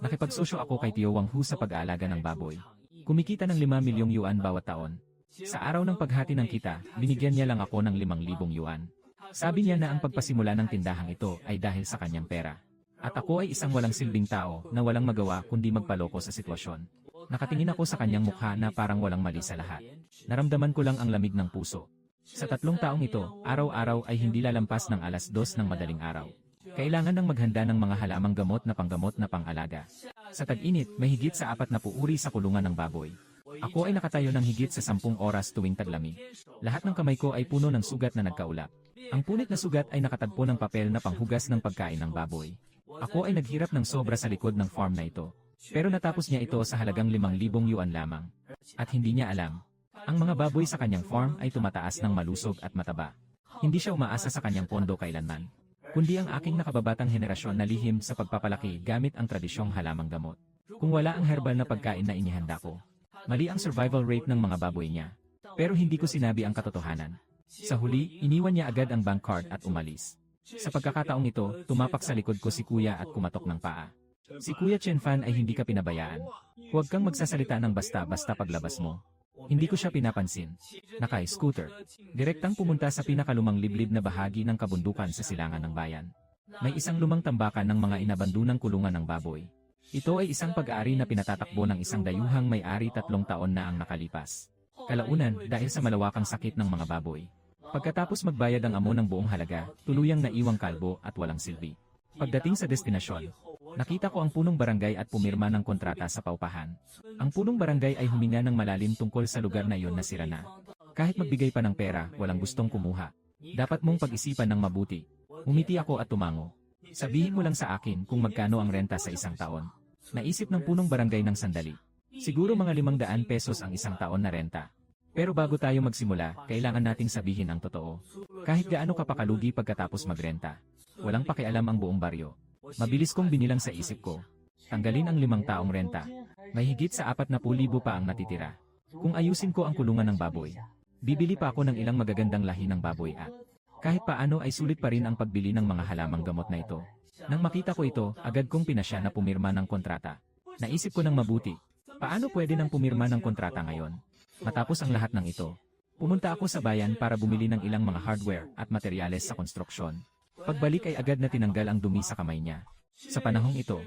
Nakipagsosyo ako kay Tio Wang Hu sa pag-aalaga ng baboy. Kumikita ng 5 milyong yuan bawat taon. Sa araw ng paghati ng kita, binigyan niya lang ako ng 5,000 yuan. Sabi niya na ang pagpasimula ng tindahang ito ay dahil sa kanyang pera. At ako ay isang walang silbing tao na walang magawa kundi magpaloko sa sitwasyon. Nakatingin ako sa kanyang mukha na parang walang mali sa lahat. Naramdaman ko lang ang lamig ng puso. Sa 3 taong ito, araw-araw ay hindi lalampas ng 2:00 ng madaling araw. Kailangan ng maghanda ng mga halamang gamot na pang-alaga. Sa tag-init, may higit sa 40 uri sa kulungan ng baboy. Ako ay nakatayo ng higit sa 10 oras tuwing taglamig. Lahat ng kamay ko ay puno ng sugat na nagkaulap. Ang punit na sugat ay nakatagpo ng papel na panghugas ng pagkain ng baboy. Ako ay naghirap ng sobra sa likod ng farm na ito. Pero natapos niya ito sa halagang 5,000 yuan lamang. At hindi niya alam. Ang mga baboy sa kanyang farm ay tumataas ng malusog at mataba. Hindi siya umaasa sa kanyang pondo kailanman, kundi ang aking nakababatang henerasyon na lihim sa pagpapalaki gamit ang tradisyong halamang gamot. Kung wala ang herbal na pagkain na inihanda ko, mali ang survival rate ng mga baboy niya. Pero hindi ko sinabi ang katotohanan. Sa huli, iniwan niya agad ang bank card at umalis. Sa pagkakataong ito, tumapak sa likod ko si Kuya at kumatok ng paa. Si Kuya Chen Fan ay hindi ka pinabayaan. Huwag kang magsasalita ng basta-basta paglabas mo. Hindi ko siya pinapansin. Naka-scooter. Direktang pumunta sa pinakalumang liblib na bahagi ng kabundukan sa silangan ng bayan. May isang lumang tambakan ng mga inabandunang kulungan ng baboy. Ito ay isang pag-aari na pinatatakbo ng isang dayuhang may-ari 3 taon na ang nakalipas. Kalaunan, dahil sa malawakang sakit ng mga baboy. Pagkatapos magbayad ang amo ng buong halaga, tuluyang naiwang kalbo at walang silbi. Pagdating sa destinasyon, nakita ko ang punong barangay at pumirma ng kontrata sa paupahan. Ang punong barangay ay huminga ng malalim tungkol sa lugar na iyon na sira na. Kahit magbigay pa ng pera, walang gustong kumuha. Dapat mong pag-isipan ng mabuti. Umiti ako at tumango. Sabihin mo lang sa akin kung magkano ang renta sa isang taon. Naisip ng punong barangay ng sandali. Siguro mga 500 pesos ang isang taon na renta. Pero bago tayo magsimula, kailangan nating sabihin ang totoo. Kahit gaano ka pakalugi pagkatapos magrenta. Walang pakialam ang buong baryo. Mabilis kong binilang sa isip ko. Tanggalin ang 5 taong renta. May higit sa 40,000 pa ang natitira. Kung ayusin ko ang kulungan ng baboy, bibili pa ako ng ilang magagandang lahi ng baboy at kahit paano ay sulit pa rin ang pagbili ng mga halamang gamot na ito. Nang makita ko ito, agad kong pinasya na pumirma ng kontrata. Naisip ko ng mabuti. Paano pwede nang pumirma ng kontrata ngayon? Matapos ang lahat ng ito, pumunta ako sa bayan para bumili ng ilang mga hardware at materyales sa konstruksyon. Pagbalik ay agad na tinanggal ang dumi sa kamay niya. Sa panahong ito,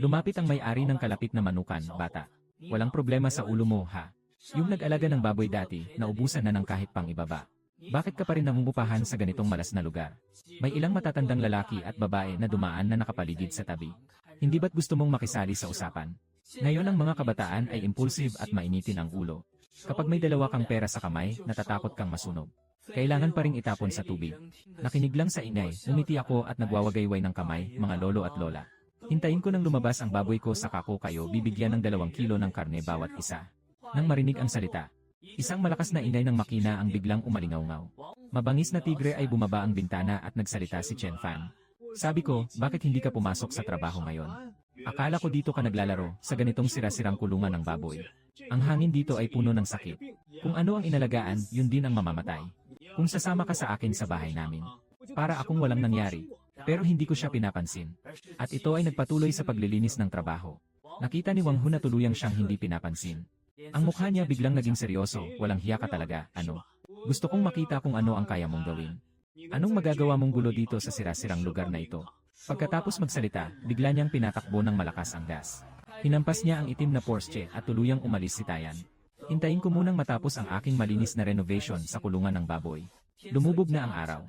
lumapit ang may-ari ng kalapit na manukan, bata. Walang problema sa ulo mo, ha? Yung nag-alaga ng baboy dati, naubusan na ng kahit pang ibaba. Bakit ka pa rin namumupahan sa ganitong malas na lugar? May ilang matatandang lalaki at babae na dumaan na nakapaligid sa tabi. Hindi ba't gusto mong makisali sa usapan? Ngayon ang mga kabataan ay impulsive at mainitin ang ulo. Kapag may dalawa kang pera sa kamay, natatakot kang masunog. Kailangan pa ring itapon sa tubig. Nakinig lang sa inay, umiti ako at nagwawagayway ng kamay, mga lolo at lola. Hintayin ko nang lumabas ang baboy ko sa kako kayo bibigyan ng 2 kilo ng karne bawat isa. Nang marinig ang salita, isang malakas na ingay ng makina ang biglang umalingaw-ngaw. Mabangis na tigre ay bumaba ang bintana at nagsalita si Chen Fan. Sabi ko, bakit hindi ka pumasok sa trabaho ngayon? Akala ko dito ka naglalaro sa ganitong sira-sirang kulungan ng baboy. Ang hangin dito ay puno ng sakit. Kung ano ang inalagaan, yun din ang mamamatay. Kung sasama ka sa akin sa bahay namin. Para akong walang nangyari. Pero hindi ko siya pinapansin. At ito ay nagpatuloy sa paglilinis ng trabaho. Nakita ni Wang Hu na tuluyang siyang hindi pinapansin. Ang mukha niya biglang naging seryoso, walang hiya ka talaga, ano? Gusto kong makita kung ano ang kaya mong gawin. Anong magagawa mong gulo dito sa sira-sirang lugar na ito? Pagkatapos magsalita, bigla niyang pinatakbo ng malakas ang gas. Hinampas niya ang itim na Porsche at tuluyang umalis si Tayan. Hintayin ko munang matapos ang aking malinis na renovation sa kulungan ng baboy. Lumubog na ang araw.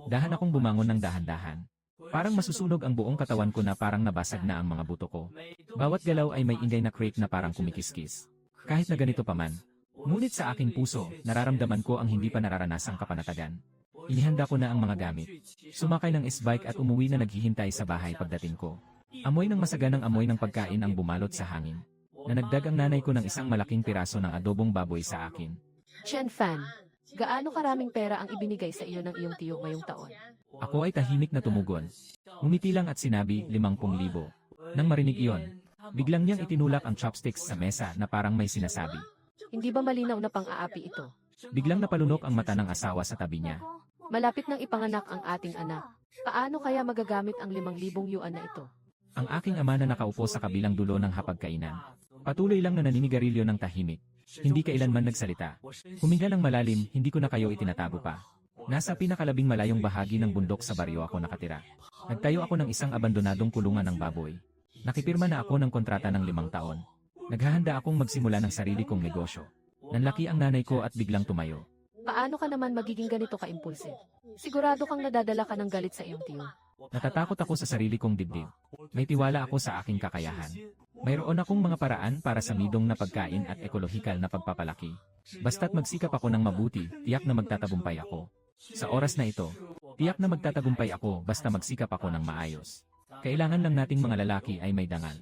Dahan akong bumangon ng dahan-dahan. Parang masusunog ang buong katawan ko na parang nabasag na ang mga buto ko. Bawat galaw ay may ingay na crate na parang kumikiskis. Kahit na ganito pa man. Ngunit sa aking puso, nararamdaman ko ang hindi pa nararanasang kapanatagan. Inihanda ko na ang mga gamit. Sumakay ng S-bike at umuwi na naghihintay sa bahay pagdating ko. Amoy ng masaganang amoy ng pagkain ang bumalot sa hangin. Nanagdag ang nanay ko ng isang malaking piraso ng adobong baboy sa akin. Chen Fan, gaano karaming pera ang ibinigay sa iyo ng iyong tiyo ngayong taon? Ako ay tahimik na tumugon. Ngumiti lang at sinabi 50,000. Nang marinig iyon, biglang niyang itinulak ang chopsticks sa mesa na parang may sinasabi. Hindi ba malinaw na pang-aapi ito? Biglang napalunok ang mata ng asawa sa tabi niya. Malapit nang ipanganak ang ating anak. Paano kaya magagamit ang 5,000 yuan na ito? Ang aking ama na nakaupo sa kabilang dulo ng hapagkainan. Patuloy lang na naninigarilyo ng tahimik. Hindi kailanman nagsalita. Huminga ng malalim, hindi ko na kayo itinatago pa. Nasa pinakalabing malayong bahagi ng bundok sa baryo ako nakatira. Nagtayo ako ng isang abandonadong kulungan ng baboy. Nakipirma na ako ng kontrata ng 5 taon. Naghahanda akong magsimula ng sarili kong negosyo. Nanlaki ang nanay ko at biglang tumayo. Paano ka naman magiging ganito ka-impulsive? Sigurado kang nadadala ka ng galit sa iyong tiyo. Natatakot ako sa sarili kong dibdib. May tiwala ako sa aking kakayahan. Mayroon akong mga paraan para sa midong na pagkain at ekolohikal na pagpapalaki. Basta't magsikap ako ng mabuti, tiyak na magtatagumpay ako. Sa oras na ito, tiyak na magtatagumpay ako basta magsikap ako ng maayos. Kailangan lang nating mga lalaki ay may dangal.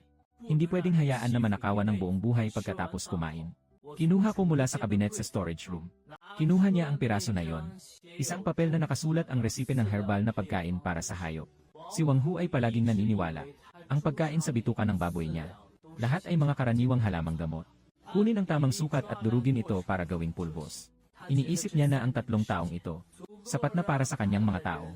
Hindi pwedeng hayaan na manakawan ng buong buhay pagkatapos kumain. Kinuha ko mula sa kabinet sa storage room. Kinuha niya ang piraso na yon. Isang papel na nakasulat ang resipe ng herbal na pagkain para sa hayop. Si Wang Hu ay palaging naniniwala. Ang pagkain sa bituka ng baboy niya. Lahat ay mga karaniwang halamang gamot. Kunin ang tamang sukat at durugin ito para gawing pulbos. Iniisip niya na ang 3 taong ito. Sapat na para sa kanyang mga tao.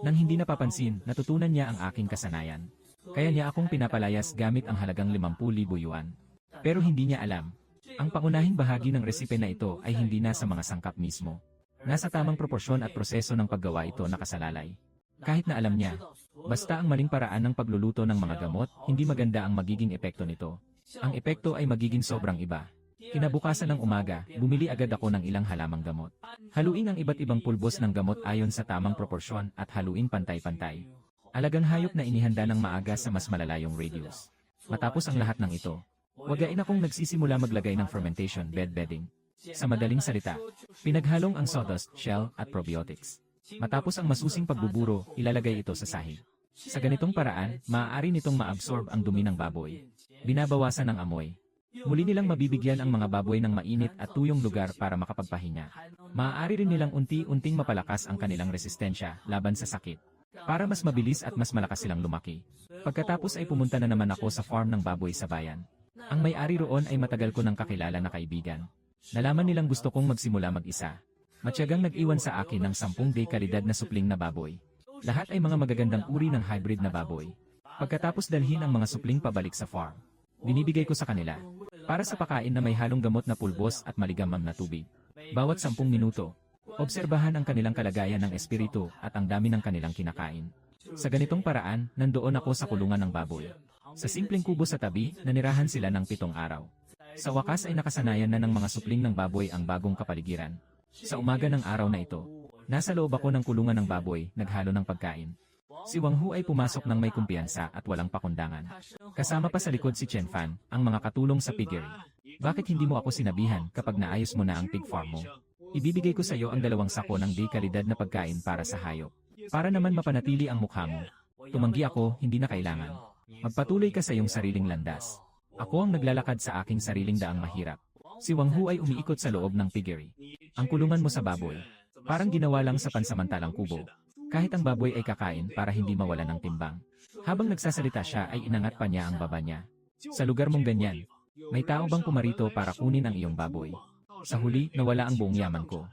Nang hindi napapansin, natutunan niya ang aking kasanayan. Kaya niya akong pinapalayas gamit ang halagang 50,000 yuan. Pero hindi niya alam. Ang pangunahing bahagi ng resipe na ito ay hindi na sa mga sangkap mismo. Nasa tamang proporsyon at proseso ng paggawa ito nakasalalay. Kahit na alam niya, basta ang maling paraan ng pagluluto ng mga gamot, hindi maganda ang magiging epekto nito. Ang epekto ay magiging sobrang iba. Kinabukasan ng umaga, bumili agad ako ng ilang halamang gamot. Haluin ang iba't ibang pulbos ng gamot ayon sa tamang proporsyon at haluin pantay-pantay. Alagang hayop na inihanda ng maaga sa mas malalayong radius. Matapos ang lahat ng ito, wagain akong nagsisimula maglagay ng fermentation bed bedding. Sa madaling salita, pinaghalong ang sawdust, shell, at probiotics. Matapos ang masusing pagbuburo, ilalagay ito sa sahig. Sa ganitong paraan, maaari nitong maabsorb ang dumi ng baboy. Binabawasan ang amoy. Muli nilang mabibigyan ang mga baboy ng mainit at tuyong lugar para makapagpahinga. Maaari rin nilang unti-unting mapalakas ang kanilang resistensya laban sa sakit. Para mas mabilis at mas malakas silang lumaki. Pagkatapos ay pumunta na naman ako sa farm ng baboy sa bayan. Ang may-ari roon ay matagal ko ng kakilala na kaibigan. Nalaman nilang gusto kong magsimula mag-isa. Matyagang nag-iwan sa akin ng 10 dekalidad na supling na baboy. Lahat ay mga magagandang uri ng hybrid na baboy. Pagkatapos dalhin ang mga supling pabalik sa farm, binibigay ko sa kanila. Para sa pakain na may halong gamot na pulbos at maligamam na tubig. Bawat 10 minuto, obserbahan ang kanilang kalagayan ng espiritu at ang dami ng kanilang kinakain. Sa ganitong paraan, nandoon ako sa kulungan ng baboy. Sa simpleng kubo sa tabi, nanirahan sila ng 7 araw. Sa wakas ay nakasanayan na ng mga supling ng baboy ang bagong kapaligiran. Sa umaga ng araw na ito, nasa loob ako ng kulungan ng baboy, naghalo ng pagkain. Si Wang Hu ay pumasok ng may kumpiyansa at walang pakundangan. Kasama pa sa likod si Chen Fan, ang mga katulong sa piggery. Bakit hindi mo ako sinabihan kapag naayos mo na ang pig farm mo? Ibibigay ko sa iyo ang 2 sako ng dekalidad na pagkain para sa hayop. Para naman mapanatili ang mukha mo. Tumanggi ako, hindi na kailangan. Magpatuloy ka sa iyong sariling landas. Ako ang naglalakad sa aking sariling daang mahirap. Si Wang Hu ay umiikot sa loob ng piggery. Ang kulungan mo sa baboy, parang ginawa lang sa pansamantalang kubo. Kahit ang baboy ay kakain para hindi mawalan ng timbang. Habang nagsasalita siya ay inangat pa niya ang baba niya. Sa lugar mong ganyan, may tao bang pumarito para kunin ang iyong baboy? Sa huli, nawala ang buong yaman ko.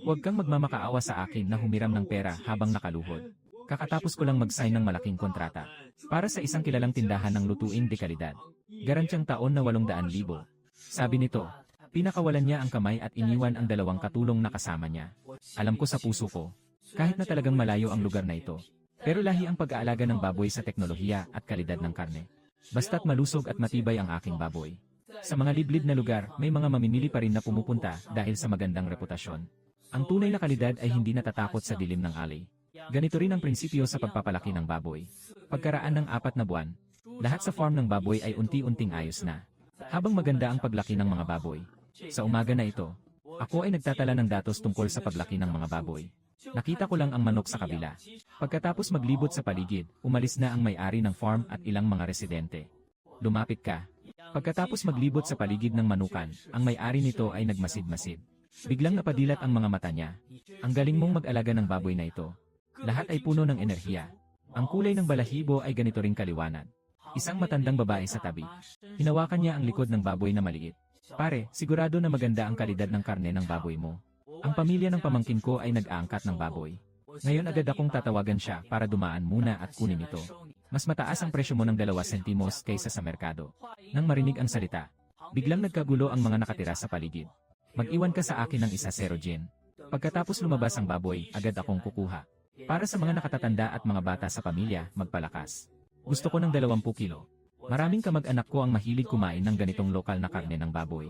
Huwag kang magmamakaawa sa akin na humiram ng pera habang nakaluhod. Kakatapos ko lang mag-sign ng malaking kontrata. Para sa isang kilalang tindahan ng lutuing dekalidad. Garantyang taon na 800,000. Sabi nito, pinakawalan niya ang kamay at iniwan ang 2 katulong na kasama niya. Alam ko sa puso ko, kahit na talagang malayo ang lugar na ito. Pero lahi ang pag-aalaga ng baboy sa teknolohiya at kalidad ng karne. Basta't malusog at matibay ang aking baboy. Sa mga liblib na lugar, may mga mamimili pa rin na pumupunta dahil sa magandang reputasyon. Ang tunay na kalidad ay hindi natatakot sa dilim ng alley. Ganito rin ang prinsipyo sa pagpapalaki ng baboy. Pagkaraan ng 4 na buwan, lahat sa farm ng baboy ay unti-unting ayos na. Habang maganda ang paglaki ng mga baboy. Sa umaga na ito, ako ay nagtatala ng datos tungkol sa paglaki ng mga baboy. Nakita ko lang ang manok sa kabila. Pagkatapos maglibot sa paligid, umalis na ang may-ari ng farm at ilang mga residente. Lumapit ka. Pagkatapos maglibot sa paligid ng manukan, ang may-ari nito ay nagmasid-masid. Biglang napadilat ang mga mata niya. Ang galing mong mag-alaga ng baboy na ito. Lahat ay puno ng enerhiya. Ang kulay ng balahibo ay ganito ring kaliwanag. Isang matandang babae sa tabi. Hinawakan niya ang likod ng baboy na maliit. Pare, sigurado na maganda ang kalidad ng karne ng baboy mo. Ang pamilya ng pamangkin ko ay nag-aangkat ng baboy. Ngayon agad akong tatawagan siya para dumaan muna at kunin ito. Mas mataas ang presyo mo ng 2 sentimos kaysa sa merkado. Nang marinig ang salita, biglang nagkagulo ang mga nakatira sa paligid. Mag-iwan ka sa akin ng 1-0 gin. Pagkatapos lumabas ang baboy, agad akong kukuha. Para sa mga nakatatanda at mga bata sa pamilya, magpalakas. Gusto ko ng 20 kilo. Maraming kamag-anak ko ang mahilig kumain ng ganitong lokal na karne ng baboy.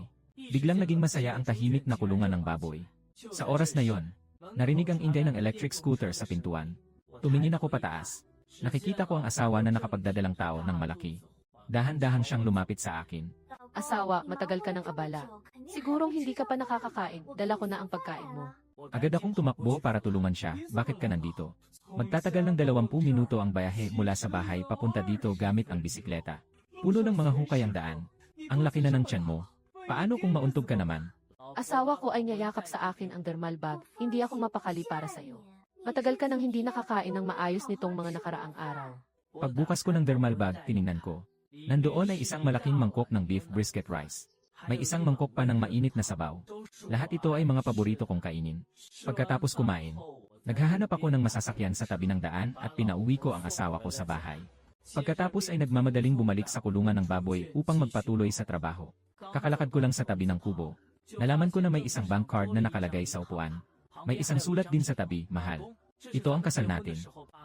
Biglang naging masaya ang tahimik na kulungan ng baboy. Sa oras na yon, narinig ang ingay ng electric scooter sa pintuan. Tumingin ako pataas. Nakikita ko ang asawa na nakapagdadalang tao ng malaki. Dahan-dahan siyang lumapit sa akin. Asawa, matagal ka ng abala. Sigurong hindi ka pa nakakakain, dala ko na ang pagkain mo. Agad akong tumakbo para tulungan siya. Bakit ka nandito? Magtatagal ng 20 minuto ang bayahe mula sa bahay papunta dito gamit ang bisikleta. Puno ng mga hukay ang daan. Ang laki na ng tiyan mo. Paano kung mauntog ka naman? Asawa ko ay niyayakap sa akin ang dermal bag, hindi ako mapakali para sa'yo. Matagal ka nang hindi nakakain ng maayos nitong mga nakaraang araw. Pagbukas ko ng dermal bag, tiningnan ko. Nandoon ay isang malaking mangkok ng beef brisket rice. May isang mangkok pa ng mainit na sabaw. Lahat ito ay mga paborito kong kainin. Pagkatapos kumain, naghahanap ako ng masasakyan sa tabi ng daan at pinauwi ko ang asawa ko sa bahay. Pagkatapos ay nagmamadaling bumalik sa kulungan ng baboy upang magpatuloy sa trabaho. Kakalakad ko lang sa tabi ng kubo. Nalaman ko na may isang bank card na nakalagay sa upuan. May isang sulat din sa tabi, mahal. Ito ang kasal natin.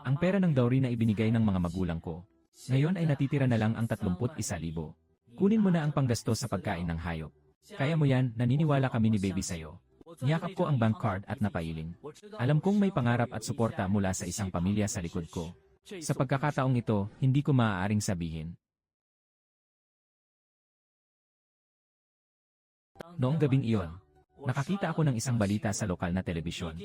Ang pera ng dowry na ibinigay ng mga magulang ko. Ngayon ay natitira na lang ang 31,000. Kunin mo na ang panggasto sa pagkain ng hayop. Kaya mo yan, naniniwala kami ni baby sa'yo. Niyakap ko ang bank card at napailing. Alam kong may pangarap at suporta mula sa isang pamilya sa likod ko. Sa pagkakataong ito, hindi ko maaaring sabihin. Noong gabing iyon, nakakita ako ng isang balita sa lokal na telebisyon.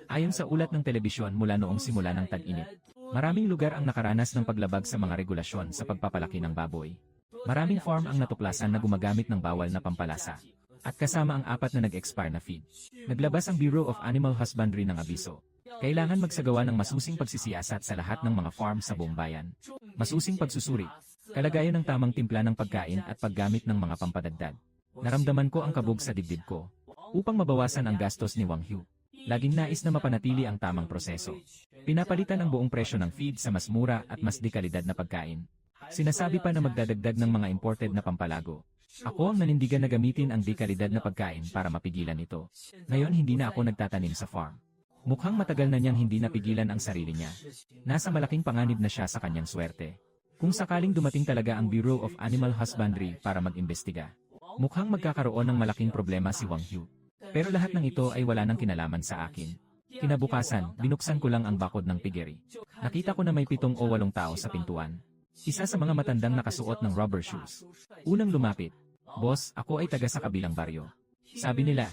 Ayon sa ulat ng telebisyon mula noong simula ng tag-init, maraming lugar ang nakaranas ng paglabag sa mga regulasyon sa pagpapalaki ng baboy. Maraming farm ang natuklasan na gumagamit ng bawal na pampalasa. At kasama ang 4 na nag-expire na feed. Naglabas ang Bureau of Animal Husbandry ng abiso. Kailangan magsagawa ng masusing pagsisiyasat sa lahat ng mga farm sa buong bayan. Masusing pagsusuri, kalagayan ng tamang timpla ng pagkain at paggamit ng mga pampadagdag. Naramdaman ko ang kabog sa dibdib ko. Upang mabawasan ang gastos ni Wang Hu, laging nais na mapanatili ang tamang proseso. Pinapalitan ang buong presyo ng feed sa mas mura at mas dekalidad na pagkain. Sinasabi pa na magdadagdag ng mga imported na pampalago. Ako ang nanindigan na gamitin ang dekalidad na pagkain para mapigilan ito. Ngayon hindi na ako nagtatanim sa farm. Mukhang matagal na niyang hindi napigilan ang sarili niya. Nasa malaking panganib na siya sa kanyang swerte. Kung sakaling dumating talaga ang Bureau of Animal Husbandry para mag-imbestiga, mukhang magkakaroon ng malaking problema si Wang Hu. Pero lahat ng ito ay wala nang kinalaman sa akin. Kinabukasan, binuksan ko lang ang bakod ng piggery. Nakita ko na may 7 o 8 tao sa pintuan. Isa sa mga matandang nakasuot ng rubber shoes. Unang lumapit, "Boss, ako ay taga sa kabilang baryo." Sabi nila,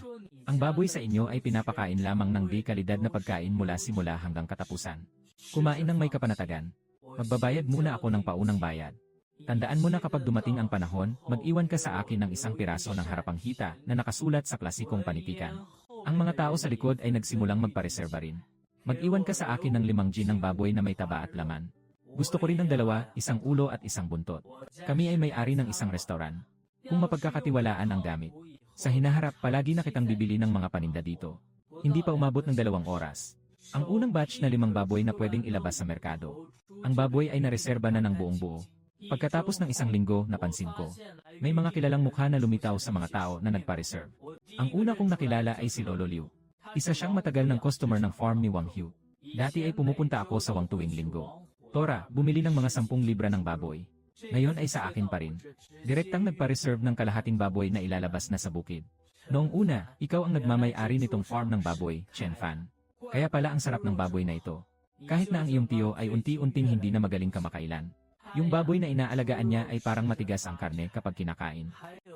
"Ang baboy sa inyo ay pinapakain lamang ng dekalidad na pagkain mula simula hanggang katapusan. Kumain ng may kapanatagan. Magbabayad muna ako ng paunang bayad. Tandaan mo na kapag dumating ang panahon, mag-iwan ka sa akin ng isang piraso ng harapang hita na nakasulat sa klasikong panitikan." Ang mga tao sa likod ay nagsimulang magpareserba rin. "Mag-iwan ka sa akin ng 5 gin ng baboy na may taba at laman. Gusto ko rin ng 2, isang ulo at isang buntot. Kami ay may-ari ng isang restoran. Kung mapagkakatiwalaan ang gamit. Sa hinaharap palagi na kitang bibili ng mga paninda dito." Hindi pa umabot ng 2 oras. Ang unang batch na 5 baboy na pwedeng ilabas sa merkado. Ang baboy ay nareserba na ng buong buo. Pagkatapos ng 1 linggo, napansin ko. May mga kilalang mukha na lumitaw sa mga tao na nagpa-reserve. Ang una kong nakilala ay si Lolo Liu. Isa siyang matagal ng customer ng farm ni Wang Hu. Dati ay pumupunta ako sa Wang tuwing linggo. "Tora, bumili ng mga 10 libra ng baboy. Ngayon ay sa akin pa rin." Direktang nagpa-reserve ng kalahating baboy na ilalabas na sa bukid. "Noong una, ikaw ang nagmamay-ari nitong farm ng baboy, Chen Fan. Kaya pala ang sarap ng baboy na ito. Kahit na ang iyong tiyo ay unti-unting hindi na magaling kamakailan. Yung baboy na inaalagaan niya ay parang matigas ang karne kapag kinakain.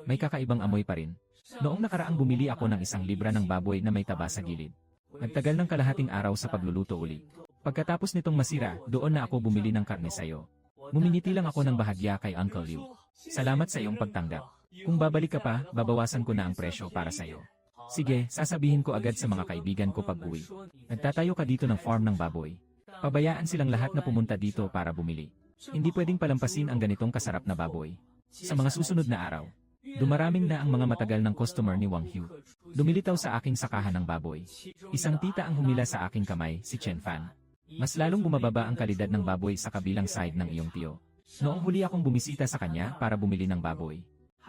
May kakaibang amoy pa rin. Noong nakaraang bumili ako ng 1 libra ng baboy na may taba sa gilid. Nagtagal ng kalahating araw sa pagluluto uli. Pagkatapos nitong masira, doon na ako bumili ng karne sayo. Mumingiti lang ako ng bahagya kay Uncle Liu. Salamat sa iyong pagtanggap. Kung babalik ka pa, babawasan ko na ang presyo para sayo. Sige, sasabihin ko agad sa mga kaibigan ko pag-uwi. Nagtatayo ka dito ng farm ng baboy. Pabayaan silang lahat na pumunta dito para bumili. Hindi pwedeng palampasin ang ganitong kasarap na baboy." Sa mga susunod na araw, dumaraming na ang mga matagal ng customer ni Wang Hu. Lumilitaw sa aking sakahan ng baboy. Isang tita ang humila sa aking kamay, si Chen Fan. Mas lalong bumababa ang kalidad ng baboy sa kabilang side ng iyong tiyo. Noong huli akong bumisita sa kanya para bumili ng baboy,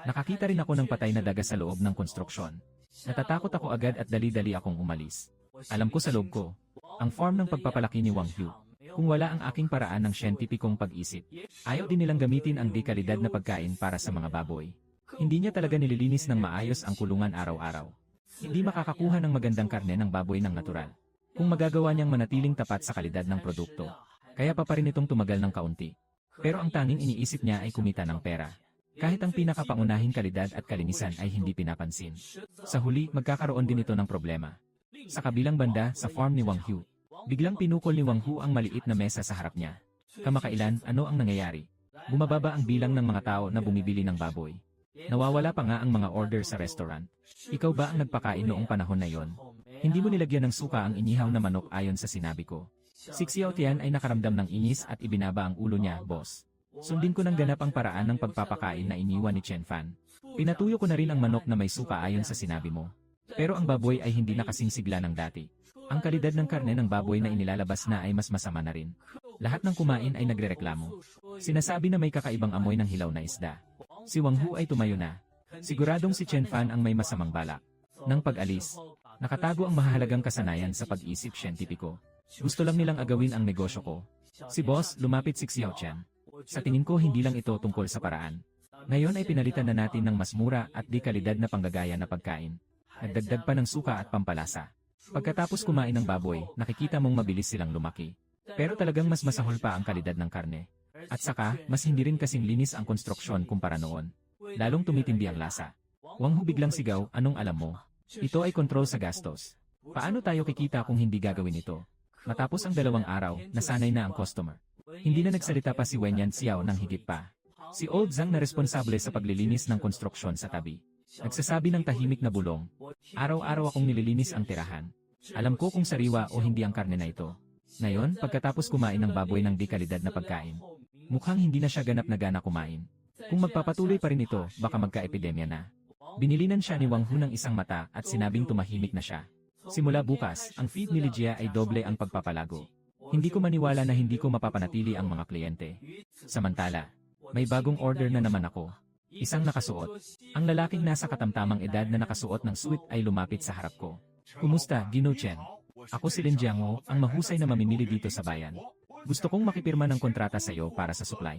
nakakita rin ako ng patay na daga sa loob ng konstruksyon. Natatakot ako agad at dali-dali akong umalis. Alam ko sa loob ko, ang farm ng pagpapalaki ni Wang Hu. Kung wala ang aking paraan ng siyentipikong pag-isip, ayaw din nilang gamitin ang di-kalidad na pagkain para sa mga baboy. Hindi niya talaga nililinis ng maayos ang kulungan araw-araw. Hindi makakakuha ng magandang karne ng baboy ng natural. Kung magagawa niyang manatiling tapat sa kalidad ng produkto, kaya pa rin itong tumagal ng kaunti. Pero ang tanging iniisip niya ay kumita ng pera. Kahit ang pinakapangunahing kalidad at kalinisan ay hindi pinapansin. Sa huli, magkakaroon din ito ng problema. Sa kabilang banda, sa farm ni Wang Hu, biglang pinukol ni Wang Hu ang maliit na mesa sa harap niya. Kamakailan, ano ang nangyayari? Bumababa ang bilang ng mga tao na bumibili ng baboy. Nawawala pa nga ang mga order sa restaurant. Ikaw ba ang nagpakain noong panahon na yon? Hindi mo nilagyan ng suka ang inihaw na manok ayon sa sinabi ko. Si Xiao Tian ay nakaramdam ng inis at ibinaba ang ulo niya, boss. Sundin ko ng ganap ang paraan ng pagpapakain na iniwan ni Chen Fan. Pinatuyo ko na rin ang manok na may suka ayon sa sinabi mo. Pero ang baboy ay hindi na kasing sigla ng dati. Ang kalidad ng karne ng baboy na inilalabas na ay mas masama na rin. Lahat ng kumain ay nagrereklamo. Sinasabi na may kakaibang amoy ng hilaw na isda. Si Wang Hu ay tumayo na. Siguradong si Chen Fan ang may masamang balak. Nang pag-alis, nakatago ang mahalagang kasanayan sa pag-isip siyentipiko. Gusto lang nilang agawin ang negosyo ko. Si boss, lumapit si Xiao Chen. Sa tingin ko hindi lang ito tungkol sa paraan. Ngayon ay pinalitan na natin ng mas mura at di kalidad na panggagaya na pagkain. Nagdagdag pa ng suka at pampalasa. Pagkatapos kumain ng baboy, nakikita mong mabilis silang lumaki. Pero talagang mas masahol pa ang kalidad ng karne. At saka, mas hindi rin kasing linis ang konstruksyon kumpara noon. Lalong tumitindi ang lasa. Wang Hu biglang sigaw, anong alam mo? Ito ay kontrol sa gastos. Paano tayo kikita kung hindi gagawin ito? Matapos ang 2 araw, nasanay na ang customer. Hindi na nagsalita pa si Wenyan Xiao ng higit pa. Si Old Zhang na responsable sa paglilinis ng konstruksyon sa tabi. Nagsasabi ng tahimik na bulong. Araw-araw akong nililinis ang tirahan. Alam ko kung sariwa o hindi ang karne na ito. Ngayon, pagkatapos kumain ng baboy ng di kalidad na pagkain, mukhang hindi na siya ganap na gana kumain. Kung magpapatuloy pa rin ito, baka magka-epidemya na. Binilinan siya ni Wang Hu ng isang mata at sinabing tumahimik na siya. Simula bukas, ang feed ni Ligia ay doble ang pagpapalago. Hindi ko maniwala na hindi ko mapapanatili ang mga kliyente. Samantala, may bagong order na naman ako. Isang nakasuot. Ang lalaking nasa katamtamang edad na nakasuot ng suit ay lumapit sa harap ko. Kumusta, Gino Chen? Ako si Lin Jiangho, ang mahusay na mamimili dito sa bayan. Gusto kong makipirma ng kontrata sa iyo para sa supply.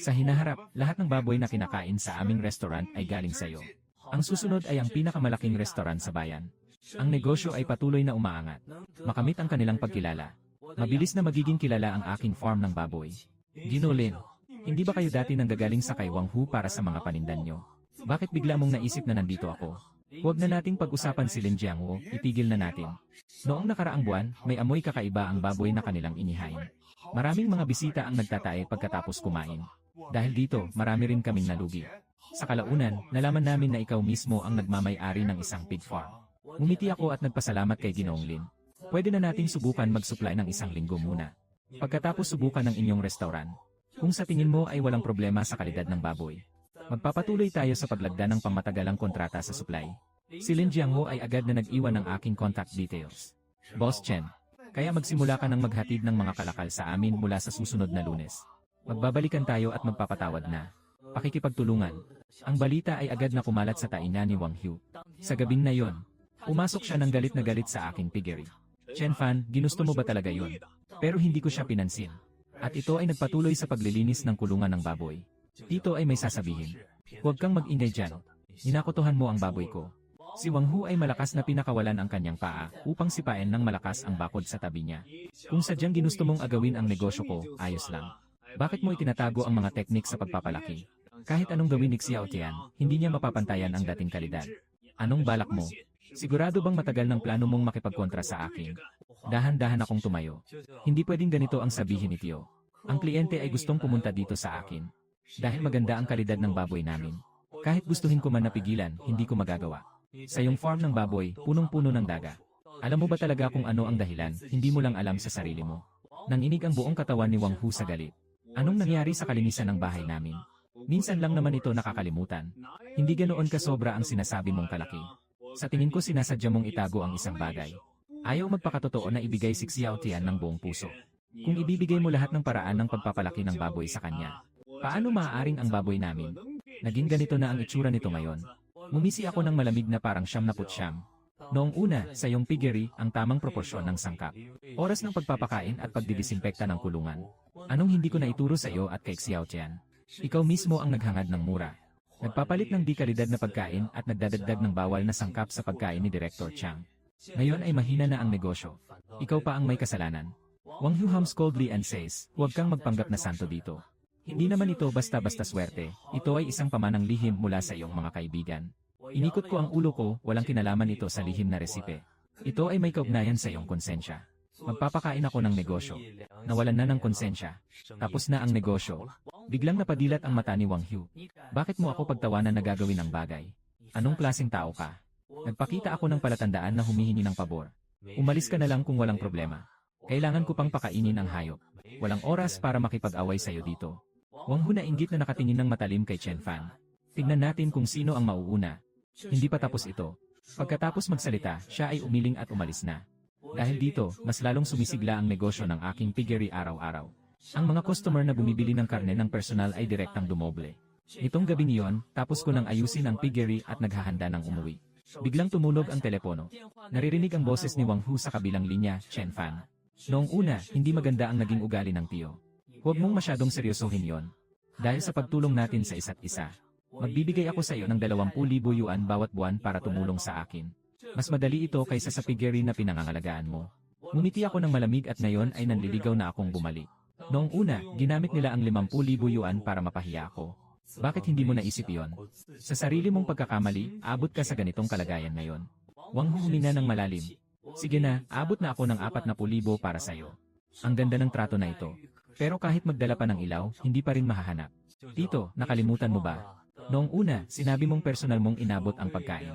Sa hinaharap, lahat ng baboy na kinakain sa aming restaurant ay galing sa iyo. Ang susunod ay ang pinakamalaking restaurant sa bayan. Ang negosyo ay patuloy na umaangat. Makamit ang kanilang pagkilala. Mabilis na magiging kilala ang aking farm ng baboy. Gino Lin, hindi ba kayo dati nanggagaling sa kay Wang Hu para sa mga panindan nyo? Bakit bigla mong naisip na nandito ako? Huwag na nating pag-usapan si Lin Jiangho, itigil na natin. Noong nakaraang buwan, may amoy kakaiba ang baboy na kanilang inihain. Maraming mga bisita ang nagtatae pagkatapos kumain. Dahil dito, marami rin kaming nalugi. Sa kalaunan, nalaman namin na ikaw mismo ang nagmamay-ari ng isang pig farm. Ngumiti ako at nagpasalamat kay Ginoong Lin. Pwede na nating subukan mag-supply ng 1 linggo muna. Pagkatapos subukan ng inyong restaurant. Kung sa tingin mo ay walang problema sa kalidad ng baboy, magpapatuloy tayo sa paglagda ng pangmatagalang kontrata sa supply. Si Lin Jiangho ay agad na nag-iwan ng aking contact details. Boss Chen, kaya magsimula ka ng maghatid ng mga kalakal sa amin mula sa susunod na Lunes. Magbabalikan tayo at magpapatawad na. Pakikipagtulungan. Ang balita ay agad na kumalat sa tainga ni Wang Hu. Sa gabing na yon, pumasok siya ng galit na galit sa aking piggery. Chen Fan, ginusto mo ba talaga yon? Pero hindi ko siya pinansin. At ito ay nagpatuloy sa paglilinis ng kulungan ng baboy. Dito ay may sasabihin. Huwag kang mag-ingay dyan. Hinakotohan mo ang baboy ko. Si Wang Hu ay malakas na pinakawalan ang kanyang paa upang sipain ng malakas ang bakod sa tabi niya. Kung sadyang ginusto mong agawin ang negosyo ko, ayos lang. Bakit mo itinatago ang mga teknik sa pagpapalaki? Kahit anong gawin ni Xiao Tian, hindi niya mapapantayan ang dating kalidad. Anong balak mo? Sigurado bang matagal ng plano mong makipagkontra sa akin? Dahan-dahan akong tumayo. Hindi pwedeng ganito ang sabihin ni Tio. Ang kliyente ay gustong pumunta dito sa akin. Dahil maganda ang kalidad ng baboy namin. Kahit gustuhin ko man napigilan, hindi ko magagawa. Sa iyong farm ng baboy, punong-puno ng daga. Alam mo ba talaga kung ano ang dahilan, hindi mo lang alam sa sarili mo. Nanginig ang buong katawan ni Wang Hu sa galit. Anong nangyari sa kalinisan ng bahay namin? Minsan lang naman ito nakakalimutan. Hindi ganoon kasobra ang sinasabi mong kalaki. Sa tingin ko sinasadya mong itago ang isang bagay. Ayaw magpakatotoo na ibigay si Xiao Tian ng buong puso. Kung ibibigay mo lahat ng paraan ng pagpapalaki ng baboy sa kanya, paano maaaring ang baboy namin? Naging ganito na ang itsura nito ngayon. Ngumisi ako ng malamig na parang 99. Noong una, sa iyong piggery, ang tamang proporsyon ng sangkap. Oras ng pagpapakain at pagdidisinfekta ng kulungan. Anong hindi ko na ituro sa iyo at kay Xiao Tian? Ikaw mismo ang naghangad ng mura. Nagpapalit ng di kalidad na pagkain at nagdadagdag ng bawal na sangkap sa pagkain ni Director Chang. Ngayon ay mahina na ang negosyo. Ikaw pa ang may kasalanan. Wang Hu hums coldly and says, huwag kang magpanggap na santo dito. Hindi naman ito basta-basta swerte. Ito ay isang pamanang lihim mula sa iyong mga kaibigan. Inikot ko ang ulo ko, walang kinalaman ito sa lihim na resipe. Ito ay may kaugnayan sa iyong konsensya. Magpapakain ako ng negosyo. Nawalan na ng konsensya. Tapos na ang negosyo. Biglang napadilat ang mata ni Wang Hu. Bakit mo ako pagtawanan na gagawin ang bagay? Anong klaseng tao ka? Nagpakita ako ng palatandaan na humihingi ng pabor. Umalis ka na lang kung walang problema. Kailangan ko pang pakainin ang hayop. Walang oras para makipag-away sa iyo dito. Wang Hu na inggit na nakatingin ng matalim kay Chen Fan. Tignan natin kung sino ang mauuna. Hindi pa tapos ito. Pagkatapos magsalita, siya ay umiling at umalis na. Dahil dito, mas lalong sumisigla ang negosyo ng aking piggery araw-araw. Ang mga customer na bumibili ng karne ng personal ay direktang dumoble. Itong gabing iyon, tapos ko nang ayusin ang piggery at naghahanda ng umuwi. Biglang tumunog ang telepono. Naririnig ang boses ni Wang Hu sa kabilang linya, Chen Fan. Noong una, hindi maganda ang naging ugali ng tiyo. Huwag mong masyadong seryosohin yon. Dahil sa pagtulong natin sa isa't isa, magbibigay ako sa iyo ng 20,000 yuan bawat buwan para tumulong sa akin. Mas madali ito kaysa sa piggery na pinangangalagaan mo. Ngumiti ako ng malamig at ngayon ay nanliligaw na akong bumalik. Noong una, ginamit nila ang 50,000 yuan para mapahiya ako. Bakit hindi mo naisip yon? Sa sarili mong pagkakamali, abot ka sa ganitong kalagayan ngayon. Wang Hu huminga ng malalim. Sige na, abot na ako ng 40,000 para sa iyo. Ang ganda ng trato na ito. Pero kahit magdala pa ng ilaw, hindi pa rin mahahanap. Tito, nakalimutan mo ba? Noong una, sinabi mong personal mong inabot ang pagkain.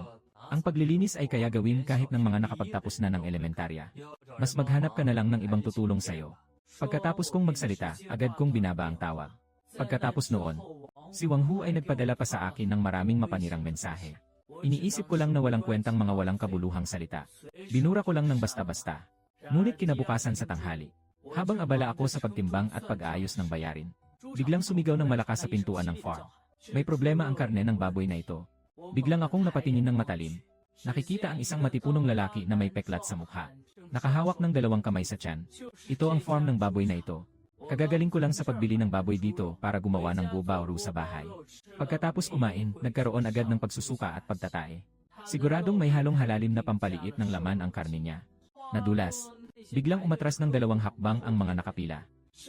Ang paglilinis ay kaya gawin kahit ng mga nakapagtapos na ng elementarya. Mas maghanap ka na lang ng ibang tutulong sa'yo. Pagkatapos kong magsalita, agad kong binaba ang tawag. Pagkatapos noon, si Wang Hu ay nagpadala pa sa akin ng maraming mapanirang mensahe. Iniisip ko lang na walang kwentang mga walang kabuluhang salita. Binura ko lang ng basta-basta. Ngunit kinabukasan sa tanghali, habang abala ako sa pagtimbang at pag-aayos ng bayarin, biglang sumigaw ng malakas sa pintuan ng farm. May problema ang karne ng baboy na ito. Biglang akong napatingin ng matalim. Nakikita ang isang matipunong lalaki na may peklat sa mukha. Nakahawak ng 2 kamay sa tiyan. Ito ang farm ng baboy na ito. Kagagaling ko lang sa pagbili ng baboy dito para gumawa ng bubauru sa bahay. Pagkatapos kumain, nagkaroon agad ng pagsusuka at pagtatae. Siguradong may halong halalim na pampaliit ng laman ang karne niya. Nadulas. Biglang umatras ng 2 hakbang ang mga nakapila.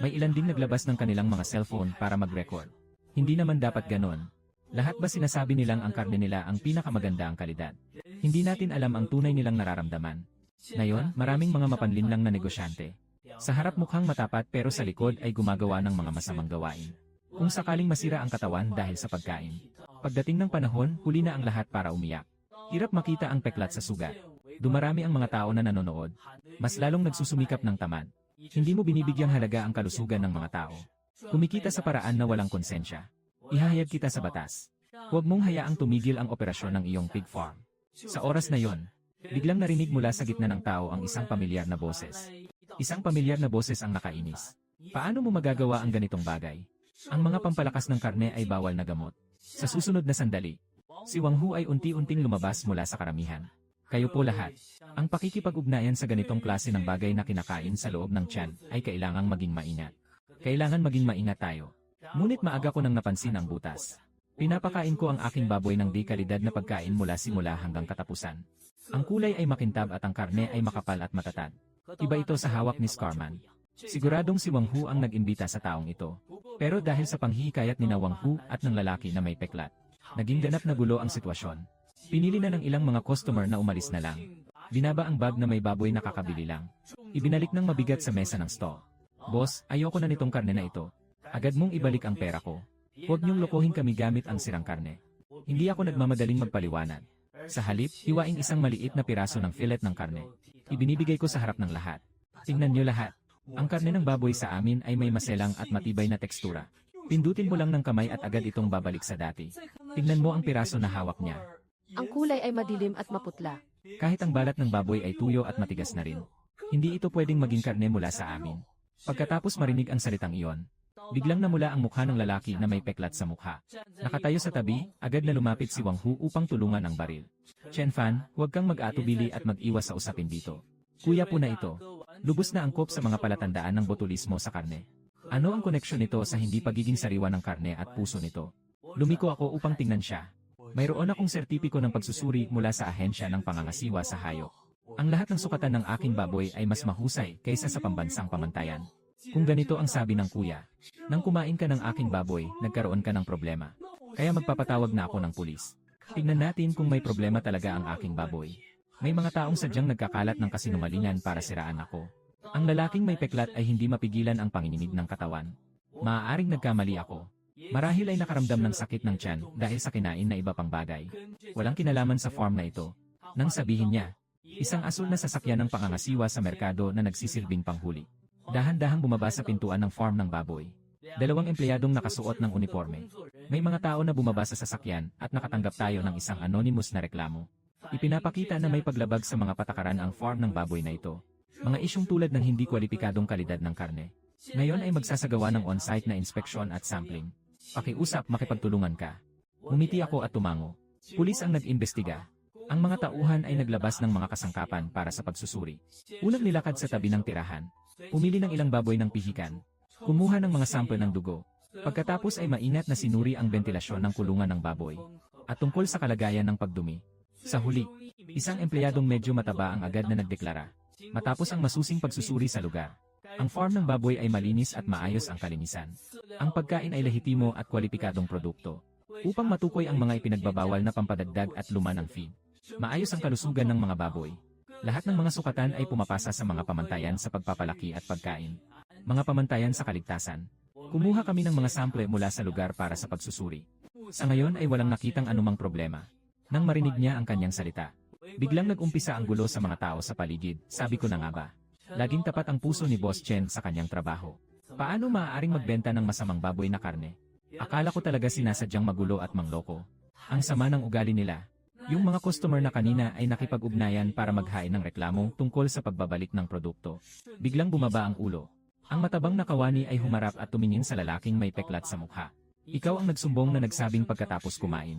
May ilan ding naglabas ng kanilang mga cellphone para mag-record. Hindi naman dapat ganon. Lahat ba sinasabi nilang ang karne nila ang pinakamaganda ang kalidad? Hindi natin alam ang tunay nilang nararamdaman. Ngayon, maraming mga mapanlinlang na negosyante. Sa harap mukhang matapat pero sa likod ay gumagawa ng mga masamang gawain. Kung sakaling masira ang katawan dahil sa pagkain. Pagdating ng panahon, huli na ang lahat para umiyak. Hirap makita ang peklat sa sugat. Dumarami ang mga tao na nanonood. Mas lalong nagsusumikap ng tamad. Hindi mo binibigyang halaga ang kalusugan ng mga tao. Kumikita sa paraan na walang konsensya. Ihahayag kita sa batas. Huwag mong hayaang tumigil ang operasyon ng iyong pig farm. Sa oras na yon, biglang narinig mula sa gitna ng tao ang isang pamilyar na boses. Isang pamilyar na boses ang nakainis. Paano mo magagawa ang ganitong bagay? Ang mga pampalakas ng karne ay bawal na gamot. Sa susunod na sandali, si Wang Hu ay unti-unting lumabas mula sa karamihan. Kayo po lahat, ang pakikipag-ugnayan sa ganitong klase ng bagay na kinakain sa loob ng tiyan ay kailangang maging maingat. Kailangan maging maingat tayo. Ngunit maaga ko nang napansin ang butas. Pinapakain ko ang aking baboy ng di kalidad na pagkain mula simula hanggang katapusan. Ang kulay ay makintab at ang karne ay makapal at matatag. Iba ito sa hawak ni Scarman. Siguradong si Wang Hu ang nag-imbita sa taong ito. Pero dahil sa panghihikayat ni Wang Hu at ng lalaki na may peklat, naging ganap na gulo ang sitwasyon. Pinili na ng ilang mga customer na umalis na lang. Binaba ang bag na may baboy na kakabili lang. Ibinalik ng mabigat sa mesa ng stall. Boss, ayoko na nitong karne na ito. Agad mong ibalik ang pera ko. Huwag niyong lokohin kami gamit ang sirang karne. Hindi ako nagmamadaling magpaliwanag. Sa halip, hiwaing isang maliit na piraso ng fillet ng karne. Ibinibigay ko sa harap ng lahat. Tingnan niyo lahat. Ang karne ng baboy sa amin ay may maselang at matibay na tekstura. Pindutin mo lang ng kamay at agad itong babalik sa dati. Tingnan mo ang piraso na hawak niya. Ang kulay ay madilim at maputla. Kahit ang balat ng baboy ay tuyo at matigas na rin. Hindi ito pwedeng maging karne mula sa amin. Pagkatapos marinig ang salitang iyon, biglang namula ang mukha ng lalaki na may peklat sa mukha. Nakatayo sa tabi, agad na lumapit si Wang Hu upang tulungan ang baril. Chen Fan, huwag kang mag-atubili at mag-iwas sa usapin dito. Kuya po na ito. Lubos na angkop sa mga palatandaan ng botulismo sa karne. Ano ang koneksyon nito sa hindi pagiging sariwa ng karne at puso nito? Lumiko ako upang tingnan siya. Mayroon akong sertipiko ng pagsusuri mula sa ahensya ng pangangasiwa sa hayop. Ang lahat ng sukatan ng aking baboy ay mas mahusay kaysa sa pambansang pamantayan. Kung ganito ang sabi ng kuya, nang kumain ka ng aking baboy, nagkaroon ka ng problema. Kaya magpapatawag na ako ng pulis. Tingnan natin kung may problema talaga ang aking baboy. May mga taong sadyang nagkakalat ng kasinungalingan para siraan ako. Ang lalaking may peklat ay hindi mapigilan ang panginginig ng katawan. Maaaring nagkamali ako. Marahil ay nakaramdam ng sakit ng tiyan dahil sa kinain na iba pang bagay. Walang kinalaman sa farm na ito. Nang sabihin niya, isang asul na sasakyan ng pangangasiwa sa merkado na nagsisilbing panghuli. Dahan-dahang bumaba sa pintuan ng farm ng baboy. Dalawang empleyadong nakasuot ng uniforme. May mga tao na bumaba sa sasakyan at nakatanggap tayo ng isang anonymous na reklamo. Ipinapakita na may paglabag sa mga patakaran ang farm ng baboy na ito. Mga isyong tulad ng hindi kwalipikadong kalidad ng karne. Ngayon ay magsasagawa ng on-site na inspeksyon at sampling. Pakiusap, makipagtulungan ka. Umiti ako at tumango. Pulis ang nag-imbestiga. Ang mga tauhan ay naglabas ng mga kasangkapan para sa pagsusuri. Unang nilakad sa tabi ng tirahan. Pumili ng ilang baboy ng pihikan. Kumuha ng mga sample ng dugo. Pagkatapos ay maingat na sinuri ang bentilasyon ng kulungan ng baboy. At tungkol sa kalagayan ng pagdumi. Sa huli, isang empleyadong medyo mataba ang agad na nagdeklara. Matapos ang masusing pagsusuri sa lugar. Ang farm ng baboy ay malinis at maayos ang kalinisan. Ang pagkain ay lehitimo at kwalipikadong produkto. Upang matukoy ang mga ipinagbabawal na pampadagdag at luma ng feed. Maayos ang kalusugan ng mga baboy. Lahat ng mga sukatan ay pumapasa sa mga pamantayan sa pagpapalaki at pagkain. Mga pamantayan sa kaligtasan. Kumuha kami ng mga sample mula sa lugar para sa pagsusuri. Sa ngayon ay walang nakitang anumang problema. Nang marinig niya ang kanyang salita, biglang nag-umpisa ang gulo sa mga tao sa paligid. Sabi ko na nga ba, laging tapat ang puso ni Boss Chen sa kanyang trabaho. Paano maaaring magbenta ng masamang baboy na karne? Akala ko talaga sinasadyang magulo at mangloko. Ang sama ng ugali nila. Yung mga customer na kanina ay nakipag-ugnayan para maghain ng reklamo tungkol sa pagbabalik ng produkto. Biglang bumaba ang ulo. Ang matabang na kawani ay humarap at tumingin sa lalaking may peklat sa mukha. Ikaw ang nagsumbong na nagsabing pagkatapos kumain.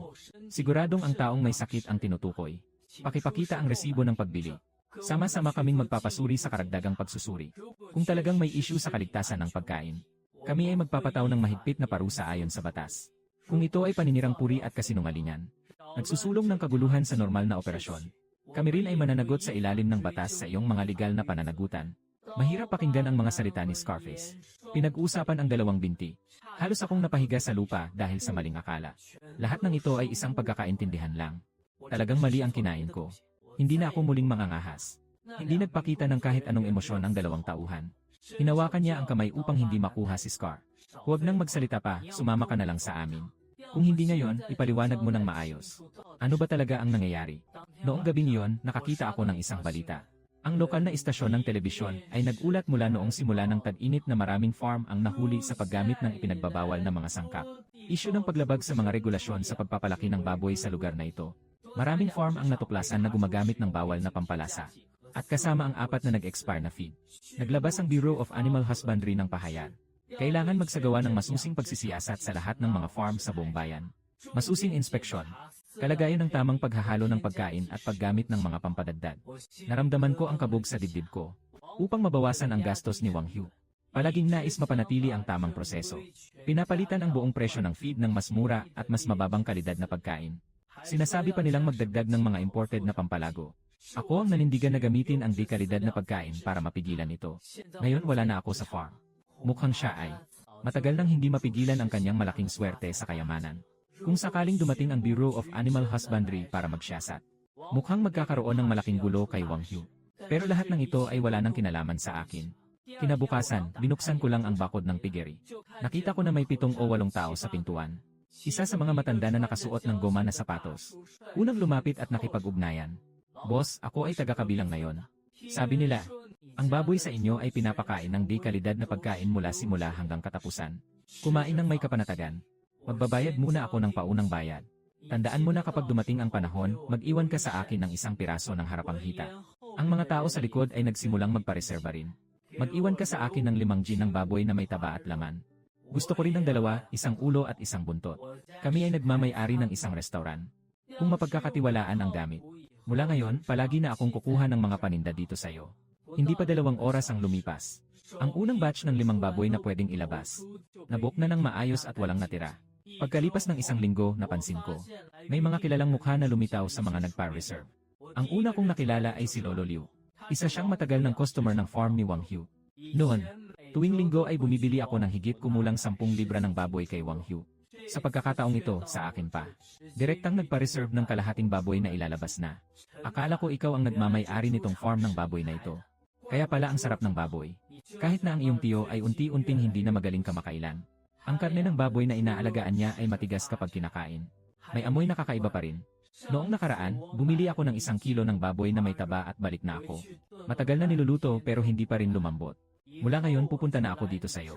Siguradong ang taong may sakit ang tinutukoy. Pakipakita ang resibo ng pagbili. Sama-sama kaming magpapasuri sa karagdagang pagsusuri. Kung talagang may issue sa kaligtasan ng pagkain, kami ay magpapataw ng mahigpit na parusa ayon sa batas. Kung ito ay paninirang puri at kasinungalingan, nagsusulong ng kaguluhan sa normal na operasyon. Kami rin ay mananagot sa ilalim ng batas sa iyong mga legal na pananagutan. Mahirap pakinggan ang mga salita ni Scarface. Pinag-uusapan ang dalawang binti. Halos akong napahiga sa lupa dahil sa maling akala. Lahat ng ito ay isang pagkakaintindihan lang. Talagang mali ang kinain ko. Hindi na ako muling mangangahas. Hindi nagpakita ng kahit anong emosyon ang dalawang tauhan. Hinawakan niya ang kamay upang hindi makuha si Scar. Huwag nang magsalita pa, sumama ka na lang sa amin. Kung hindi ngayon, ipaliwanag mo ng maayos. Ano ba talaga ang nangyayari? Noong gabing iyon, nakakita ako ng isang balita. Ang lokal na istasyon ng telebisyon ay nag-ulat mula noong simula ng tag-init na maraming farm ang nahuli sa paggamit ng ipinagbabawal na mga sangkap. Isyu ng paglabag sa mga regulasyon sa pagpapalaki ng baboy sa lugar na ito. Maraming farm ang natuklasan na gumagamit ng bawal na pampalasa. At kasama ang 4 na nag-expire na feed. Naglabas ang Bureau of Animal Husbandry ng pahayag. Kailangan magsagawa ng masusing pagsisiyasat sa lahat ng mga farm sa buong bayan. Masusing inspeksyon. Kalagayan ng tamang paghahalo ng pagkain at paggamit ng mga pampadagdag. Naramdaman ko ang kabog sa dibdib ko. Upang mabawasan ang gastos ni Wang Hu. Palaging nais mapanatili ang tamang proseso. Pinapalitan ang buong presyo ng feed ng mas mura at mas mababang kalidad na pagkain. Sinasabi pa nilang magdagdag ng mga imported na pampalago. Ako ang nanindigan na gamitin ang di-kalidad na pagkain para mapigilan ito. Ngayon wala na ako sa farm. Mukhang siya ay matagal nang hindi mapigilan ang kanyang malaking swerte sa kayamanan. Kung sakaling dumating ang Bureau of Animal Husbandry para magsiyasat, mukhang magkakaroon ng malaking gulo kay Wang Hu. Pero lahat ng ito ay wala nang kinalaman sa akin. Kinabukasan, binuksan ko lang ang bakod ng piggery. Nakita ko na may 7 o 8 tao sa pintuan. Isa sa mga matanda na nakasuot ng goma na sapatos. Unang lumapit at nakipag-ugnayan. Boss, ako ay taga-kabilang ngayon. Sabi nila, ang baboy sa inyo ay pinapakain ng di-kalidad na pagkain mula simula hanggang katapusan. Kumain ng may kapanatagan. Magbabayad muna ako ng paunang bayad. Tandaan mo na kapag dumating ang panahon, mag-iwan ka sa akin ng isang piraso ng harapang hita. Ang mga tao sa likod ay nagsimulang magpareserba rin. Mag-iwan ka sa akin ng 5 gin ng baboy na may taba at laman. Gusto ko rin ng 2, isang ulo at isang buntot. Kami ay nagmamay-ari ng isang restaurant. Kung mapagkakatiwalaan ang gamit. Mula ngayon, palagi na akong kukuha ng mga paninda dito sa'yo. Hindi pa 2 oras ang lumipas. Ang unang batch ng 5 baboy na pwedeng ilabas. Nabook na ng maayos at walang natira. Pagkalipas ng 1 linggo, napansin ko. May mga kilalang mukha na lumitaw sa mga nagpa-reserve. Ang una kong nakilala ay si Lolo Liu. Isa siyang matagal ng customer ng farm ni Wang Hu. Noon, tuwing linggo ay bumibili ako ng higit kumulang 10 libra ng baboy kay Wang Hu. Sa pagkakataong ito, sa akin pa. Direktang nagpa-reserve ng kalahating baboy na ilalabas na. Akala ko ikaw ang nagmamay-ari nitong farm ng baboy na ito. Kaya pala ang sarap ng baboy. Kahit na ang iyong tiyo ay unti-unting hindi na magaling kamakailan. Ang karne ng baboy na inaalagaan niya ay matigas kapag kinakain. May amoy na kakaiba pa rin. Noong nakaraan, bumili ako ng 1 kilo ng baboy na may taba at balik na ako. Matagal na niluluto pero hindi pa rin lumambot. Mula ngayon pupunta na ako dito sa'yo.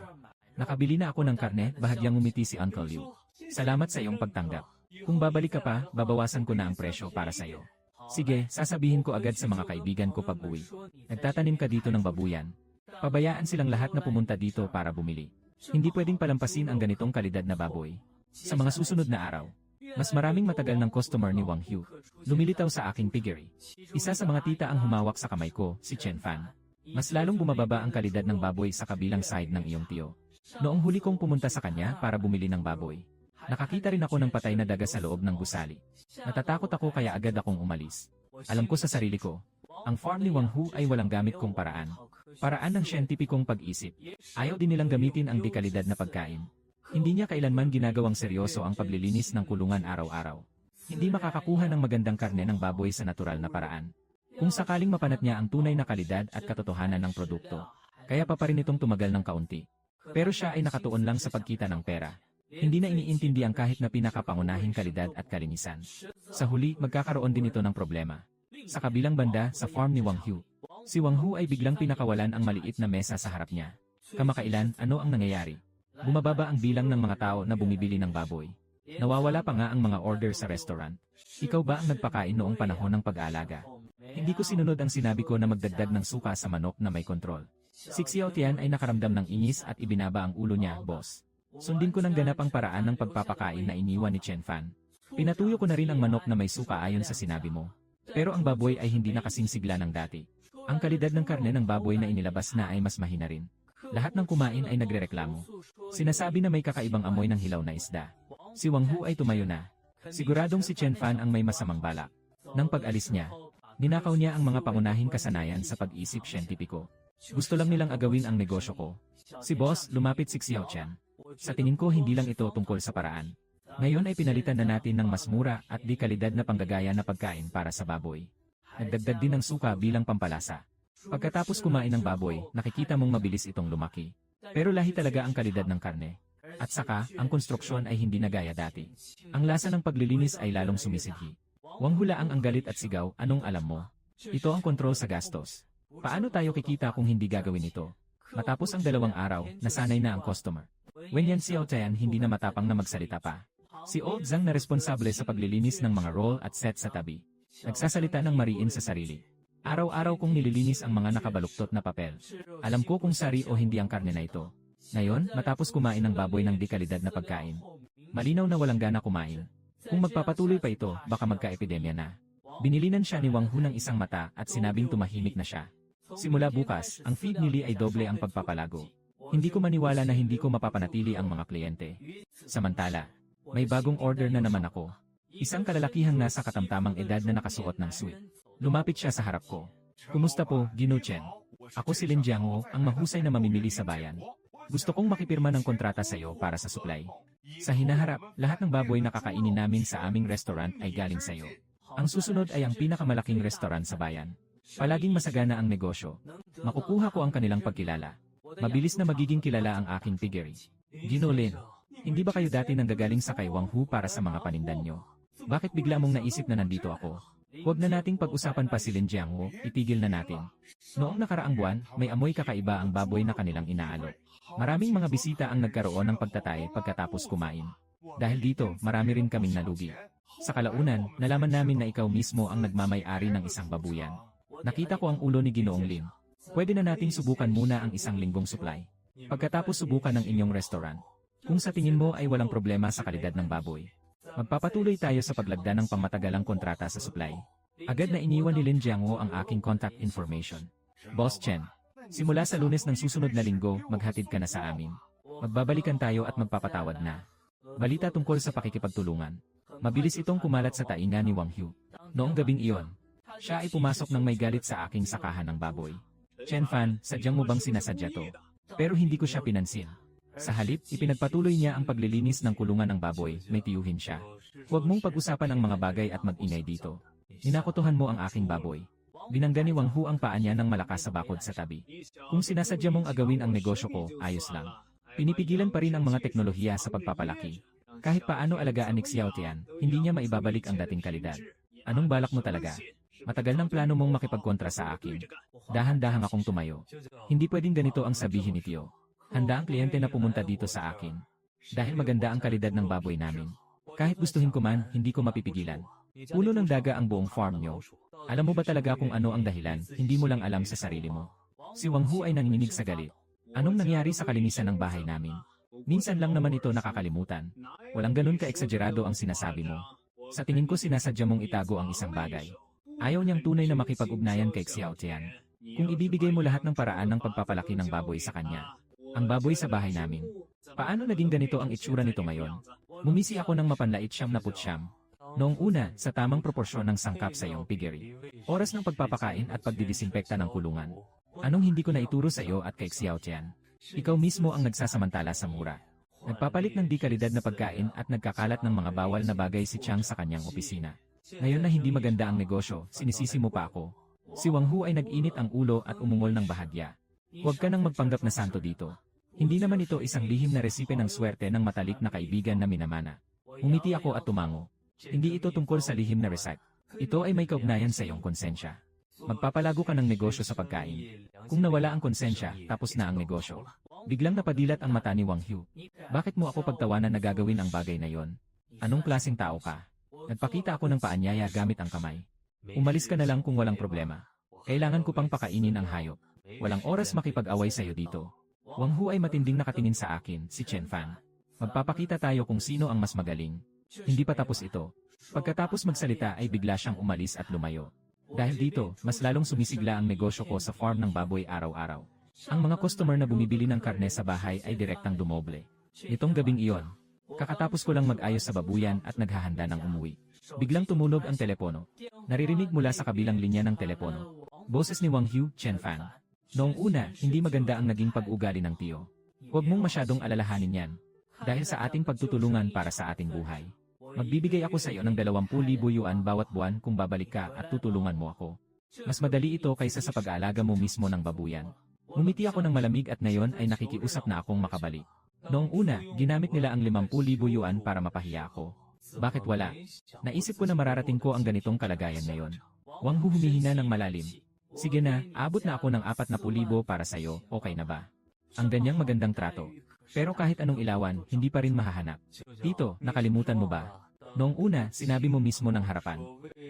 Nakabili na ako ng karne, bahagyang umiti si Uncle Liu. Salamat sa iyong pagtanggap. Kung babalik ka pa, babawasan ko na ang presyo para sa'yo. Sige, sasabihin ko agad sa mga kaibigan ko pag uwi. Nagtatanim ka dito ng babuyan. Pabayaan silang lahat na pumunta dito para bumili. Hindi pwedeng palampasin ang ganitong kalidad na baboy. Sa mga susunod na araw, mas maraming matagal ng customer ni Wang Hu. Lumilitaw sa aking piggery. Isa sa mga tita ang humawak sa kamay ko, si Chen Fan. Mas lalong bumababa ang kalidad ng baboy sa kabilang side ng iyong tiyo. Noong huli kong pumunta sa kanya para bumili ng baboy, nakakita rin ako ng patay na daga sa loob ng gusali. Natatakot ako kaya agad akong umalis. Alam ko sa sarili ko, ang farm ni Wang Hu ay walang gamit kong paraan. Paraan ng siyentipikong pag-isip. Ayaw din nilang gamitin ang dekalidad na pagkain. Hindi niya kailanman ginagawang seryoso ang paglilinis ng kulungan araw-araw. Hindi makakakuha ng magandang karne ng baboy sa natural na paraan. Kung sakaling mapanat niya ang tunay na kalidad at katotohanan ng produkto, kaya pa rin itong tumagal ng kaunti. Pero siya ay nakatuon lang sa pagkita ng pera. Hindi na iniintindi ang kahit na pinakapangunahing kalidad at kalinisan. Sa huli, magkakaroon din ito ng problema. Sa kabilang banda, sa farm ni Wang Hu, si Wang Hu ay biglang pinakawalan ang maliit na mesa sa harap niya. Kamakailan, ano ang nangyayari? Bumababa ang bilang ng mga tao na bumibili ng baboy. Nawawala pa nga ang mga order sa restaurant. Ikaw ba ang nagpakain noong panahon ng pag-aalaga? Hindi ko sinunod ang sinabi ko na magdagdag ng suka sa manok na may kontrol. Si Xiao Tian ay nakaramdam ng inis at ibinaba ang ulo niya, boss. Sundin ko ng ganap ang paraan ng pagpapakain na iniwan ni Chen Fan. Pinatuyo ko na rin ang manok na may suka ayon sa sinabi mo. Pero ang baboy ay hindi na kasing sigla ng dati. Ang kalidad ng karne ng baboy na inilabas na ay mas mahina rin. Lahat ng kumain ay nagrereklamo. Sinasabi na may kakaibang amoy ng hilaw na isda. Si Wang Hu ay tumayo na. Siguradong si Chen Fan ang may masamang balak. Nang pag-alis niya, ninakaw niya ang mga pangunahing kasanayan sa pag-isip siyentipiko. Gusto lang nilang agawin ang negosyo ko. Si boss, lumapit si Xiao Chen. Sa tingin ko hindi lang ito tungkol sa paraan. Ngayon ay pinalitan na natin ng mas mura at di kalidad na panggagaya na pagkain para sa baboy. Nagdagdag din ng suka bilang pampalasa. Pagkatapos kumain ng baboy, nakikita mong mabilis itong lumaki. Pero lahi talaga ang kalidad ng karne. At saka, ang konstruksyon ay hindi na gaya dati. Ang lasa ng paglilinis ay lalong sumisidhi. Wang hulaang ang galit at sigaw, anong alam mo? Ito ang kontrol sa gastos. Paano tayo kikita kung hindi gagawin ito? Matapos ang 2 araw, nasanay na ang customer. Wenyan Xiao Tian hindi na matapang na magsalita pa. Si Old Zhang na responsable sa paglilinis ng mga roll at set sa tabi. Nagsasalita ng mariin sa sarili. Araw-araw kong nililinis ang mga nakabaluktot na papel. Alam ko kung sari o hindi ang karne na ito. Ngayon, matapos kumain ng baboy ng di kalidad na pagkain, malinaw na walang gana kumain. Kung magpapatuloy pa ito, baka magka-epidemya na. Binilinan siya ni Wang Hu ng isang mata at sinabing tumahimik na siya. Simula bukas, ang feed ni Lee ay doble ang pagpapalago. Hindi ko maniwala na hindi ko mapapanatili ang mga kliyente. Samantala, may bagong order na naman ako. Isang kalalakihang nasa katamtamang edad na nakasuot ng suit. Lumapit siya sa harap ko. Kumusta po, Gino Chen? Ako si Lin Jiangho, ang mahusay na mamimili sa bayan. Gusto kong makipirma ng kontrata sa iyo para sa supply. Sa hinaharap, lahat ng baboy na kakainin namin sa aming restaurant ay galing sa iyo. Ang susunod ay ang pinakamalaking restaurant sa bayan. Palaging masagana ang negosyo. Makukuha ko ang kanilang pagkilala. Mabilis na magiging kilala ang aking piggery. Gino Lin, hindi ba kayo dati nanggagaling sa kay Wang Hu para sa mga panindan nyo? Bakit bigla mong naisip na nandito ako? Huwag na nating pag-usapan pa si Lin Jiangho, itigil na natin. Noong nakaraang buwan, may amoy kakaiba ang baboy na kanilang inaalok. Maraming mga bisita ang nagkaroon ng pagtatay pagkatapos kumain. Dahil dito, marami rin kaming nalugi. Sa kalaunan, nalaman namin na ikaw mismo ang nagmamay-ari ng isang babuyan. Nakita ko ang ulo ni Ginoong Lin. Pwede na nating subukan muna ang isang linggong supply. Pagkatapos subukan ng inyong restaurant. Kung sa tingin mo ay walang problema sa kalidad ng baboy, magpapatuloy tayo sa paglagda ng pangmatagalang kontrata sa supply. Agad na iniwan ni Lin Jiangwo ang aking contact information. Boss Chen, simula sa Lunes ng susunod na linggo, maghatid ka na sa amin. Magbabalikan tayo at magpapatawad na. Balita tungkol sa pakikipagtulungan. Mabilis itong kumalat sa tainga ni Wang Hu. Noong gabing iyon, siya ay pumasok ng may galit sa aking sakahan ng baboy. Chen Fan, sadyang mo bang sinasadya to? Pero hindi ko siya pinansin. Sa halip, ipinagpatuloy niya ang paglilinis ng kulungan ng baboy, may tiyuhin siya. Huwag mong pag-usapan ang mga bagay at mag-ingay dito. Ninakutuhan mo ang aking baboy. Binangga ni Wang Hu ang paa niya ng malakas sa bakod sa tabi. Kung sinasadya mong agawin ang negosyo ko, ayos lang. Pinipigilan pa rin ang mga teknolohiya sa pagpapalaki. Kahit paano alagaan ni Xiao Tian, hindi niya maibabalik ang dating kalidad. Anong balak mo talaga? Matagal ng plano mong makipagkontra sa akin. Dahan-dahang akong tumayo. Hindi pwedeng ganito ang sabihin ni Tio. Handa ang kliyente na pumunta dito sa akin. Dahil maganda ang kalidad ng baboy namin. Kahit gustuhin ko man, hindi ko mapipigilan. Puno ng daga ang buong farm nyo. Alam mo ba talaga kung ano ang dahilan, hindi mo lang alam sa sarili mo. Si Wang Hu ay nanginginig sa galit. Anong nangyari sa kalinisan ng bahay namin? Minsan lang naman ito nakakalimutan. Walang ganun ka-eksagerado ang sinasabi mo. Sa tingin ko sinasadya mong itago ang isang bagay. Ayaw niyang tunay na makipag-ugnayan kay Xiao Tian. Kung ibibigay mo lahat ng paraan ng pagpapalaki ng baboy sa kanya. Ang baboy sa bahay namin. Paano naging ganito ang itsura nito ngayon? Mumisi ako ng mapanlait 79. Noong una, sa tamang proporsyon ng sangkap sa iyong piggery. Oras ng pagpapakain at pagdidisinpekta ng kulungan. Anong hindi ko na ituro sa iyo at kay Xiao Tian? Ikaw mismo ang nagsasamantala sa mura. Nagpapalit ng di kalidad na pagkain at nagkakalat ng mga bawal na bagay si Chang sa kanyang opisina. Ngayon na hindi maganda ang negosyo, sinisisi mo pa ako. Si Wang Hu ay nag-init ang ulo at umungol ng bahagya. Huwag ka nang magpanggap na santo dito. Hindi naman ito isang lihim na resipe ng swerte ng matalik na kaibigan na minamana. Umiti ako at tumango. Hindi ito tungkol sa lihim na recipe. Ito ay may kaugnayan sa iyong konsensya. Magpapalago ka ng negosyo sa pagkain. Kung nawala ang konsensya, tapos na ang negosyo. Biglang napadilat ang mata ni Wang Hu. Bakit mo ako pagtawanan na gagawin ang bagay na yon? Anong klaseng tao ka? Nagpakita ako ng paanyaya gamit ang kamay. Umalis ka na lang kung walang problema. Kailangan ko pang pakainin ang hayop. Walang oras makipag-away sa'yo dito. Wang Hu ay matinding nakatingin sa akin, si Chen Fan. Magpapakita tayo kung sino ang mas magaling. Hindi pa tapos ito. Pagkatapos magsalita ay bigla siyang umalis at lumayo. Dahil dito, mas lalong sumisigla ang negosyo ko sa farm ng baboy araw-araw. Ang mga customer na bumibili ng karne sa bahay ay direktang dumoble. Nitong gabing iyon, kakatapos ko lang mag-ayos sa babuyan at naghahanda ng umuwi. Biglang tumunog ang telepono. Naririnig mula sa kabilang linya ng telepono. Boses ni Wang Hu, Chen Fan. Noong una, hindi maganda ang naging pag-ugali ng tiyo. Huwag mong masyadong alalahanin yan. Dahil sa ating pagtutulungan para sa ating buhay. Magbibigay ako sa iyo ng 20,000 yuan bawat buwan kung babalik ka at tutulungan mo ako. Mas madali ito kaysa sa pag-aalaga mo mismo ng babuyan. Umiti ako ng malamig at ngayon ay nakikiusap na akong makabalik. Noong una, ginamit nila ang 50,000 yuan para mapahiya ako. Bakit wala? Naisip ko na mararating ko ang ganitong kalagayan ngayon. Wang Hu humihina ng malalim. Sige na, abot na ako ng 40,000 para sa iyo, okay na ba? Ang ganyang magandang trato. Pero kahit anong ilawan, hindi pa rin mahahanap. Tito, nakalimutan mo ba? Noong una, sinabi mo mismo ng harapan.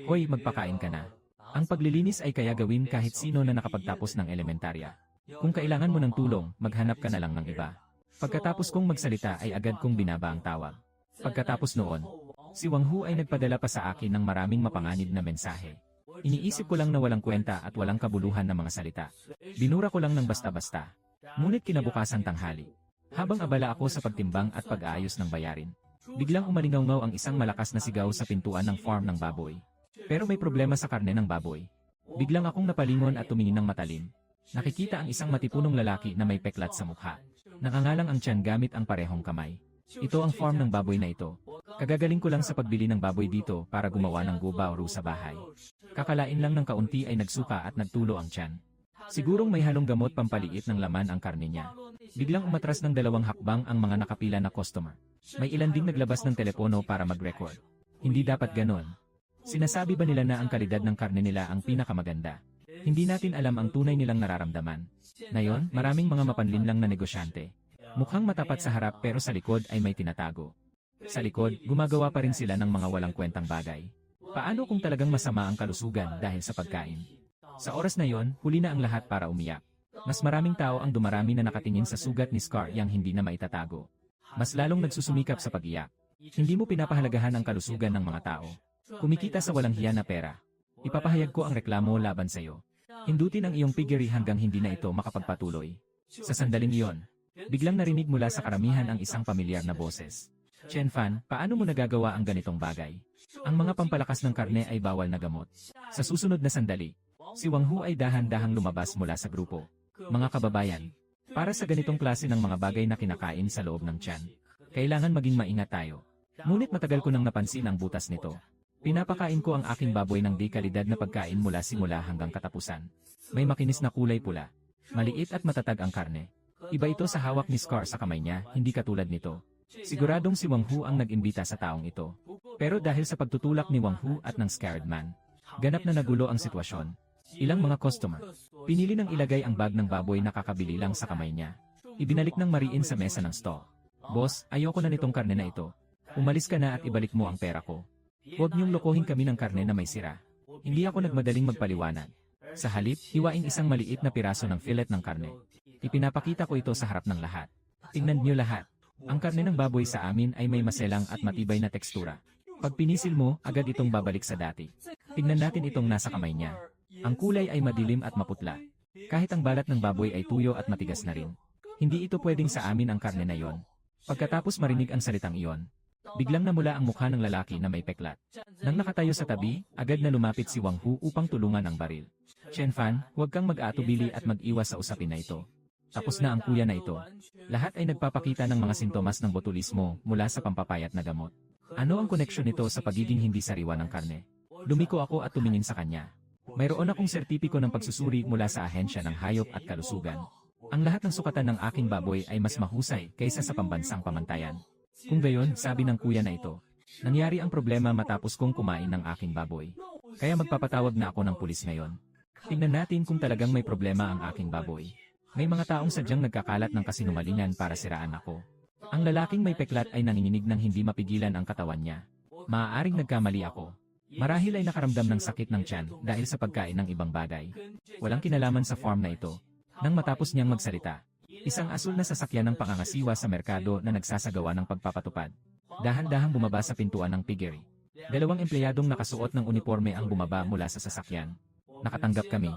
Hoy, magpakain ka na. Ang paglilinis ay kaya gawin kahit sino na nakapagtapos ng elementarya. Kung kailangan mo ng tulong, maghanap ka na lang ng iba. Pagkatapos kong magsalita ay agad kong binaba ang tawag. Pagkatapos noon, si Wang Hu ay nagpadala pa sa akin ng maraming mapanganib na mensahe. Iniisip ko lang na walang kwenta at walang kabuluhan na mga salita. Binura ko lang ng basta-basta. Ngunit kinabukasan tanghali. Habang abala ako sa pagtimbang at pag-aayos ng bayarin, biglang umalingaw-ngaw ang isang malakas na sigaw sa pintuan ng farm ng baboy. Pero may problema sa karne ng baboy. Biglang akong napalingon at tumingin ng matalim. Nakikita ang isang matipunong lalaki na may peklat sa mukha. Nakangalang ang tiyan gamit ang parehong kamay. Ito ang farm ng baboy na ito. Kagagaling ko lang sa pagbili ng baboy dito para gumawa ng gubauru sa bahay. Kakalain lang ng kaunti ay nagsuka at nagtulo ang tiyan. Sigurong may halong gamot pampaliit ng laman ang karne niya. Biglang umatras ng 2 hakbang ang mga nakapila na customer. May ilan ding naglabas ng telepono para mag-record. Hindi dapat ganon. Sinasabi ba nila na ang kalidad ng karne nila ang pinakamaganda? Hindi natin alam ang tunay nilang nararamdaman. Ngayon, maraming mga mapanlinlang na negosyante. Mukhang matapat sa harap pero sa likod ay may tinatago. Sa likod, gumagawa pa rin sila ng mga walang kwentang bagay. Paano kung talagang masama ang kalusugan dahil sa pagkain? Sa oras na yon, huli na ang lahat para umiyak. Mas maraming tao ang dumarami na nakatingin sa sugat ni Scar yang hindi na maitatago. Mas lalong nagsusumikap sa pag-iyak. Hindi mo pinapahalagahan ang kalusugan ng mga tao. Kumikita sa walang hiya na pera. Ipapahayag ko ang reklamo laban sa iyo. Hindutin ang iyong piggery hanggang hindi na ito makapagpatuloy. Sa sandaling iyon, biglang narinig mula sa karamihan ang isang pamilyar na boses. Chen Fan, paano mo nagagawa ang ganitong bagay? Ang mga pampalakas ng karne ay bawal na gamot. Sa susunod na sandali, si Wang Hu ay dahan-dahang lumabas mula sa grupo. Mga kababayan, para sa ganitong klase ng mga bagay na kinakain sa loob ng tiyan, kailangan maging maingat tayo. Ngunit matagal ko nang napansin ang butas nito. Pinapakain ko ang aking baboy ng di kalidad na pagkain mula simula hanggang katapusan. May makinis na kulay pula. Maliit at matatag ang karne. Iba ito sa hawak ni Scar sa kamay niya, hindi katulad nito. Siguradong si Wang Hu ang nag-imbita sa taong ito. Pero dahil sa pagtutulak ni Wang Hu at ng scared man, ganap na nagulo ang sitwasyon. Ilang mga customer, pinili ng ilagay ang bag ng baboy na kakabili lang sa kamay niya. Ibinalik ng mariin sa mesa ng stall. Boss, ayoko na nitong karne na ito. Umalis ka na at ibalik mo ang pera ko. Huwag niyong lokohin kami ng karne na may sira. Hindi ako nagmadaling magpaliwanag. Sa halip, hiwain isang maliit na piraso ng fillet ng karne. Ipinapakita ko ito sa harap ng lahat. Tingnan niyo lahat. Ang karne ng baboy sa amin ay may maselang at matibay na tekstura. Pag pinisil mo, agad itong babalik sa dati. Tingnan natin itong nasa kamay niya. Ang kulay ay madilim at maputla. Kahit ang balat ng baboy ay tuyo at matigas na rin. Hindi ito pwedeng sa amin ang karne na yon. Pagkatapos marinig ang salitang iyon, biglang namula ang mukha ng lalaki na may peklat. Nang nakatayo sa tabi, agad na lumapit si Wang Hu upang tulungan ang baril. Chen Fan, huwag kang mag-aatubili at mag-iwas sa usapin na ito. Tapos na ang kuya na ito. Lahat ay nagpapakita ng mga sintomas ng botulismo mula sa pampapayat na gamot. Ano ang koneksyon nito sa pagiging hindi sariwa ng karne? Lumiko ako at tumingin sa kanya. Mayroon akong sertipiko ng pagsusuri mula sa ahensya ng hayop at kalusugan. Ang lahat ng sukatan ng aking baboy ay mas mahusay kaysa sa pambansang pamantayan. Kung gayon, sabi ng kuya na ito, nangyari ang problema matapos kong kumain ng aking baboy. Kaya magpapatawag na ako ng pulis ngayon. Tingnan natin kung talagang may problema ang aking baboy. May mga taong sadyang nagkakalat ng kasinungalingan para siraan ako. Ang lalaking may peklat ay nanginginig ng hindi mapigilan ang katawan niya. Maaaring nagkamali ako. Marahil ay nakaramdam ng sakit ng tiyan dahil sa pagkain ng ibang bagay. Walang kinalaman sa farm na ito. Nang matapos niyang magsalita, isang asul na sasakyan ng pangangasiwa sa merkado na nagsasagawa ng pagpapatupad. Dahan-dahang bumaba sa pintuan ng piggery. Dalawang empleyadong nakasuot ng uniforme ang bumaba mula sa sasakyan. Nakatanggap kami.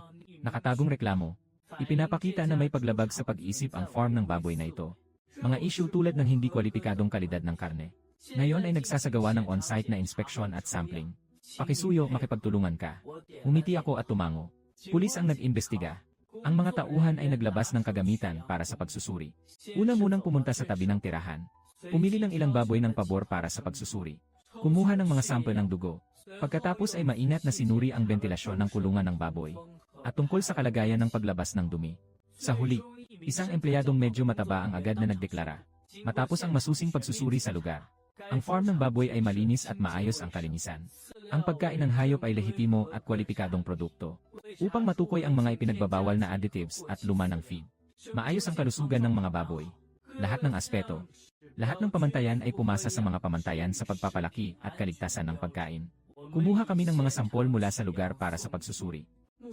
Nakatagong reklamo. Ipinapakita na may paglabag sa pag-iisip ang farm ng baboy na ito. Mga issue tulad ng hindi kwalipikadong kalidad ng karne. Ngayon ay nagsasagawa ng on-site na inspeksyon at sampling. Pakisuyo, makipagtulungan ka. Umiti ako at tumango. Pulis ang nag-imbestiga. Ang mga tauhan ay naglabas ng kagamitan para sa pagsusuri. Una munang pumunta sa tabi ng tirahan. Pumili ng ilang baboy ng pabor para sa pagsusuri. Kumuha ng mga sample ng dugo. Pagkatapos ay mainat na sinuri ang bentilasyon ng kulungan ng baboy. At tungkol sa kalagayan ng paglabas ng dumi. Sa huli, isang empleyadong medyo mataba ang agad na nagdeklara. Matapos ang masusing pagsusuri sa lugar. Ang farm ng baboy ay malinis at maayos ang kalinisan. Ang pagkain ng hayop ay lehitimo at kwalipikadong produkto. Upang matukoy ang mga ipinagbabawal na additives at luma ng feed. Maayos ang kalusugan ng mga baboy. Lahat ng aspeto. Lahat ng pamantayan ay pumasa sa mga pamantayan sa pagpapalaki at kaligtasan ng pagkain. Kumuha kami ng mga sampol mula sa lugar para sa pagsusuri.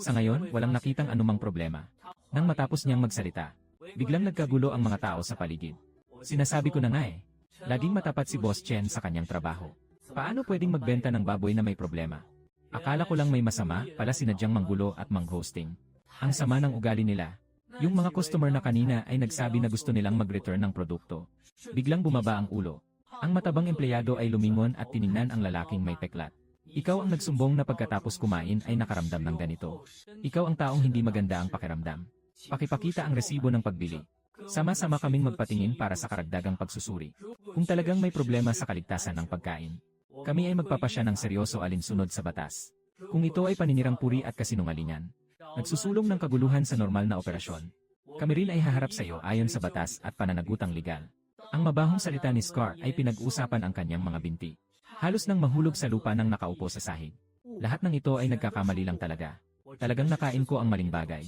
Sa ngayon, walang nakitang anumang problema. Nang matapos niyang magsalita, biglang nagkagulo ang mga tao sa paligid. Sinasabi ko na nga eh. Laging matapat si Boss Chen sa kanyang trabaho. Paano pwedeng magbenta ng baboy na may problema? Akala ko lang may masama, pala sinadyang manggulo at mang-hosting. Ang sama ng ugali nila. Yung mga customer na kanina ay nagsabi na gusto nilang mag-return ng produkto. Biglang bumaba ang ulo. Ang matabang empleyado ay lumingon at tiningnan ang lalaking may peklat. Ikaw ang nagsumbong na pagkatapos kumain ay nakaramdam ng ganito. Ikaw ang taong hindi maganda ang pakiramdam. Pakipakita ang resibo ng pagbili. Sama-sama kaming magpatingin para sa karagdagang pagsusuri. Kung talagang may problema sa kaligtasan ng pagkain, kami ay magpapasya ng seryoso alinsunod sa batas. Kung ito ay paninirang puri at kasinungalingan, nagsusulong ng kaguluhan sa normal na operasyon, kami rin ay haharap sa iyo ayon sa batas at pananagutang legal. Ang mabahong salita ni Scar ay pinag-usapan ang kanyang mga binti. Halos nang mahulog sa lupa nang nakaupo sa sahig. Lahat ng ito ay nagkakamali lang talaga. Talagang nakain ko ang maling bagay.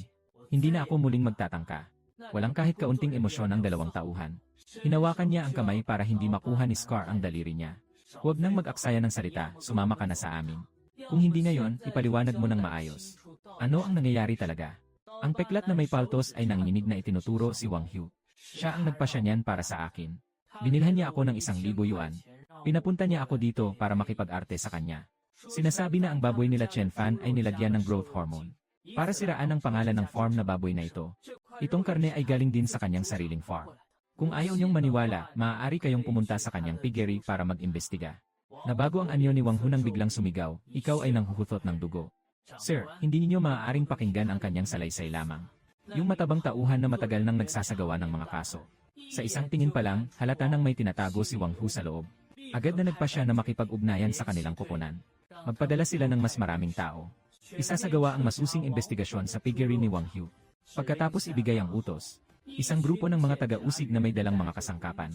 Hindi na ako muling magtatangka. Walang kahit kaunting emosyon ang dalawang tauhan. Hinawakan niya ang kamay para hindi makuha ni Scar ang daliri niya. Huwag nang mag-aksaya ng salita, sumama ka na sa amin. Kung hindi ngayon, ipaliwanag mo ng maayos. Ano ang nangyayari talaga? Ang peklat na may paltos ay nanginginig na itinuturo si Wang Hu. Siya ang nagpasya niyan para sa akin. Binilhan niya ako ng 1,000 yuan. Pinapunta niya ako dito para makipag-arte sa kanya. Sinasabi na ang baboy nila Chen Fan ay nilagyan ng growth hormone. Para siraan ang pangalan ng farm na baboy na ito. Itong karne ay galing din sa kanyang sariling farm. Kung ayaw niyong maniwala, maaari kayong pumunta sa kanyang piggery para mag-imbestiga. Nabago ang anyo ni Wang Hu nang biglang sumigaw, ikaw ay nanghuhutot ng dugo. Sir, hindi ninyo maaaring pakinggan ang kanyang salaysay lamang. Yung matabang tauhan na matagal nang nagsasagawa ng mga kaso. Sa isang tingin pa lang, halata nang may tinatago si Wang Hu sa loob. Agad na nagpa siya na makipag-ugnayan sa kanilang koponan. Magpadala sila ng mas maraming tao. Isasagawa ang masusing investigasyon sa piggery ni Wang Hu. Pagkatapos ibigay ang utos, isang grupo ng mga taga-usig na may dalang mga kasangkapan.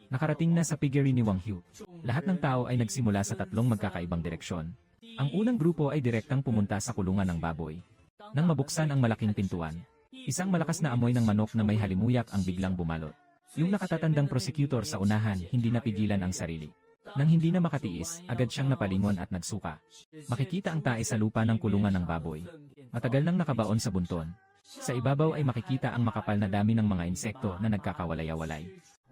Nakarating na sa piggery ni Wang Hu. Lahat ng tao ay nagsimula sa 3 magkakaibang direksyon. Ang unang grupo ay direktang pumunta sa kulungan ng baboy. Nang mabuksan ang malaking pintuan, isang malakas na amoy ng manok na may halimuyak ang biglang bumalot. Yung nakatatandang prosecutor sa unahan hindi napigilan ang sarili. Nang hindi na makatiis, agad siyang napalingon at nagsuka. Makikita ang tae sa lupa ng kulungan ng baboy. Matagal nang nakabaon sa bunton. Sa ibabaw ay makikita ang makapal na dami ng mga insekto na nagkakawalay-awalay.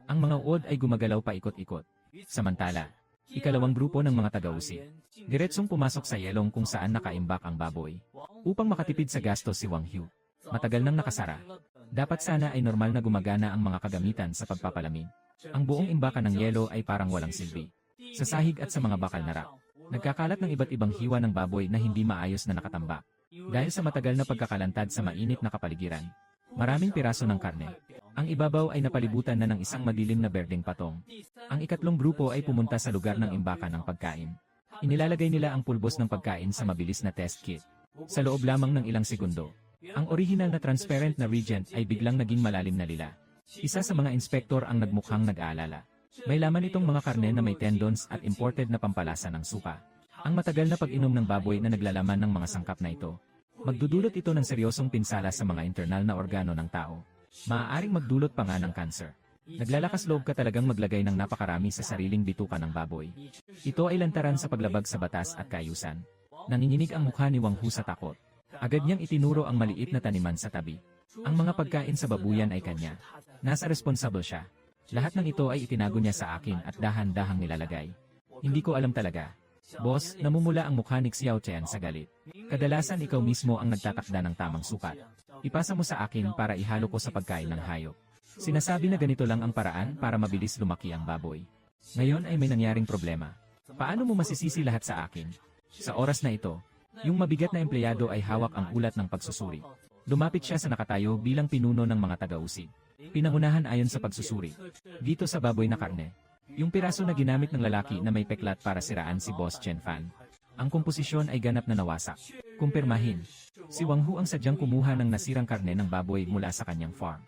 Ang mga uod ay gumagalaw pa ikot-ikot. Samantala, ikalawang grupo ng mga taga-usig. Diretsong pumasok sa yelong kung saan nakaimbak ang baboy. Upang makatipid sa gastos si Wang Hu. Matagal nang nakasara. Dapat sana ay normal na gumagana ang mga kagamitan sa pagpapalamig. Ang buong imbakan ng yelo ay parang walang silbi. Sa sahig at sa mga bakal na rak. Nagkakalat ng iba't ibang hiwa ng baboy na hindi maayos na nakatambak. Dahil sa matagal na pagkakalantad sa mainit na kapaligiran. Maraming piraso ng karne. Ang ibabaw ay napalibutan na ng isang madilim na berdeng patong. Ang ikatlong grupo ay pumunta sa lugar ng imbakan ng pagkain. Inilalagay nila ang pulbos ng pagkain sa mabilis na test kit. Sa loob lamang ng ilang segundo, ang original na transparent na reagent ay biglang naging malalim na lila. Isa sa mga inspektor ang nagmukhang nag-aalala. May laman itong mga karne na may tendons at imported na pampalasa ng suka. Ang matagal na pag-inom ng baboy na naglalaman ng mga sangkap na ito, magdudulot ito ng seryosong pinsala sa mga internal na organo ng tao. Maaaring magdulot pa nga ng cancer. Naglalakas loob ka talagang maglagay ng napakarami sa sariling bituka ng baboy. Ito ay lantaran sa paglabag sa batas at kaayusan. Nanginginig ang mukha ni Wang Hu sa takot. Agad niyang itinuro ang maliit na taniman sa tabi. Ang mga pagkain sa babuyan ay kanya. Nasa responsable siya. Lahat ng ito ay itinago niya sa akin at dahan-dahang nilalagay. Hindi ko alam talaga. Boss, namumula ang mukha ni Xiao Chen sa galit. Kadalasan ikaw mismo ang nagtatakda ng tamang sukat. Ipasa mo sa akin para ihalo ko sa pagkain ng hayop. Sinasabi na ganito lang ang paraan para mabilis lumaki ang baboy. Ngayon ay may nangyaring problema. Paano mo masisisi lahat sa akin? Sa oras na ito, yung mabigat na empleyado ay hawak ang ulat ng pagsusuri. Lumapit siya sa nakatayo bilang pinuno ng mga taga-usig. Pinangunahan ayon sa pagsusuri. Dito sa baboy na karne. Yung piraso na ginamit ng lalaki na may peklat para siraan si Boss Chen Fan. Ang komposisyon ay ganap na nawasak. Kumpirmahin. Si Wang Hu ang sadyang kumuha ng nasirang karne ng baboy mula sa kanyang farm.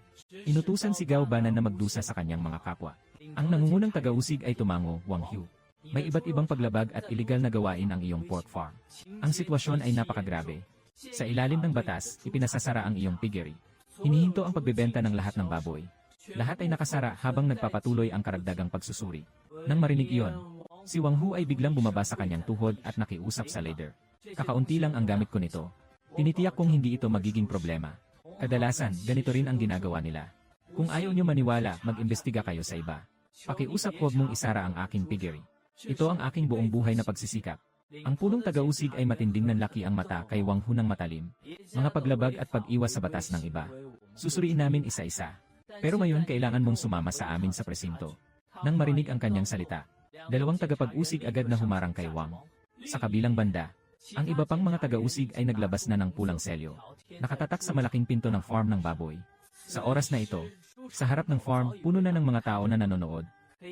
Inutusan si Gao Banan na magdusa sa kanyang mga kapwa. Ang nangungunang taga-usig ay tumango, Wang Hu. May iba't ibang paglabag at iligal na gawain ang iyong pork farm. Ang sitwasyon ay napakagrabe. Sa ilalim ng batas, ipinasasara ang iyong piggery. Hinihinto ang pagbebenta ng lahat ng baboy. Lahat ay nakasara habang nagpapatuloy ang karagdagang pagsusuri. Nang marinig iyon, si Wang Hu ay biglang bumaba sa kanyang tuhod at nakiusap sa ladder. Kakaunti lang ang gamit ko nito. Tinitiyak kong hindi ito magiging problema. Kadalasan, ganito rin ang ginagawa nila. Kung ayaw nyo maniwala, mag-imbestiga kayo sa iba. Pakiusap, huwag mong isara ang aking piggery. Ito ang aking buong buhay na pagsisikap. Ang punong taga-usig ay matinding nanlaki ang mata kay Wang Hu ng matalim. Mga paglabag at pag-iwas sa batas ng iba. Susuriin namin isa-isa. Pero ngayon kailangan mong sumama sa amin sa presinto. Nang marinig ang kanyang salita, dalawang tagapag-usig agad na humarang kay Wang. Sa kabilang banda, ang iba pang mga taga-usig ay naglabas na ng pulang selyo. Nakatatak sa malaking pinto ng farm ng baboy. Sa oras na ito, sa harap ng farm, puno na ng mga tao na nanonood.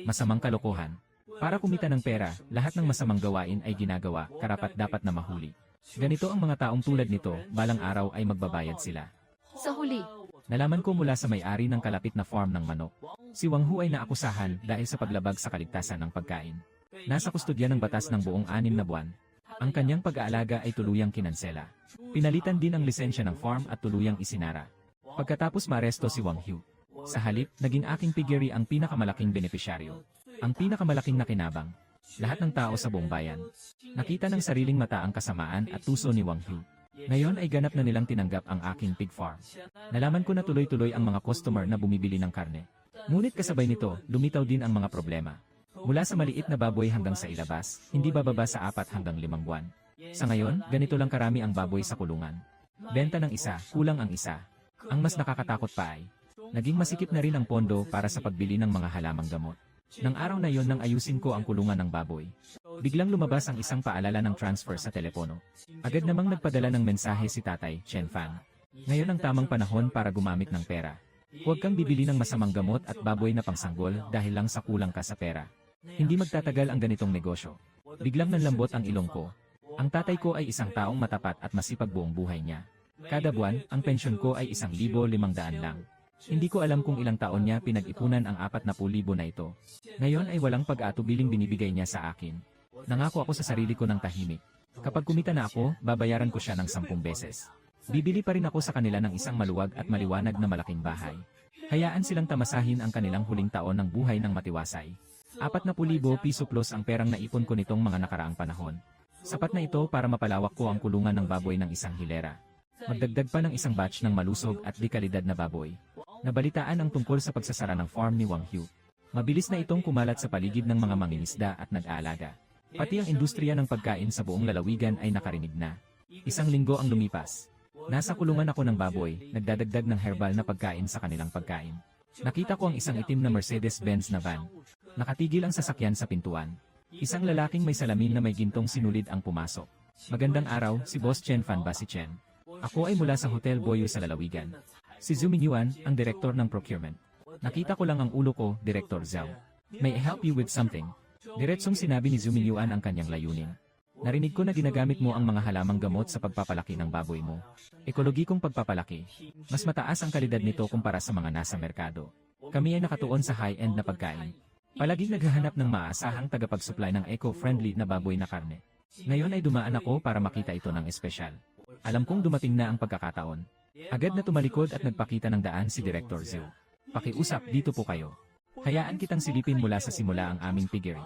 Masamang kalokohan. Para kumita ng pera, lahat ng masamang gawain ay ginagawa, karapat-dapat na mahuli. Ganito ang mga taong tulad nito, balang araw ay magbabayad sila. Sa huli, Nalaman ko mula sa may-ari ng kalapit na farm ng manok. Si Wang Hu ay naakusahan dahil sa paglabag sa kaligtasan ng pagkain. Nasa kustodya ng batas ng buong 6 na buwan. Ang kanyang pag-aalaga ay tuluyang kinansela. Pinalitan din ang lisensya ng farm at tuluyang isinara. Pagkatapos maaresto si Wang Hu. Sa halip, naging aking piggery ang pinakamalaking benepisyaryo. Ang pinakamalaking nakinabang. Lahat ng tao sa buong bayan. Nakita ng sariling mata ang kasamaan at tuso ni Wang Hu. Ngayon ay ganap na nilang tinanggap ang aking pig farm. Nalaman ko na tuloy-tuloy ang mga customer na bumibili ng karne. Ngunit kasabay nito, lumitaw din ang mga problema. Mula sa maliit na baboy hanggang sa ilabas, hindi bababa sa 4 hanggang 5 buwan. Sa ngayon, ganito lang karami ang baboy sa kulungan. Benta ng isa, kulang ang isa. Ang mas nakakatakot pa ay, naging masikip na rin ang pondo para sa pagbili ng mga halamang gamot. Nang araw na yon nang ayusin ko ang kulungan ng baboy, biglang lumabas ang isang paalala ng transfer sa telepono. Agad namang nagpadala ng mensahe si Tatay Chen Fan. Ngayon ang tamang panahon para gumamit ng pera. Huwag kang bibili ng masamang gamot at baboy na pangsanggol dahil lang sa kulang ka sa pera. Hindi magtatagal ang ganitong negosyo. Biglang nanlambot ang ilong ko. Ang tatay ko ay isang taong matapat at masipag buong buhay niya. Kada buwan, ang pensyon ko ay 1,500 lang. Hindi ko alam kung ilang taon niya pinag-ipunan ang 40,000 na ito. Ngayon ay walang pag-atubiling binibigay niya sa akin. Nangako ako sa sarili ko ng tahimik. Kapag kumita na ako, babayaran ko siya ng 10 beses. Bibili pa rin ako sa kanila ng isang maluwag at maliwanag na malaking bahay. Hayaan silang tamasahin ang kanilang huling taon ng buhay ng matiwasay. 40,000 piso plus ang perang naipon ko nitong mga nakaraang panahon. Sapat na ito para mapalawak ko ang kulungan ng baboy ng isang hilera. Magdagdag pa ng isang batch ng malusog at di kalidad na baboy. Nabalitaan ang tungkol sa pagsasara ng farm ni Wang Hu. Mabilis na itong kumalat sa paligid ng mga mangingisda at nag-aalaga. Pati ang industriya ng pagkain sa buong lalawigan ay nakarinig na. 1 linggo ang lumipas. Nasa kulungan ako ng baboy, nagdadagdag ng herbal na pagkain sa kanilang pagkain. Nakita ko ang isang itim na Mercedes-Benz na van. Nakatigil ang sasakyan sa pintuan. Isang lalaking may salamin na may gintong sinulid ang pumasok. Magandang araw, si Boss Chen Fan ba si Chen? Ako ay mula sa Hotel Boyo sa lalawigan. Si Zhu Mingyuan, ang direktor ng procurement. Nakita ko lang ang ulo ko, Director Zhao. May I help you with something? Diretsong sinabi ni Zhu Mingyuan ang kanyang layunin. Narinig ko na ginagamit mo ang mga halamang gamot sa pagpapalaki ng baboy mo. Ekologikong pagpapalaki. Mas mataas ang kalidad nito kumpara sa mga nasa merkado. Kami ay nakatuon sa high-end na pagkain. Palaging naghahanap ng maasahang tagapag-supply ng eco-friendly na baboy na karne. Ngayon ay dumaan ako para makita ito ng espesyal. Alam kong dumating na ang pagkakataon. Agad na tumalikod at nagpakita ng daan si Director Zhu. Pakiusap, dito po kayo. Hayaan kitang silipin mula sa simula ang aming piggery.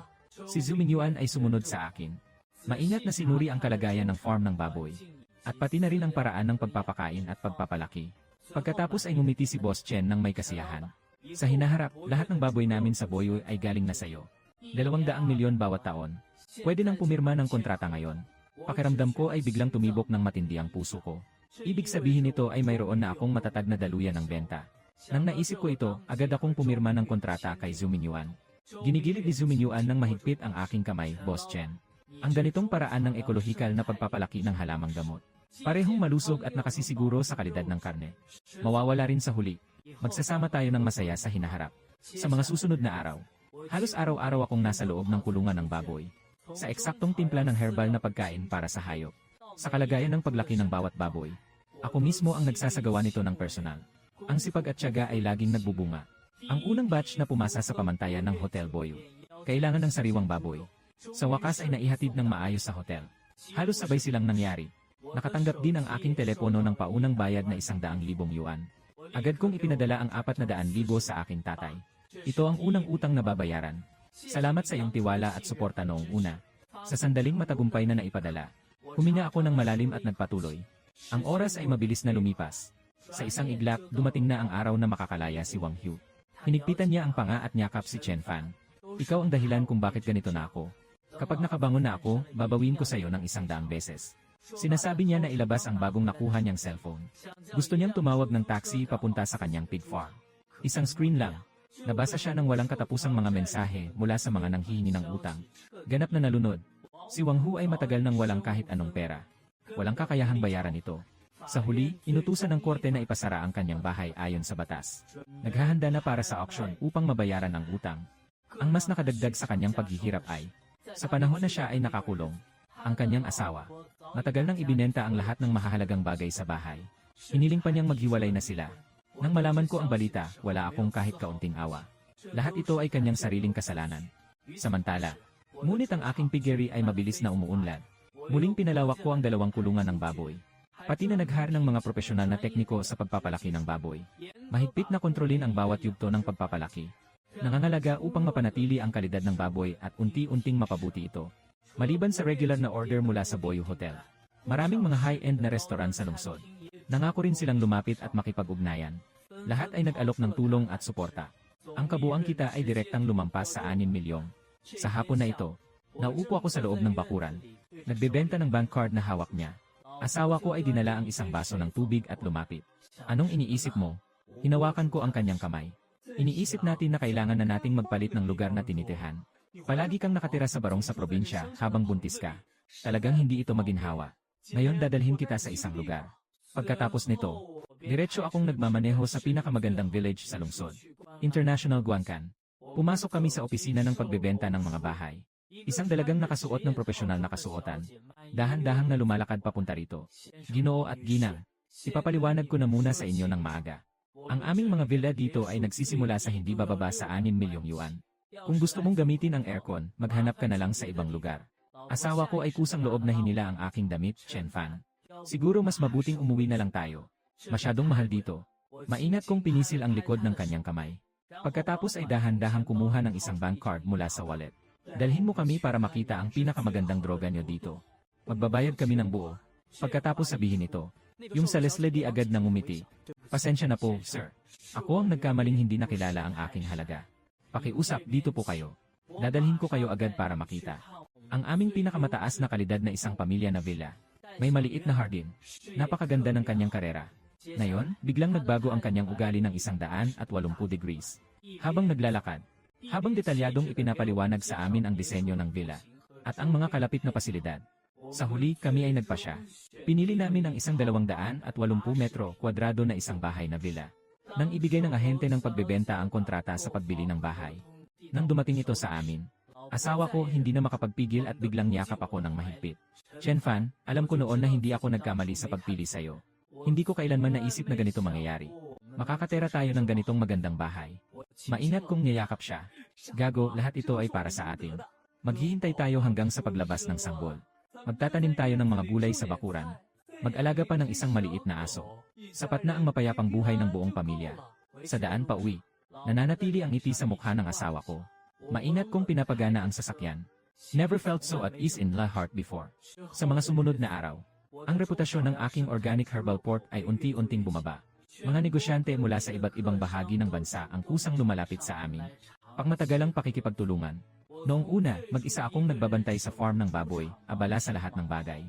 Si Zhu Mingyuan ay sumunod sa akin. Maingat na sinuri ang kalagayan ng farm ng baboy. At pati na rin ang paraan ng pagpapakain at pagpapalaki. Pagkatapos ay ngumiti si Boss Chen ng may kasiyahan. Sa hinaharap, lahat ng baboy namin sa Boyo ay galing na sayo. 200 milyon bawat taon. Pwede nang pumirma ng kontrata ngayon. Pakiramdam ko ay biglang tumibok ng matindi ang puso ko. Ibig sabihin nito ay mayroon na akong matatag na daluyan ng benta. Nang naisip ko ito, agad akong pumirma ng kontrata kay Zhu Mingyuan. Ginigilig ni Zhu Mingyuan ng mahigpit ang aking kamay, Boss Chen. Ang ganitong paraan ng ekologikal na pagpapalaki ng halamang gamot. Parehong malusog at nakasisiguro sa kalidad ng karne. Mawawala rin sa huli. Magsasama tayo ng masaya sa hinaharap. Sa mga susunod na araw, halos araw-araw akong nasa loob ng kulungan ng baboy. Sa eksaktong timpla ng herbal na pagkain para sa hayop. Sa kalagayan ng paglaki ng bawat baboy. Ako mismo ang nagsasagawa nito ng personal. Ang sipag at tiyaga ay laging nagbubunga. Ang unang batch na pumasa sa pamantayan ng Hotel Boyo. Kailangan ng sariwang baboy. Sa wakas ay naihatid ng maayos sa hotel. Halos sabay silang nangyari. Nakatanggap din ang aking telepono ng paunang bayad na 100,000 yuan. Agad kong ipinadala ang 400,000 sa aking tatay. Ito ang unang utang na babayaran. Salamat sa iyong tiwala at suporta noong una. Sa sandaling matagumpay na naipadala, huminga ako ng malalim at nagpatuloy. Ang oras ay mabilis na lumipas. Sa isang iglap, dumating na ang araw na makakalaya si Wang Hu. Hinigpitan niya ang panga at niyakap si Chen Fan. Ikaw ang dahilan kung bakit ganito na ako. Kapag nakabangon na ako, babawin ko sa iyo ng 100 beses. Sinasabi niya na ilabas ang bagong nakuha niyang cellphone. Gusto niyang tumawag ng taxi papunta sa kanyang pig farm. Isang screen lang. Nabasa siya ng walang katapusang mga mensahe mula sa mga nanghihingi ng utang. Ganap na nalunod. Si Wang Hu ay matagal nang walang kahit anong pera. Walang kakayahang bayaran ito. Sa huli, inutusan ng korte na ipasara ang kanyang bahay ayon sa batas. Naghahanda na para sa auction upang mabayaran ang utang. Ang mas nakadagdag sa kanyang paghihirap ay, sa panahon na siya ay nakakulong, ang kanyang asawa. Matagal nang ibinenta ang lahat ng mahahalagang bagay sa bahay. Hiniling pa niyang maghiwalay na sila. Nang malaman ko ang balita, wala akong kahit kaunting awa. Lahat ito ay kanyang sariling kasalanan. Samantala, ngunit ang aking piggery ay mabilis na umuunlad. Muling pinalawak ko ang 2 kulungan ng baboy. Pati na nag-hire ng mga profesional na tekniko sa pagpapalaki ng baboy. Mahigpit na kontrolin ang bawat yugto ng pagpapalaki. Nangangalaga upang mapanatili ang kalidad ng baboy at unti-unting mapabuti ito. Maliban sa regular na order mula sa Boyo Hotel. Maraming mga high-end na restaurant sa lungsod. Nangako rin silang lumapit at makipag-ugnayan. Lahat ay nag-alok ng tulong at suporta. Ang kabuang kita ay direktang lumampas sa 6 milyong. Sa hapon na ito, naupo ako sa loob ng bakuran. Nagbebenta ng bank card na hawak niya. Asawa ko ay dinala ang isang baso ng tubig at lumapit. Anong iniisip mo? Hinawakan ko ang kanyang kamay. Iniisip natin na kailangan na nating magpalit ng lugar na tinitihan. Palagi kang nakatira sa barong sa probinsya habang buntis ka. Talagang hindi ito maginhawa. Ngayon dadalhin kita sa isang lugar. Pagkatapos nito, diretso akong nagmamaneho sa pinakamagandang village sa lungsod. International Guangcan. Pumasok kami sa opisina ng pagbebenta ng mga bahay. Isang dalagang nakasuot ng propesyonal na kasuotan. Dahan-dahang na lumalakad papunta rito. Ginoo at Ginang, ipapaliwanag ko na muna sa inyo ng maaga. Ang aming mga villa dito ay nagsisimula sa hindi bababa sa 6 milyong yuan. Kung gusto mong gamitin ang aircon, maghanap ka na lang sa ibang lugar. Asawa ko ay kusang loob na hinila ang aking damit, Chen Fan. Siguro mas mabuting umuwi na lang tayo. Masyadong mahal dito. Maingat kong pinisil ang likod ng kanyang kamay. Pagkatapos ay dahan-dahang kumuha ng isang bank card mula sa wallet. Dalhin mo kami para makita ang pinakamagandang droga nyo dito. Magbabayad kami ng buo. Pagkatapos sabihin ito, yung sa Leslie di agad nang umiti. Pasensya na po, sir. Ako ang nagkamaling hindi nakilala ang aking halaga. Pakiusap, dito po kayo. Dadalhin ko kayo agad para makita. Ang aming pinakamataas na kalidad na isang pamilya na villa. May maliit na hardin. Napakaganda ng kanyang karera. Ngayon, biglang nagbago ang kanyang ugali ng 180 degrees. Habang naglalakad, habang detalyadong ipinapaliwanag sa amin ang disenyo ng villa at ang mga kalapit na pasilidad. Sa huli, kami ay nagpasya. Pinili namin ang 280 metro kwadrado na isang bahay na villa. Nang ibigay ng ahente ng pagbebenta ang kontrata sa pagbili ng bahay. Nang dumating ito sa amin, asawa ko hindi na makapagpigil at biglang niyakap ako ng mahigpit. Chen Fan, alam ko noon na hindi ako nagkamali sa pagpili sa'yo. Hindi ko kailanman naisip na ganito mangyayari. Makakatera tayo ng ganitong magandang bahay. Maingat kong niyakap siya. Gago, lahat ito ay para sa atin. Maghihintay tayo hanggang sa paglabas ng sanggol. Magtatanim tayo ng mga gulay sa bakuran. Mag-alaga pa ng isang maliit na aso. Sapat na ang mapayapang buhay ng buong pamilya. Sa daan pa uwi, nananatili ang ngiti sa mukha ng asawa ko. Maingat kong pinapagana ang sasakyan. Never felt so at ease in my heart before. Sa mga sumunod na araw, ang reputasyon ng aking organic herbal pork ay unti-unting bumaba. Mga negosyante mula sa iba't ibang bahagi ng bansa ang kusang lumalapit sa amin. Pangmatagalang pakikipagtulungan. Noong una, mag-isa akong nagbabantay sa farm ng baboy, abala sa lahat ng bagay.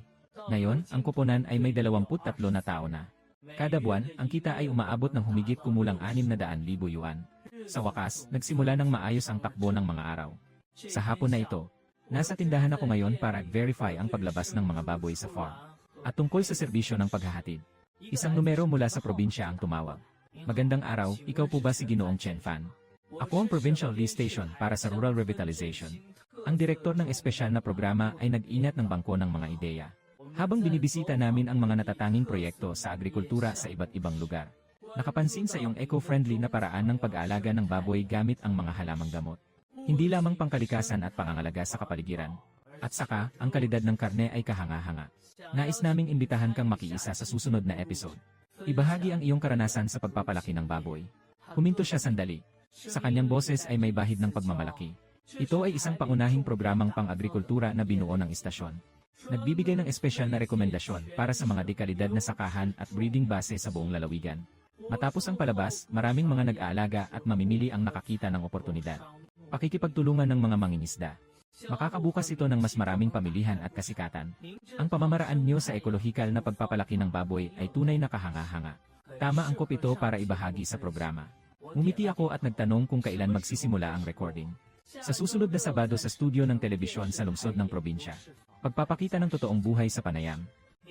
Ngayon, ang koponan ay may 23 na tao na. Kada buwan, ang kita ay umaabot ng humigit kumulang 600,000 yuan. Sa wakas, nagsimula ng maayos ang takbo ng mga araw. Sa hapon na ito, nasa tindahan ako ngayon para verify ang paglabas ng mga baboy sa farm. At tungkol sa serbisyo ng paghahatid. Isang numero mula sa probinsya ang tumawag. Magandang araw, ikaw po ba si Ginoong Chen Fan? Ako ang Provincial Lead Station para sa Rural Revitalization. Ang direktor ng espesyal na programa ay nag-inat ng bangko ng mga ideya. Habang binibisita namin ang mga natatanging proyekto sa agrikultura sa iba't ibang lugar. Nakapansin sa iyong eco-friendly na paraan ng pag-aalaga ng baboy gamit ang mga halamang gamot. Hindi lamang pangkalikasan at pangangalaga sa kapaligiran. At saka, ang kalidad ng karne ay kahanga-hanga. Nais naming imbitahan kang makiisa sa susunod na episode. Ibahagi ang iyong karanasan sa pagpapalaki ng baboy. Huminto siya sandali. Sa kanyang boses ay may bahid ng pagmamalaki. Ito ay isang pangunahing programang pang-agrikultura na binuo ng istasyon. Nagbibigay ng espesyal na rekomendasyon para sa mga dekalidad na sakahan at breeding base sa buong lalawigan. Matapos ang palabas, maraming mga nag-aalaga at mamimili ang nakakita ng oportunidad. Pakikipagtulungan ng mga mangingisda. Makakabukas ito ng mas maraming pamilihan at kasikatan. Ang pamamaraan niyo sa ekolohikal na pagpapalaki ng baboy ay tunay na kahanga-hanga. Tama angkop ito para ibahagi sa programa. Ngumiti ako at nagtanong kung kailan magsisimula ang recording. Sa susunod na Sabado sa studio ng telebisyon sa lungsod ng probinsya. Pagpapakita ng totoong buhay sa panayam.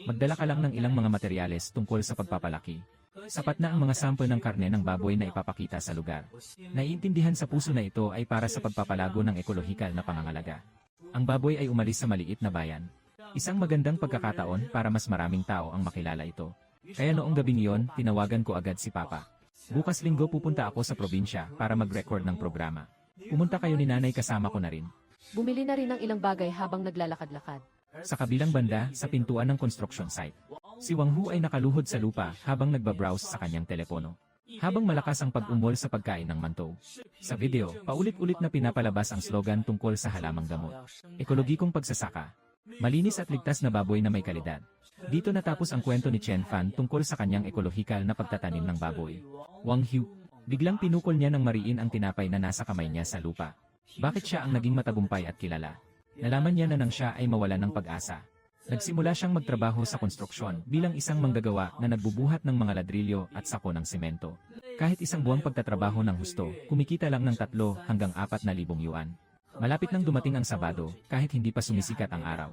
Magdala ka lang ng ilang mga materyales tungkol sa pagpapalaki. Sapat na ang mga sample ng karne ng baboy na ipapakita sa lugar. Naiintindihan sa puso na ito ay para sa pagpapalago ng ekolohikal na pangangalaga. Ang baboy ay umalis sa maliit na bayan. Isang magandang pagkakataon para mas maraming tao ang makilala ito. Kaya noong gabing iyon, tinawagan ko agad si Papa. Bukas linggo pupunta ako sa probinsya para mag-record ng programa. Pumunta kayo ni nanay kasama ko na rin. Bumili na rin ng ilang bagay habang naglalakad-lakad. Sa kabilang banda, sa pintuan ng construction site. Si Wang Hu ay nakaluhod sa lupa habang nagbabrowse sa kanyang telepono. Habang malakas ang pag-umol sa pagkain ng mantou. Sa video, paulit-ulit na pinapalabas ang slogan tungkol sa halamang gamot. Ekologikong pagsasaka. Malinis at ligtas na baboy na may kalidad. Dito natapos ang kwento ni Chen Fan tungkol sa kanyang ekologikal na pagtatanim ng baboy. Wang Hu, biglang pinukol niya ng mariin ang tinapay na nasa kamay niya sa lupa. Bakit siya ang naging matagumpay at kilala? Nalaman niya na nang siya ay mawalan ng pag-asa. Nagsimula siyang magtrabaho sa konstruksyon bilang isang manggagawa na nagbubuhat ng mga ladrilyo at sako ng semento. Kahit isang buwang pagtatrabaho ng husto, kumikita lang ng 3 hanggang 4,000 yuan. Malapit nang dumating ang Sabado, kahit hindi pa sumisikat ang araw.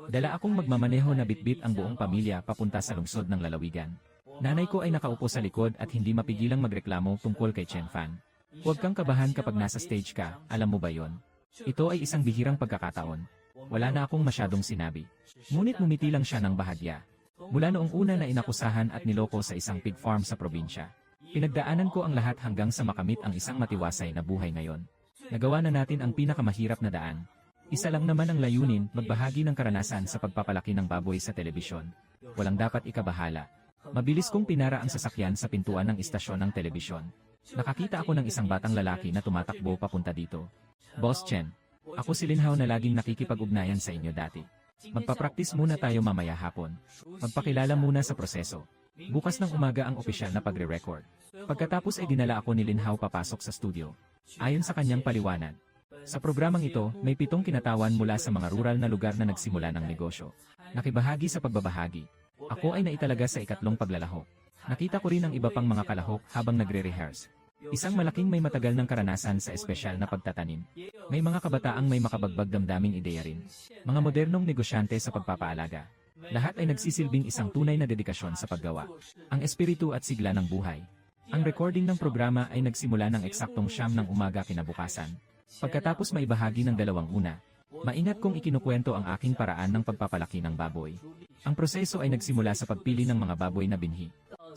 Dala akong magmamaneho na bitbit ang buong pamilya papunta sa lungsod ng lalawigan. Nanay ko ay nakaupo sa likod at hindi mapigilang magreklamo tungkol kay Chen Fan. Huwag kang kabahan kapag nasa stage ka, alam mo ba yon? Ito ay isang bihirang pagkakataon. Wala na akong masyadong sinabi. Ngunit ngumiti lang siya ng bahagya. Mula noong una na inakusahan at niloko sa isang pig farm sa probinsya. Pinagdaanan ko ang lahat hanggang sa makamit ang isang matiwasay na buhay ngayon. Nagawa na natin ang pinakamahirap na daan. Isa lang naman ang layunin, magbahagi ng karanasan sa pagpapalaki ng baboy sa telebisyon. Walang dapat ikabahala. Mabilis kong pinara ang sasakyan sa pintuan ng istasyon ng telebisyon. Nakakita ako ng isang batang lalaki na tumatakbo papunta dito. Boss Chen, ako si Linhao na laging nakikipag-ugnayan sa inyo dati. Magpapractice muna tayo mamaya hapon. Magpakilala muna sa proseso. Bukas ng umaga ang opisyal na pagre-record. Pagkatapos ay dinala ako ni Linhao papasok sa studio. Ayon sa kanyang paliwanag. Sa programang ito, may 7 kinatawan mula sa mga rural na lugar na nagsimula ng negosyo. Nakibahagi sa pagbabahagi. Ako ay naitalaga sa 2 paglalahok. Nakita ko rin ang iba pang mga kalahok habang nagre-rehearse. Isang malaking may matagal ng karanasan sa espesyal na pagtatanim. May mga kabataang may makabagbag damdaming ideya rin. Mga modernong negosyante sa pagpapaalaga. Lahat ay nagsisilbing isang tunay na dedikasyon sa paggawa. Ang espiritu at sigla ng buhay. Ang recording ng programa ay nagsimula ng eksaktong 9 ng umaga kinabukasan. Pagkatapos maibahagi ng 2 una, maingat kong ikinukwento ang aking paraan ng pagpapalaki ng baboy. Ang proseso ay nagsimula sa pagpili ng mga baboy na binhi.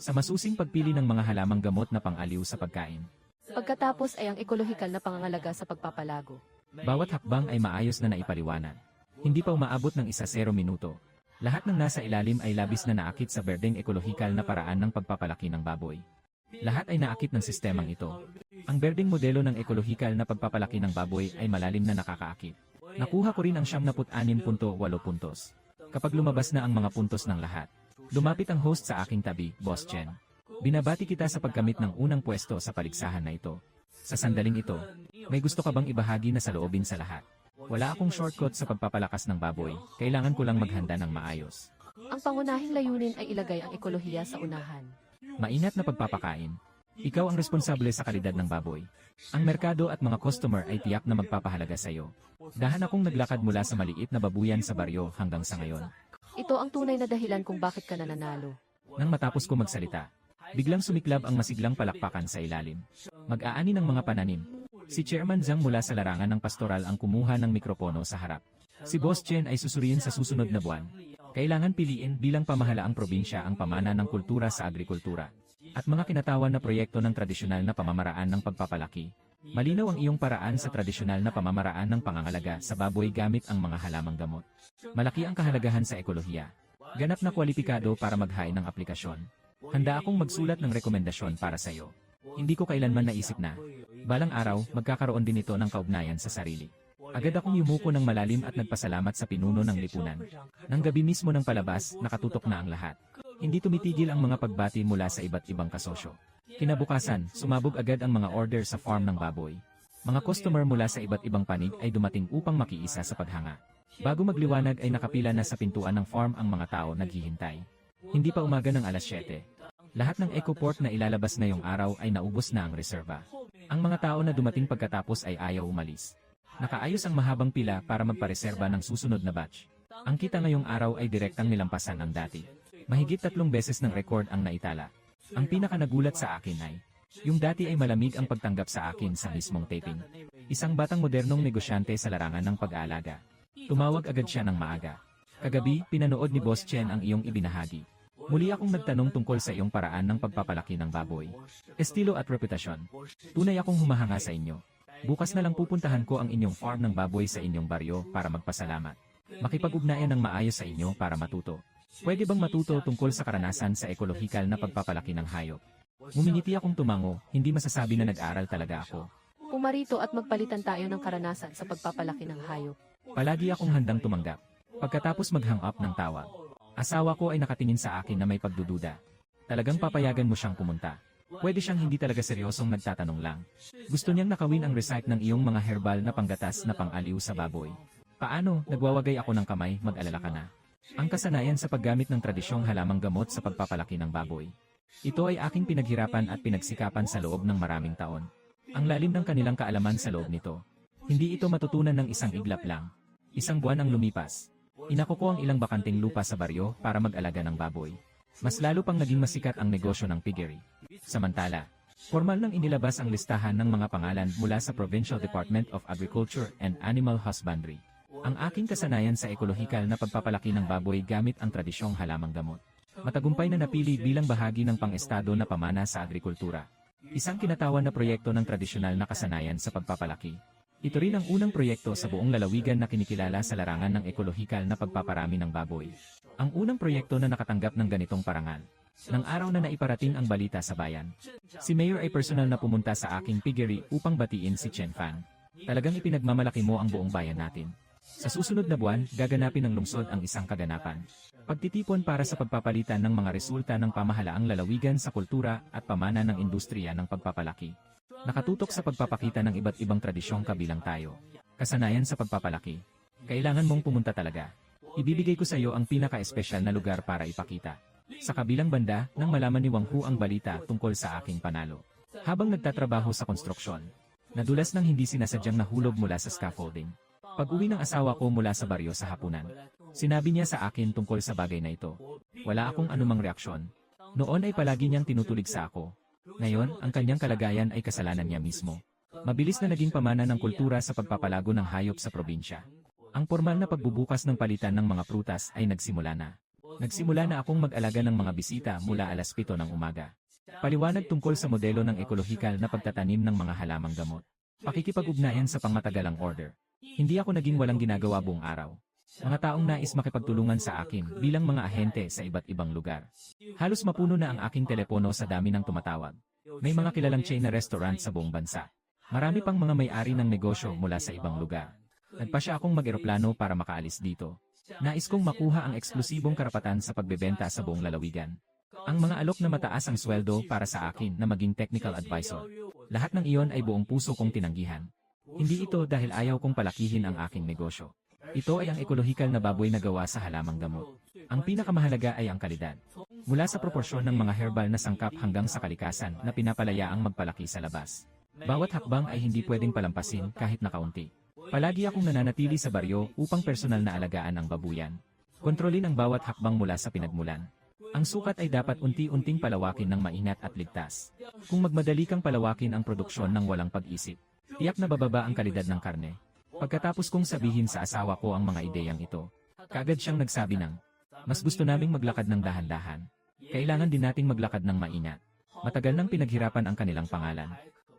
Sa masusing pagpili ng mga halamang gamot na pang-aliw sa pagkain. Pagkatapos ay ang ekolohikal na pangangalaga sa pagpapalago. Bawat hakbang ay maayos na naipaliwanag. Hindi pa umaabot ng 1-0 minuto. Lahat ng nasa ilalim ay labis na naakit sa berdeng ekolohikal na paraan ng pagpapalaki ng baboy. Lahat ay naakit ng sistemang ito. Ang berdeng modelo ng ekolohikal na pagpapalaki ng baboy ay malalim na nakakaakit. Nakuha ko rin ang 76.8 puntos. Kapag lumabas na ang mga puntos ng lahat, lumapit ang host sa aking tabi, Boss Chen. Binabati kita sa pagkamit ng unang pwesto sa paligsahan na ito. Sa sandaling ito, may gusto ka bang ibahagi na saloobin sa lahat? Wala akong shortcut sa pagpapalakas ng baboy, kailangan ko lang maghanda ng maayos. Ang pangunahing layunin ay ilagay ang ekolohiya sa unahan. Maingat na pagpapakain. Ikaw ang responsable sa kalidad ng baboy. Ang merkado at mga customer ay tiyak na magpapahalaga sa iyo. Dahan akong naglakad mula sa maliit na babuyan sa baryo hanggang sa ngayon. Ito ang tunay na dahilan kung bakit ka nananalo. Nang matapos ko magsalita, biglang sumiklab ang masiglang palakpakan sa ilalim. Mag-aani ng mga pananim. Si Chairman Zhang mula sa larangan ng pastoral ang kumuha ng mikropono sa harap. Si Boss Chen ay susuriin sa susunod na buwan. Kailangan piliin bilang pamahalaang probinsya ang pamana ng kultura sa agrikultura. At mga kinatawan na proyekto ng tradisyonal na pamamaraan ng pagpapalaki. Malinaw ang iyong paraan sa tradisyonal na pamamaraan ng pangangalaga sa baboy gamit ang mga halamang gamot. Malaki ang kahalagahan sa ekolohiya. Ganap na kwalipikado para maghain ng aplikasyon. Handa akong magsulat ng rekomendasyon para sa iyo. Hindi ko kailanman naisip na, balang araw, magkakaroon din ito ng kaugnayan sa sarili. Agad akong yumuko ng malalim at nagpasalamat sa pinuno ng lipunan. Nang gabi mismo ng palabas, nakatutok na ang lahat. Hindi tumitigil ang mga pagbati mula sa iba't ibang kasosyo. Kinabukasan, sumabog agad ang mga order sa farm ng baboy. Mga customer mula sa iba't ibang panig ay dumating upang makiisa sa paghanga. Bago magliwanag ay nakapila na sa pintuan ng farm ang mga tao naghihintay. Hindi pa umaga ng alas 7. Lahat ng EcoPort na ilalabas ngayong araw ay naubos na ang reserba. Ang mga tao na dumating pagkatapos ay ayaw umalis. Nakaayos ang mahabang pila para magpareserba ng susunod na batch. Ang kita ngayong araw ay direktang nilampasan ang dati. Mahigit 3 beses ng record ang naitala. Ang pinakanagulat sa akin ay, yung dati ay malamig ang pagtanggap sa akin sa mismong taping. Isang batang modernong negosyante sa larangan ng pag-aalaga. Tumawag agad siya ng maaga. Kagabi, pinanood ni Boss Chen ang iyong ibinahagi. Muli akong nagtanong tungkol sa iyong paraan ng pagpapalaki ng baboy. Estilo at reputasyon. Tunay akong humahanga sa inyo. Bukas na lang pupuntahan ko ang inyong farm ng baboy sa inyong baryo para magpasalamat. Makipag-ugnayan ng maayos sa inyo para matuto. Pwede bang matuto tungkol sa karanasan sa ekolohikal na pagpapalaki ng hayop? Ngumingiti akong tumango, hindi masasabi na nag-aral talaga ako. Pumarito at magpalitan tayo ng karanasan sa pagpapalaki ng hayop. Palagi akong handang tumanggap. Pagkatapos mag-hang up ng tawag, asawa ko ay nakatingin sa akin na may pagdududa. Talagang papayagan mo siyang pumunta? Pwede siyang hindi talaga seryosong nagtatanong lang. Gusto niyang nakawin ang recite ng iyong mga herbal na panggatas na pang-aliw sa baboy. Paano? Nagwawagay ako ng kamay, mag-alala ka na. Ang kasanayan sa paggamit ng tradisyong halamang gamot sa pagpapalaki ng baboy. Ito ay aking pinaghirapan at pinagsikapan sa loob ng maraming taon. Ang lalim ng kanilang kaalaman sa loob nito. Hindi ito matutunan ng isang iglap lang. Isang buwan ang lumipas. Inako ko ang ilang bakanting lupa sa baryo para mag-alaga ng baboy. Mas lalo pang naging masikat ang negosyo ng piggery. Samantala, formal nang inilabas ang listahan ng mga pangalan mula sa Provincial Department of Agriculture and Animal Husbandry. Ang aking kasanayan sa ekolohikal na pagpapalaki ng baboy gamit ang tradisyong halamang gamot. Matagumpay na napili bilang bahagi ng pang-estado na pamana sa agrikultura. Isang kinatawan na proyekto ng tradisyonal na kasanayan sa pagpapalaki. Ito rin ang unang proyekto sa buong lalawigan na kinikilala sa larangan ng ekolohikal na pagpaparami ng baboy. Ang unang proyekto na nakatanggap ng ganitong parangal. Nang araw na naiparating ang balita sa bayan, si Mayor ay personal na pumunta sa aking piggery upang batiin si Chen Fan. Talagang ipinagmamalaki mo ang buong bayan natin. Sa susunod na buwan, gaganapin ng lungsod ang isang kaganapan. Pagtitipon para sa pagpapalitan ng mga resulta ng pamahalaang lalawigan sa kultura at pamana ng industriya ng pagpapalaki. Nakatutok sa pagpapakita ng iba't ibang tradisyong kabilang tayo. Kasanayan sa pagpapalaki. Kailangan mong pumunta talaga. Ibibigay ko sa iyo ang pinaka-espesyal na lugar para ipakita. Sa kabilang banda, nang malaman ni Wang Hu ang balita tungkol sa aking panalo. Habang nagtatrabaho sa konstruksyon, nadulas nang hindi sinasadyang nahulog mula sa scaffolding. Pag-uwi ng asawa ko mula sa baryo sa hapunan, sinabi niya sa akin tungkol sa bagay na ito. Wala akong anumang reaksyon. Noon ay palagi niyang tinutulig sa ako. Ngayon, ang kanyang kalagayan ay kasalanan niya mismo. Mabilis na naging pamana ng kultura sa pagpapalago ng hayop sa probinsya. Ang formal na pagbubukas ng palitan ng mga prutas ay nagsimula na. Nagsimula na akong mag-alaga ng mga bisita mula alas 7 ng umaga. Paliwanag tungkol sa modelo ng ekolohikal na pagtatanim ng mga halamang gamot. Pakikipag-ugnayan sa pangmatagalang order. Hindi ako naging walang ginagawa buong araw. Mga taong nais makipagtulungan sa akin bilang mga ahente sa iba't ibang lugar. Halos mapuno na ang aking telepono sa dami ng tumatawag. May mga kilalang chain na restaurant sa buong bansa. Marami pang mga may-ari ng negosyo mula sa ibang lugar. Nagpasya akong mag-eroplano para makaalis dito. Nais kong makuha ang eksklusibong karapatan sa pagbebenta sa buong lalawigan. Ang mga alok na mataas ang sweldo para sa akin na maging technical advisor. Lahat ng iyon ay buong puso kong tinanggihan. Hindi ito dahil ayaw kong palakihin ang aking negosyo. Ito ay ang ekolohikal na baboy na gawa sa halamang gamot. Ang pinakamahalaga ay ang kalidad. Mula sa proporsyon ng mga herbal na sangkap hanggang sa kalikasan na pinapalayaang magpalaki sa labas. Bawat hakbang ay hindi pwedeng palampasin kahit na kaunti. Palagi akong nananatili sa baryo upang personal na alagaan ang babuyan. Kontrolin ang bawat hakbang mula sa pinagmulan. Ang sukat ay dapat unti-unting palawakin ng maingat at ligtas. Kung magmadali kang palawakin ang produksyon ng walang pag-isip, tiyak na bababa ang kalidad ng karne. Pagkatapos kong sabihin sa asawa ko ang mga ideyang ito, kaagad siyang nagsabi ng, mas gusto naming maglakad ng dahan-dahan. Kailangan din nating maglakad ng maingat. Matagal nang pinaghirapan ang kanilang pangalan.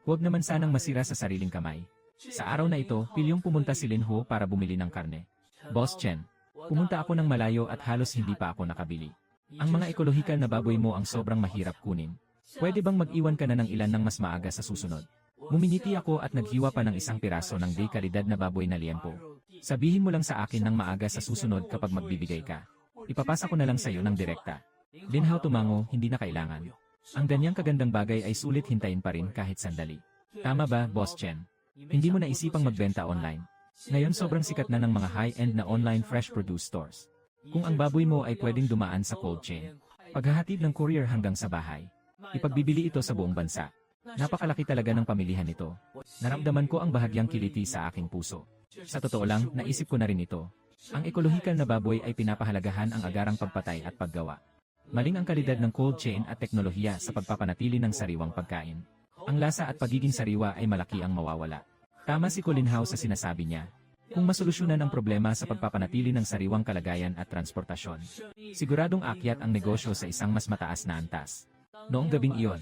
Huwag naman sanang masira sa sariling kamay. Sa araw na ito, pilyong pumunta si Lin Ho para bumili ng karne. Boss Chen, pumunta ako ng malayo at halos hindi pa ako nakabili. Ang mga ekolohikal na baboy mo ang sobrang mahirap kunin. Pwede bang mag-iwan ka na ng ilan ng mas maaga sa susunod? Mumingiti ako at naghiwa pa ng isang piraso ng de kalidad na baboy na liempo. Sabihin mo lang sa akin ng maaga sa susunod kapag magbibigay ka. Ipapasa ko na lang sa iyo ng direkta. Lin Hao tumango, hindi na kailangan. Ang ganyang kagandang bagay ay sulit hintayin pa rin kahit sandali. Tama ba, Boss Chen? Hindi mo naisipang magbenta online. Ngayon sobrang sikat na ng mga high-end na online fresh produce stores. Kung ang baboy mo ay pwedeng dumaan sa cold chain, paghahatid ng courier hanggang sa bahay, ipagbibili ito sa buong bansa. Napakalaki talaga ng pamilihan nito. Naramdaman ko ang bahagyang kiliti sa aking puso. Sa totoo lang, naisip ko na rin ito. Ang ekolohikal na baboy ay pinapahalagahan ang agarang pagpatay at paggawa. Maling ang kalidad ng cold chain at teknolohiya sa pagpapanatili ng sariwang pagkain. Ang lasa at pagiging sariwa ay malaki ang mawawala. Tama si Colin Howe sa sinasabi niya. Kung masolusyonan ang problema sa pagpapanatili ng sariwang kalagayan at transportasyon, siguradong akyat ang negosyo sa isang mas mataas na antas. Noong gabing iyon,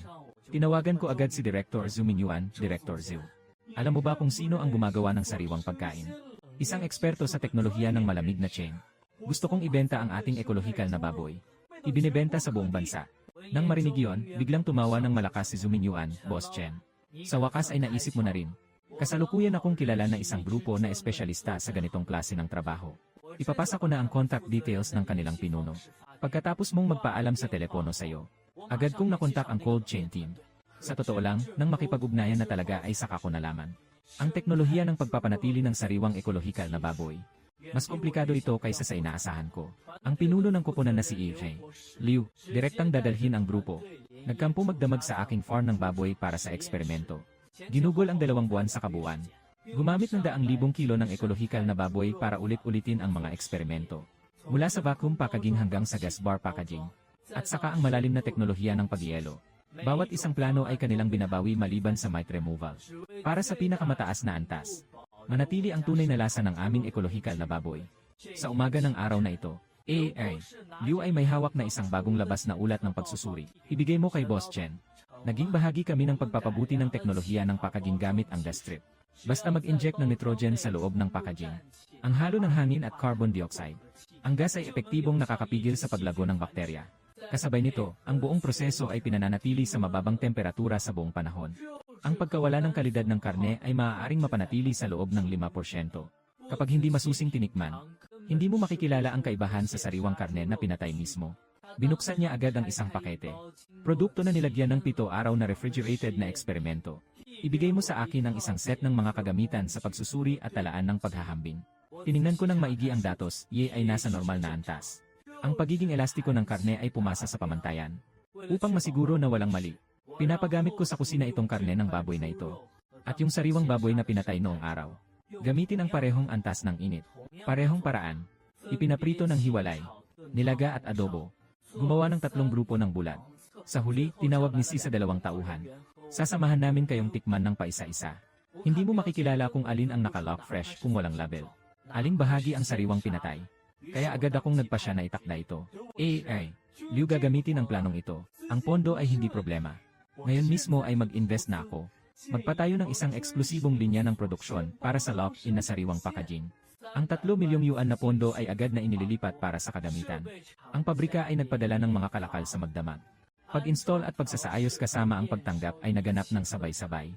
tinawagan ko agad si Director Zhu Minyuan, Director Zhu. Alam mo ba kung sino ang gumagawa ng sariwang pagkain? Isang eksperto sa teknolohiya ng malamig na chain. Gusto kong ibenta ang ating ekolohikal na baboy. Ibinebenta sa buong bansa. Nang marinig iyon, biglang tumawa ng malakas si Zhu Minyuan, Boss Chen. Sa wakas ay naisip mo na rin. Kasalukuyan akong kilala na isang grupo na espesyalista sa ganitong klase ng trabaho. Ipapasa ko na ang contact details ng kanilang pinuno. Pagkatapos mong magpaalam sa telepono sa'yo, agad kong nakontak ang cold chain team. Sa totoo lang, nang makipag-ugnayan na talaga ay saka ko nalaman. Ang teknolohiya ng pagpapanatili ng sariwang ekolohikal na baboy. Mas komplikado ito kaysa sa inaasahan ko. Ang pinuno ng koponan na si EJ Liu, direktang dadalhin ang grupo. Nagkampo magdamag sa aking farm ng baboy para sa eksperimento. Ginugol ang 2 buwan sa kabuuan. Gumamit ng 100,000 kilo ng ekolohikal na baboy para ulit-ulitin ang mga eksperimento. Mula sa vacuum packaging hanggang sa gas bar packaging. At saka ang malalim na teknolohiya ng pagyelo. Bawat isang plano ay kanilang binabawi maliban sa mite removal. Para sa pinakamataas na antas. Manatili ang tunay na lasa ng aming ekolohikal na baboy. Sa umaga ng araw na ito, Liu ay may hawak na isang bagong labas na ulat ng pagsusuri. Ibigay mo kay Boss Chen. Naging bahagi kami ng pagpapabuti ng teknolohiya ng packaging gamit ang gas strip. Basta mag-inject ng nitrogen sa loob ng packaging. Ang halo ng hangin at carbon dioxide. Ang gas ay epektibong nakakapigil sa paglago ng bakterya. Kasabay nito, ang buong proseso ay pinananatili sa mababang temperatura sa buong panahon. Ang pagkawala ng kalidad ng karne ay maaaring mapanatili sa loob ng 5%. Kapag hindi masusing tinikman, hindi mo makikilala ang kaibahan sa sariwang karne na pinatay mismo. Binuksan niya agad ang isang pakete. Produkto na nilagyan ng 7 araw na refrigerated na eksperimento. Ibigay mo sa akin ang isang set ng mga kagamitan sa pagsusuri at talaan ng paghahambing. Tiningnan ko ng maigi ang datos, ay nasa normal na antas. Ang pagiging elastiko ng karne ay pumasa sa pamantayan. Upang masiguro na walang mali, pinapagamit ko sa kusina itong karne ng baboy na ito. At yung sariwang baboy na pinatay noong araw. Gamitin ang parehong antas ng init. Parehong paraan. Ipinaprito ng hiwalay. Nilaga at adobo. Gumawa ng 3 grupo ng bulat. Sa huli, tinawag ni Si sa 2 tauhan. Sasamahan namin kayong tikman ng paisa-isa. Hindi mo makikilala kung alin ang naka-lock fresh kung walang label. Aling bahagi ang sariwang pinatay. Kaya agad akong nagpasya na itakda ito. Liu gagamitin ang planong ito. Ang pondo ay hindi problema. Ngayon mismo ay mag-invest na ako. Magpatayo ng isang eksklusibong linya ng produksyon para sa lock-in na sariwang packaging. Ang 3 milyong yuan na pondo ay agad na inililipat para sa kagamitan. Ang pabrika ay nagpadala ng mga kalakal sa magdamag. Pag-install at pagsasaayos kasama ang pagtanggap ay naganap ng sabay-sabay.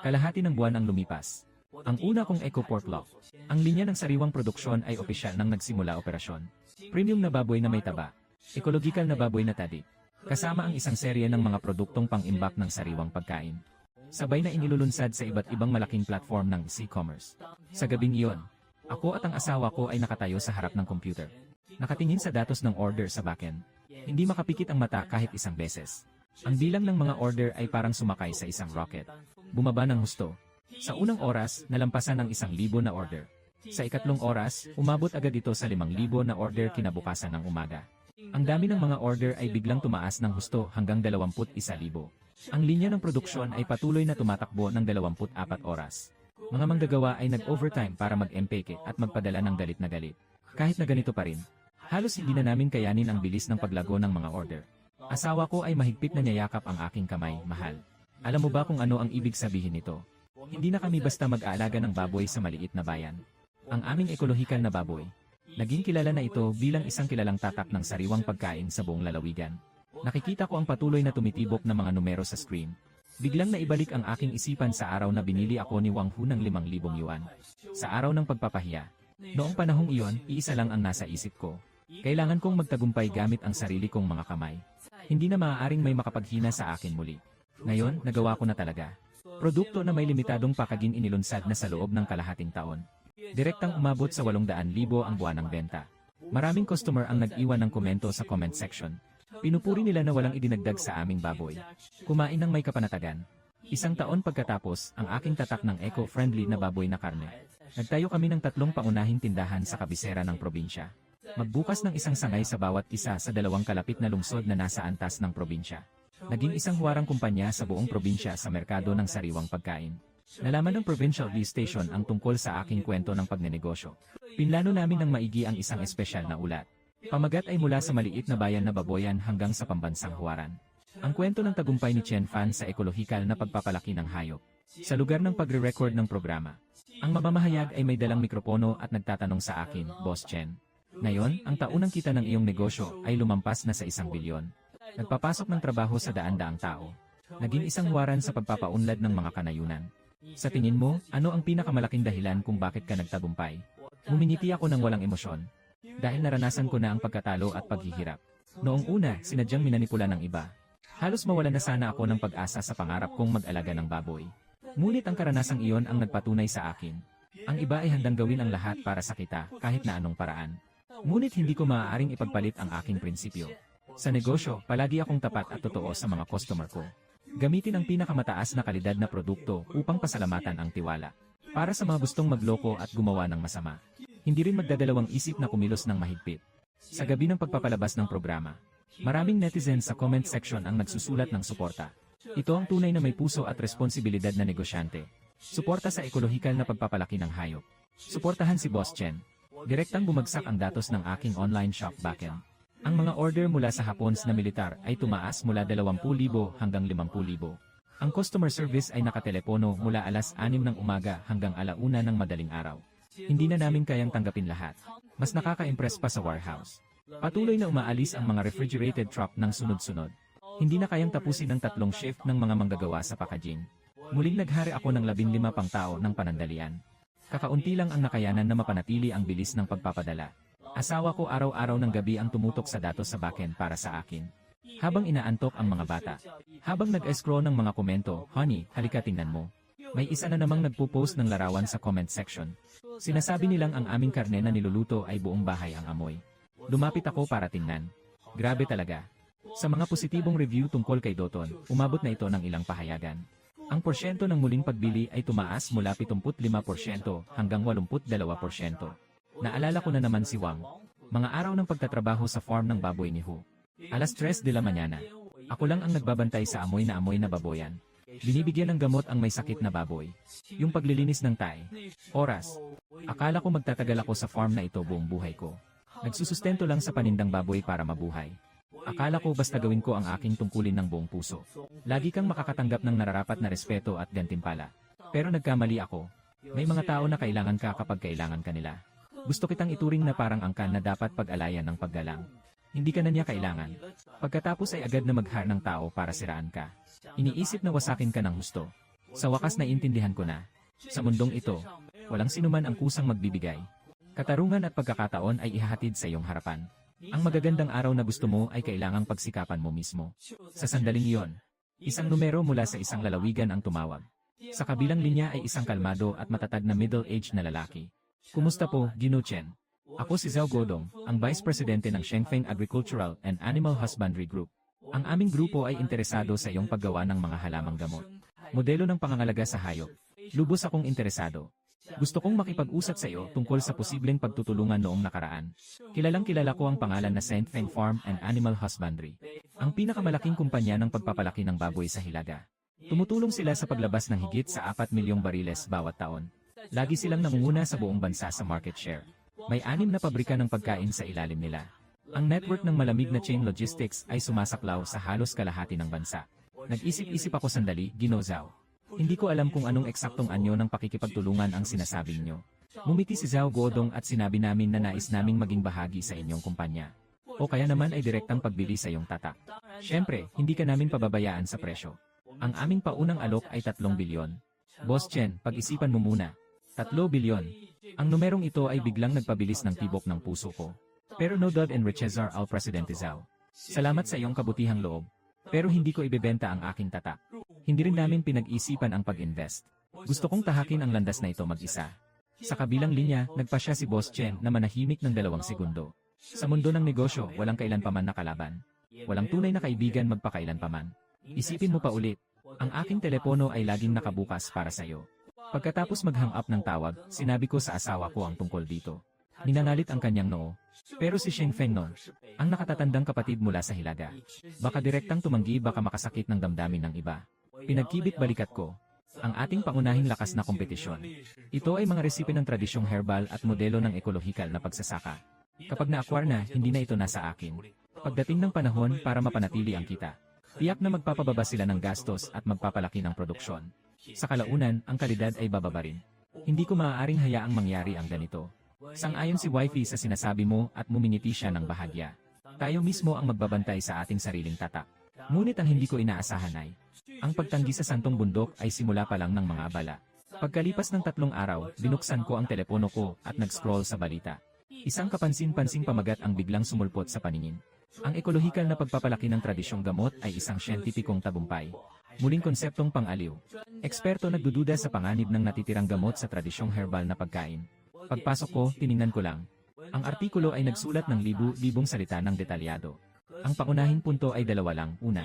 Kalahati ng buwan ang lumipas. Ang una kong EcoPort Lock. Ang linya ng sariwang produksyon ay opisyal nang nagsimula operasyon. Premium na baboy na may taba. Ekologikal na baboy na tadik. Kasama ang isang serye ng mga produktong pang-imbak ng sariwang pagkain. Sabay na inilulunsad sa iba't ibang malaking platform ng e-commerce. Sa gabing iyon, ako at ang asawa ko ay nakatayo sa harap ng computer. Nakatingin sa datos ng order sa backend. Hindi makapikit ang mata kahit isang beses. Ang bilang ng mga order ay parang sumakay sa isang rocket. Bumaba ng husto. Sa unang oras, nalampasan ng 1,000 na order. Sa ikatlong oras, umabot agad ito sa 5,000 na order kinabukasan ng umaga. Ang dami ng mga order ay biglang tumaas ng husto hanggang 21,000. Ang linya ng produksyon ay patuloy na tumatakbo ng 24 oras. Mga manggagawa ay nag-overtime para mag-empake at magpadala ng galit na galit. Kahit na ganito pa rin, halos hindi na namin kayanin ang bilis ng paglago ng mga order. Asawa ko ay mahigpit na niyayakap ang aking kamay, mahal. Alam mo ba kung ano ang ibig sabihin nito? Hindi na kami basta mag-aalaga ng baboy sa maliit na bayan. Ang aming ekolohikal na baboy. Naging kilala na ito bilang isang kilalang tatak ng sariwang pagkain sa buong lalawigan. Nakikita ko ang patuloy na tumitibok na mga numero sa screen. Biglang naibalik ang aking isipan sa araw na binili ako ni Wang Hu ng 5,000 yuan. Sa araw ng pagpapahiya. Noong panahong iyon, iisa lang ang nasa isip ko. Kailangan kong magtagumpay gamit ang sarili kong mga kamay. Hindi na maaaring may makapaghina sa akin muli. Ngayon, nagawa ko na talaga. Produkto na may limitadong packaging inilunsad na sa loob ng kalahating taon. Direktang umabot sa 800,000 ang buwanang benta. Maraming customer ang nag-iwan ng komento sa comment section. Pinupuri nila na walang idinagdag sa aming baboy. Kumain ng may kapanatagan. 1 taon pagkatapos, ang aking tatak ng eco-friendly na baboy na karne. Nagtayo kami ng 3 pangunahing tindahan sa kabisera ng probinsya. Magbukas ng isang sangay sa bawat isa sa 2 kalapit na lungsod na nasa antas ng probinsya. Naging isang huwarang kumpanya sa buong probinsya sa merkado ng sariwang pagkain. Nalaman ng Provincial News Station ang tungkol sa aking kwento ng pagnenegosyo. Pinlano namin ng maigi ang isang espesyal na ulat. Pamagat ay mula sa maliit na bayan na baboyan hanggang sa pambansang huwaran. Ang kwento ng tagumpay ni Chen Fan sa ekolohikal na pagpapalaki ng hayop. Sa lugar ng pagre-record ng programa, ang mamamahayag ay may dalang mikropono at nagtatanong sa akin, Boss Chen. Ngayon, ang taunang kita ng iyong negosyo ay lumampas na sa 1 bilyon. Nagpapasok ng trabaho sa daan-daang tao. Naging isang waran sa pagpapaunlad ng mga kanayunan. Sa tingin mo, ano ang pinakamalaking dahilan kung bakit ka nagtagumpay? Ngumingiti ako ng walang emosyon. Dahil naranasan ko na ang pagkatalo at paghihirap. Noong una, sinadyang minanipula ng iba. Halos mawala na sana ako ng pag-asa sa pangarap kong mag-alaga ng baboy. Ngunit ang karanasang iyon ang nagpatunay sa akin. Ang iba ay handang gawin ang lahat para sa kita, kahit na anong paraan. Ngunit hindi ko maaaring ipagpalit ang aking prinsipyo. Sa negosyo, palagi akong tapat at totoo sa mga customer ko. Gamitin ang pinakamataas na kalidad na produkto upang pasalamatan ang tiwala. Para sa mga gustong magloko at gumawa ng masama. Hindi rin magdadalawang isip na kumilos ng mahigpit. Sa gabi ng pagpapalabas ng programa, maraming netizens sa comment section ang nagsusulat ng suporta. Ito ang tunay na may puso at responsibilidad na negosyante. Suporta sa ekolohikal na pagpapalaki ng hayop. Suportahan si Boss Chen. Direktang bumagsak ang datos ng aking online shop backend. Ang mga order mula sa Hapons na militar ay tumaas mula 20,000 hanggang 50,000. Ang customer service ay nakatelepono mula alas 6 ng umaga hanggang 1:00 ng madaling araw. Hindi na namin kayang tanggapin lahat. Mas nakaka-impress pa sa warehouse. Patuloy na umaalis ang mga refrigerated truck ng sunod-sunod. Hindi na kayang tapusin ang 3 shift ng mga manggagawa sa packaging. Muling naghari ako ng 15 pang tao ng panandalian. Kakaunti lang ang nakayanan na mapanatili ang bilis ng pagpapadala. Asawa ko araw-araw ng gabi ang tumutok sa datos sa backend para sa akin. Habang inaantok ang mga bata. Habang nag-scroll ng mga komento, "Honey, halika tingnan mo." May isa na namang nagpo-post ng larawan sa comment section. Sinasabi nilang ang aming karne na niluluto ay buong bahay ang amoy. Lumapit ako para tingnan. Grabe talaga. Sa mga positibong review tungkol kay Doton, umabot na ito ng ilang pahayagan. Ang porsyento ng muling pagbili ay tumaas mula 75% hanggang 82%. Naalala ko na naman si Wang. Mga araw ng pagtatrabaho sa farm ng baboy ni Hu. Alas 3 de la mañana. Ako lang ang nagbabantay sa amoy na baboyan. Binibigyan ng gamot ang may sakit na baboy. Yung paglilinis ng tae. Oras. Akala ko magtatagal ako sa farm na ito buong buhay ko. Nagsusustento lang sa panindang baboy para mabuhay. Akala ko basta gawin ko ang aking tungkulin ng buong puso. Lagi kang makakatanggap ng nararapat na respeto at gantimpala. Pero nagkamali ako. May mga tao na kailangan ka kapag kailangan ka nila. Gusto kitang ituring na parang angkan na dapat pag-alayan ng paggalang. Hindi ka na niya kailangan. Pagkatapos ay agad na maghar ng tao para siraan ka. Iniisip na wasakin ka ng husto. Sa wakas naiintindihan ko na. Sa mundong ito, walang sinuman ang kusang magbibigay. Katarungan at pagkakataon ay ihahatid sa iyong harapan. Ang magagandang araw na gusto mo ay kailangang pagsikapan mo mismo. Sa sandaling iyon, isang numero mula sa isang lalawigan ang tumawag. Sa kabilang linya ay isang kalmado at matatag na middle-aged na lalaki. Kumusta po, Gino Chen? Ako si Zhao Godong, ang Vice Presidente ng Shengfeng Agricultural and Animal Husbandry Group. Ang aming grupo ay interesado sa iyong paggawa ng mga halamang gamot. Modelo ng pangangalaga sa hayop. Lubos akong interesado. Gusto kong makipag-usap sa iyo tungkol sa posibleng pagtutulungan noong nakaraan. Kilalang kilala ko ang pangalan na Shengfeng Farm and Animal Husbandry. Ang pinakamalaking kumpanya ng pagpapalaki ng baboy sa Hilaga. Tumutulong sila sa paglabas ng higit sa 4 milyong bariles bawat taon. Lagi silang nangunguna sa buong bansa sa market share. May 6 na pabrika ng pagkain sa ilalim nila. Ang network ng malamig na chain logistics ay sumasaklaw sa halos kalahati ng bansa. Nag-isip-isip ako sandali, Gino Zhao. Hindi ko alam kung anong eksaktong anyo ng pakikipagtulungan ang sinasabi niyo. Mumiti si Zhao Godong at sinabi namin na nais naming maging bahagi sa inyong kumpanya. O kaya naman ay direktang pagbili sa iyong tatak. Siyempre, hindi ka namin pababayaan sa presyo. Ang aming paunang alok ay 3 bilyon. Boss Chen, pag-isipan mo muna. 3 bilyon. Ang numerong ito ay biglang nagpabilis ng tibok ng puso ko. Pero no doubt and riches are all Presidente Zhao. Salamat sa iyong kabutihang loob. Pero hindi ko ibebenta ang aking tatak. Hindi rin namin pinag-isipan ang pag-invest. Gusto kong tahakin ang landas na ito mag-isa. Sa kabilang linya, nagpasya si Boss Chen na manahimik ng 2 segundo. Sa mundo ng negosyo, walang kailanpaman na kalaban. Walang tunay na kaibigan magpakailanpaman. Isipin mo pa ulit, ang aking telepono ay laging nakabukas para sa iyo. Pagkatapos mag-hang up ng tawag, sinabi ko sa asawa ko ang tungkol dito. Ninangalit ang kanyang noo. Pero si Shengfeng nun, ang nakatatandang kapatid mula sa Hilaga. Baka direktang tumanggi baka makasakit ng damdamin ng iba. Pinagkibit balikat ko. Ang ating pangunahing lakas na kompetisyon. Ito ay mga resipe ng tradisyong herbal at modelo ng ekolohikal na pagsasaka. Kapag na-acquire na, hindi na ito nasa akin. Pagdating ng panahon para mapanatili ang kita, tiyak na magpapababa sila ng gastos at magpapalaki ng produksyon. Sa kalaunan, ang kalidad ay bababa rin. Hindi ko maaaring hayaang mangyari ang ganito. Sang-ayon si Wifey sa sinasabi mo at mumingiti siya ng bahagya. Tayo mismo ang magbabantay sa ating sariling tatak. Ngunit ang hindi ko inaasahan ay, ang pagtanggi sa Santong Bundok ay simula pa lang ng mga abala. Pagkalipas ng 3 araw, binuksan ko ang telepono ko at nag-scroll sa balita. Isang kapansin-pansing pamagat ang biglang sumulpot sa paningin. Ang ekolohikal na pagpapalaki ng tradisyong gamot ay isang siyentipikong tagumpay. Muling konseptong pang-aliw. Eksperto nagdududa sa panganib ng natitirang gamot sa tradisyong herbal na pagkain. Pagpasok ko, tiningnan ko lang. Ang artikulo ay nagsulat ng libu-libong salita ng detalyado. Ang pangunahing punto ay dalawa lang. Una,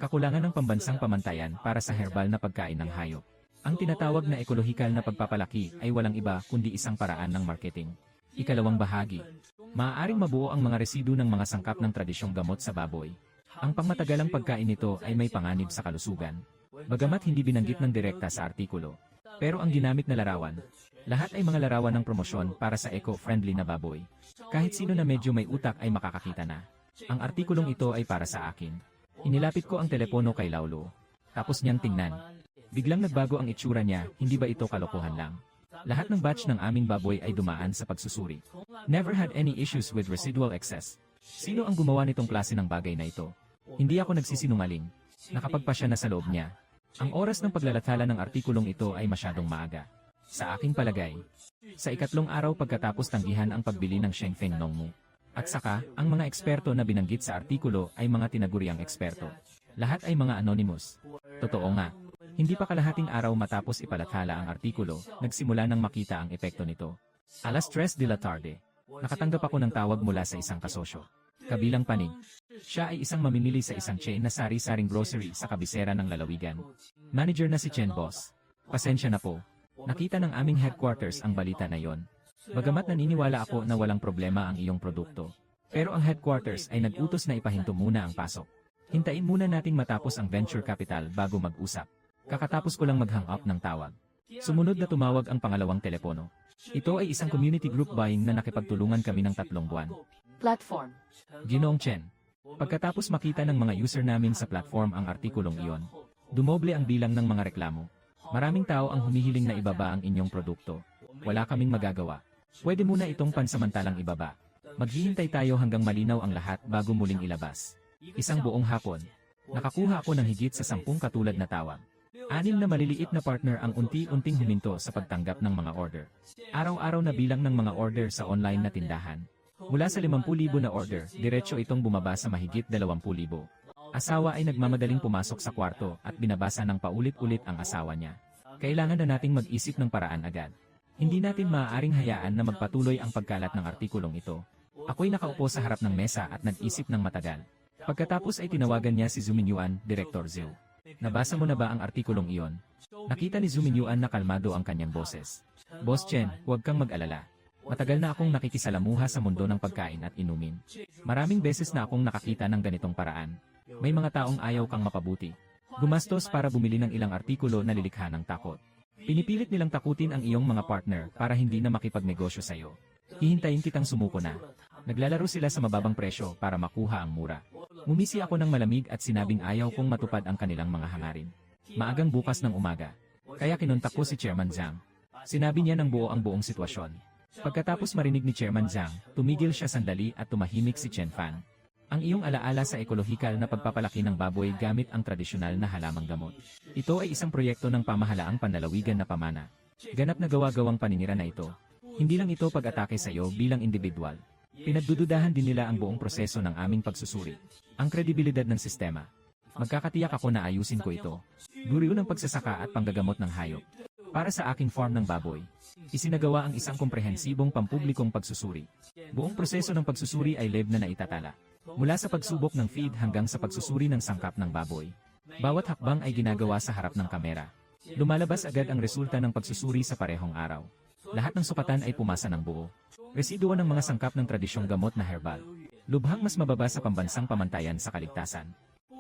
kakulangan ng pambansang pamantayan para sa herbal na pagkain ng hayop. Ang tinatawag na ekolohikal na pagpapalaki ay walang iba kundi isang paraan ng marketing. Ikalawang bahagi, maaaring mabuo ang mga residu ng mga sangkap ng tradisyong gamot sa baboy. Ang pangmatagalang pagkain nito ay may panganib sa kalusugan. Bagamat hindi binanggit ng direkta sa artikulo. Pero ang ginamit na larawan, lahat ay mga larawan ng promosyon para sa eco-friendly na baboy. Kahit sino na medyo may utak ay makakakita na. Ang artikulong ito ay para sa akin. Inilapit ko ang telepono kay Laulo. Tapos niyang tingnan. Biglang nagbago ang itsura niya, hindi ba ito kalokohan lang? Lahat ng batch ng aming baboy ay dumaan sa pagsusuri. Never had any issues with residual excess. Sino ang gumawa nitong klase ng bagay na ito? Hindi ako nagsisinungaling. Nakapagpasya na sa loob niya. Ang oras ng paglalathala ng artikulong ito ay masyadong maaga. Sa aking palagay, sa ikatlong araw pagkatapos tanggihan ang pagbili ng Shengfeng Nongmu. At saka, ang mga eksperto na binanggit sa artikulo ay mga tinaguriang eksperto. Lahat ay mga anonymous. Totoo nga. Hindi pa kalahating araw matapos ipalathala ang artikulo, nagsimula nang makita ang epekto nito. Alas 3 de la tarde. Nakatanggap ako ng tawag mula sa isang kasosyo. Kabilang panig. Siya ay isang mamimili sa isang chain na sari-saring grocery sa kabisera ng lalawigan. Manager na si Chen Boss. Pasensya na po. Nakita ng aming headquarters ang balita na yon. Bagamat naniniwala ako na walang problema ang iyong produkto. Pero ang headquarters ay nag-utos na ipahinto muna ang pasok. Hintayin muna nating matapos ang venture capital bago mag-usap. Kakatapos ko lang mag-hang up ng tawag. Sumunod na tumawag ang pangalawang telepono. Ito ay isang community group buying na nakipagtulungan kami ng 3 buwan. Platform. Ginoong Chen. Pagkatapos makita ng mga user namin sa platform ang artikulong iyon, dumoble ang bilang ng mga reklamo. Maraming tao ang humihiling na ibaba ang inyong produkto. Wala kaming magagawa. Pwede muna itong pansamantalang ibaba. Maghihintay tayo hanggang malinaw ang lahat bago muling ilabas. Isang buong hapon. Nakakuha ako ng higit sa 10 katulad na tawag. 6 na maliliit na partner ang unti-unting huminto sa pagtanggap ng mga order. Araw-araw na bilang ng mga order sa online na tindahan. Mula sa 50,000 na order, diretso itong bumaba sa mahigit 20,000. Asawa ay nagmamadaling pumasok sa kwarto at binabasa ng paulit-ulit ang asawa niya. Kailangan na nating mag-isip ng paraan agad. Hindi natin maaaring hayaan na magpatuloy ang pagkalat ng artikulong ito. Ako'y nakaupo sa harap ng mesa at nag-isip ng matagal. Pagkatapos ay tinawagan niya si Zuminyuan, Director Zhu. Nabasa mo na ba ang artikulong iyon? Nakita ni Zuminyuan na kalmado ang kanyang boses. Boss Chen, huwag kang mag-alala. Matagal na akong nakikisalamuha sa mundo ng pagkain at inumin. Maraming beses na akong nakakita ng ganitong paraan. May mga taong ayaw kang mapabuti. Gumastos para bumili ng ilang artikulo na lilikha ng takot. Pinipilit nilang takutin ang iyong mga partner para hindi na makipagnegosyo sa iyo. Hihintayin kitang sumuko na. Naglalaro sila sa mababang presyo para makuha ang mura. Ngumisi ako ng malamig at sinabing ayaw kong matupad ang kanilang mga hangarin. Maagang bukas ng umaga. Kaya kinontak ko si Chairman Zhang. Sinabi niya ng buo ang buong sitwasyon. Pagkatapos marinig ni Chairman Zhang, tumigil siya sandali at tumahimik si Chen Fan. Ang iyong alaala sa ekolohikal na pagpapalaki ng baboy gamit ang tradisyonal na halamang gamot. Ito ay isang proyekto ng pamahalaang panlalawigan na pamana. Ganap na gawa-gawang paninira na ito. Hindi lang ito pag-atake sa iyo bilang individual. Pinagdududahan din nila ang buong proseso ng aming pagsusuri. Ang kredibilidad ng sistema. Magkakatiyak ako na ayusin ko ito. Guriw ng pagsasaka at panggagamot ng hayop. Para sa aking farm ng baboy, isinagawa ang isang komprehensibong pampublikong pagsusuri. Buong proseso ng pagsusuri ay live na naitatala. Mula sa pagsubok ng feed hanggang sa pagsusuri ng sangkap ng baboy. Bawat hakbang ay ginagawa sa harap ng kamera. Lumalabas agad ang resulta ng pagsusuri sa parehong araw. Lahat ng sukatan ay pumasa ng buo. Residuwa ng mga sangkap ng tradisyong gamot na herbal. Lubhang mas mababa sa pambansang pamantayan sa kaligtasan.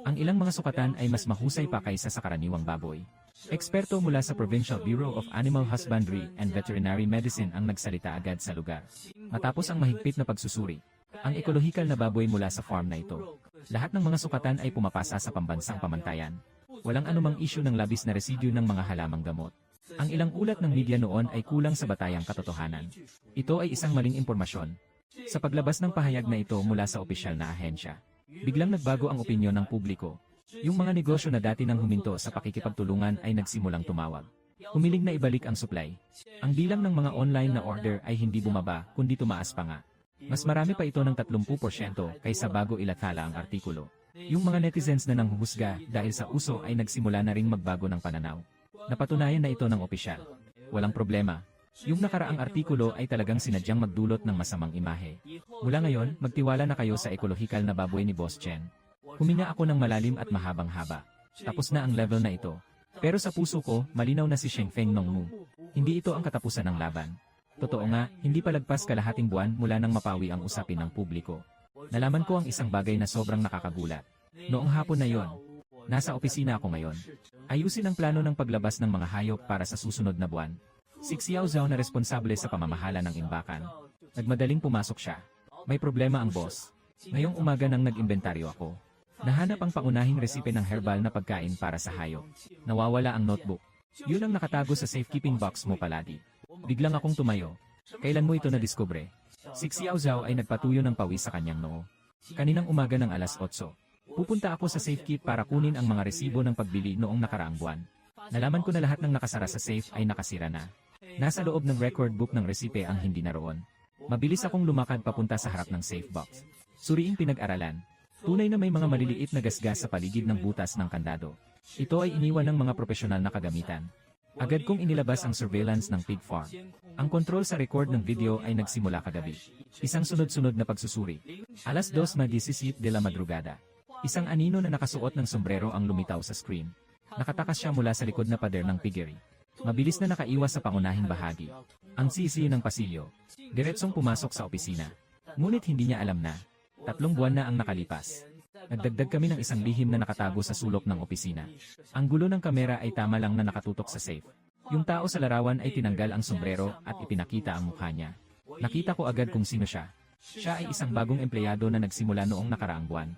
Ang ilang mga sukatan ay mas mahusay pa kaysa sa karaniwang baboy. Eksperto mula sa Provincial Bureau of Animal Husbandry and Veterinary Medicine ang nagsalita agad sa lugar. Matapos ang mahigpit na pagsusuri, ang ekolohikal na baboy mula sa farm na ito. Lahat ng mga sukatan ay pumapasa sa pambansang pamantayan. Walang anumang issue ng labis na residue ng mga halamang gamot. Ang ilang ulat ng media noon ay kulang sa batayang katotohanan. Ito ay isang maling impormasyon. Sa paglabas ng pahayag na ito mula sa opisyal na ahensya, biglang nagbago ang opinyon ng publiko. Yung mga negosyo na dati nang huminto sa pakikipagtulungan ay nagsimulang tumawag. Humiling na ibalik ang supply. Ang bilang ng mga online na order ay hindi bumaba, kundi tumaas pa nga. Mas marami pa ito ng 30% kaysa bago ilathala ang artikulo. Yung mga netizens na nanghuhusga dahil sa uso ay nagsimula na ring magbago ng pananaw. Napatunayan na ito ng opisyal. Walang problema. Yung nakaraang artikulo ay talagang sinadyang magdulot ng masamang imahe. Mula ngayon, magtiwala na kayo sa ekologikal na baboy ni Boss Chen. Huminga ako ng malalim at mahabang-haba. Tapos na ang level na ito. Pero sa puso ko, malinaw na si Shengfeng Nongmu. Hindi ito ang katapusan ng laban. Totoo nga, hindi palagpas kalahating buwan mula nang mapawi ang usapin ng publiko. Nalaman ko ang isang bagay na sobrang nakakagulat. Noong hapon na yon, nasa opisina ako ngayon. Ayusin ang plano ng paglabas ng mga hayop para sa susunod na buwan. Si Xiao Zhao na responsable sa pamamahala ng imbakan. Nagmadaling pumasok siya. May problema ang boss. Ngayong umaga nang nag-inventaryo ako. Nahanap ang paunahing resipe ng herbal na pagkain para sa hayop. Nawawala ang notebook. Yun ang nakatago sa safekeeping box mo palagi. Biglang akong tumayo. Kailan mo ito nadiskubre? Si Xiao Zhao ay nagpatuyo ng pawis sa kanyang noo. Kaninang umaga ng alas 8. Pupunta ako sa safekeep para kunin ang mga resibo ng pagbili noong nakaraang buwan. Nalaman ko na lahat ng nakasara sa safe ay nakasira na. Nasa loob ng record book ng resipe ang hindi naroon. Mabilis akong lumakad papunta sa harap ng safe box. Suriing pinag-aralan. Tunay na may mga maliliit na gasgas sa paligid ng butas ng kandado. Ito ay iniwan ng mga profesional na kagamitan. Agad kong inilabas ang surveillance ng pig farm. Ang kontrol sa record ng video ay nagsimula kagabi. Isang sunod-sunod na pagsusuri. Alas 2:17 de la madrugada. Isang anino na nakasuot ng sombrero ang lumitaw sa screen. Nakatakas siya mula sa likod na pader ng piggery. Mabilis na nakaiwas sa pangunahing bahagi. Ang sisi ng pasilyo. Diretsong pumasok sa opisina. Ngunit hindi niya alam na 3 buwan na ang nakalipas. Nagdagdag kami ng isang lihim na nakatago sa sulok ng opisina. Ang gulo ng kamera ay tama lang na nakatutok sa safe. Yung tao sa larawan ay tinanggal ang sombrero at ipinakita ang mukha niya. Nakita ko agad kung sino siya. Siya ay isang bagong empleyado na nagsimula noong nakaraang buwan.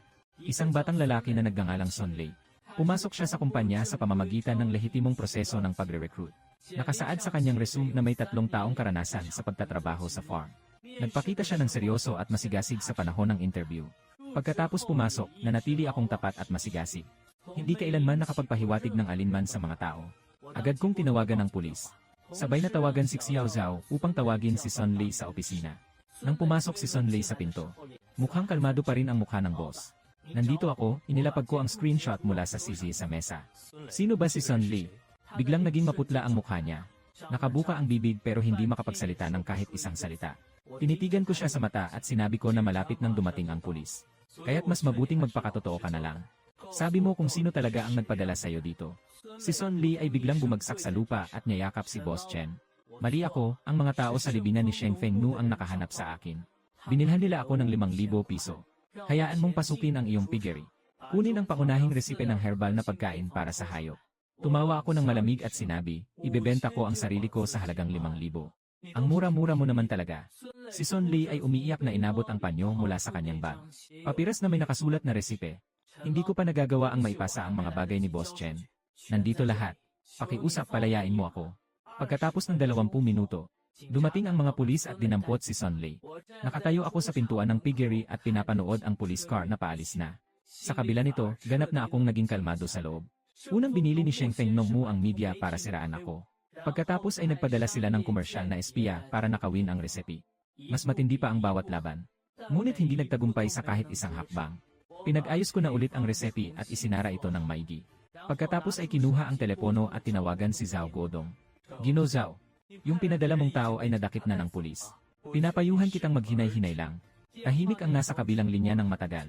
Isang batang lalaki na nagngangalang Son Lei. Pumasok siya sa kumpanya sa pamamagitan ng lehitimong proseso ng pagre-recruit. Nakasaad sa kanyang resume na may 3 taong karanasan sa pagtatrabaho sa farm. Nagpakita siya ng seryoso at masigasig sa panahon ng interview. Pagkatapos pumasok, nanatili akong tapat at masigasig. Hindi kailanman nakapagpahiwatig ng alinman sa mga tao. Agad kong tinawagan ng pulis. Sabay na tawagan si Xiao Zhao upang tawagin si Son Lei sa opisina. Nang pumasok si Son Lei sa pinto, mukhang kalmado pa rin ang mukha ng boss. Nandito ako, inilapag ko ang screenshot mula sa CC sa mesa. Sino ba si Son Lei? Biglang naging maputla ang mukha niya. Nakabuka ang bibig pero hindi makapagsalita ng kahit isang salita. Tinitigan ko siya sa mata at sinabi ko na malapit nang dumating ang pulis. Kaya't mas mabuting magpakatotoo ka na lang. Sabi mo kung sino talaga ang nagpadala sa'yo dito. Si Son Lei ay biglang bumagsak sa lupa at niyakap si Boss Chen. Mali ako, ang mga tao sa libingan ni Shengfeng Nu ang nakahanap sa akin. Binilhan nila ako ng 5,000 piso. Hayaan mong pasukin ang iyong piggery. Kunin ang pangunahing resipe ng herbal na pagkain para sa hayop. Tumawa ako ng malamig at sinabi, ibebenta ko ang sarili ko sa halagang 5,000. Ang mura-mura mo naman talaga. Si Son Lei ay umiiyak na inabot ang panyo mula sa kanyang bag. Papiras na may nakasulat na resipe. Hindi ko pa nagagawa ang maipasa ang mga bagay ni Boss Chen. Nandito lahat. Pakiusap palayain mo ako. Pagkatapos ng 20 minuto, dumating ang mga pulis at dinampot si Son Lei. Nakatayo ako sa pintuan ng piggery at pinapanood ang police car na paalis na. Sa kabila nito, ganap na akong naging kalmado sa loob. Unang binili ni Shengfeng Nongmu ang media para siraan ako. Pagkatapos ay nagpadala sila ng komersyal na espiya para nakawin ang recipe. Mas matindi pa ang bawat laban. Ngunit hindi nagtagumpay sa kahit isang hakbang. Pinag-ayos ko na ulit ang recipe at isinara ito ng maigi. Pagkatapos ay kinuha ang telepono at tinawagan si Zhao Guodong. Gino Zhao, yung pinadala mong tao ay nadakip na ng pulis. Pinapayuhan kitang maghinay-hinay lang. Tahimik ang nasa kabilang linya ng matagal.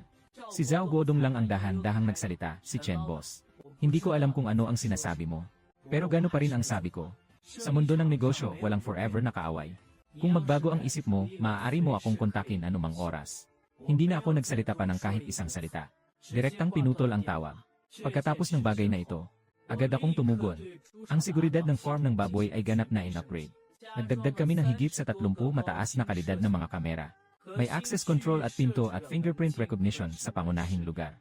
Si Zhao Guodong lang ang dahan-dahang nagsalita, si Chen Boss. Hindi ko alam kung ano ang sinasabi mo. Pero gano pa rin ang sabi ko. Sa mundo ng negosyo, walang forever na kaaway. Kung magbago ang isip mo, maaari mo akong kontakin anumang oras. Hindi na ako nagsalita pa ng kahit isang salita. Direktang pinutol ang tawag. Pagkatapos ng bagay na ito, agad akong tumugon. Ang seguridad ng farm ng baboy ay ganap na in-upgrade. Nagdagdag kami ng higit sa 30 mataas na kalidad ng mga kamera. May access control at pinto at fingerprint recognition sa pangunahing lugar.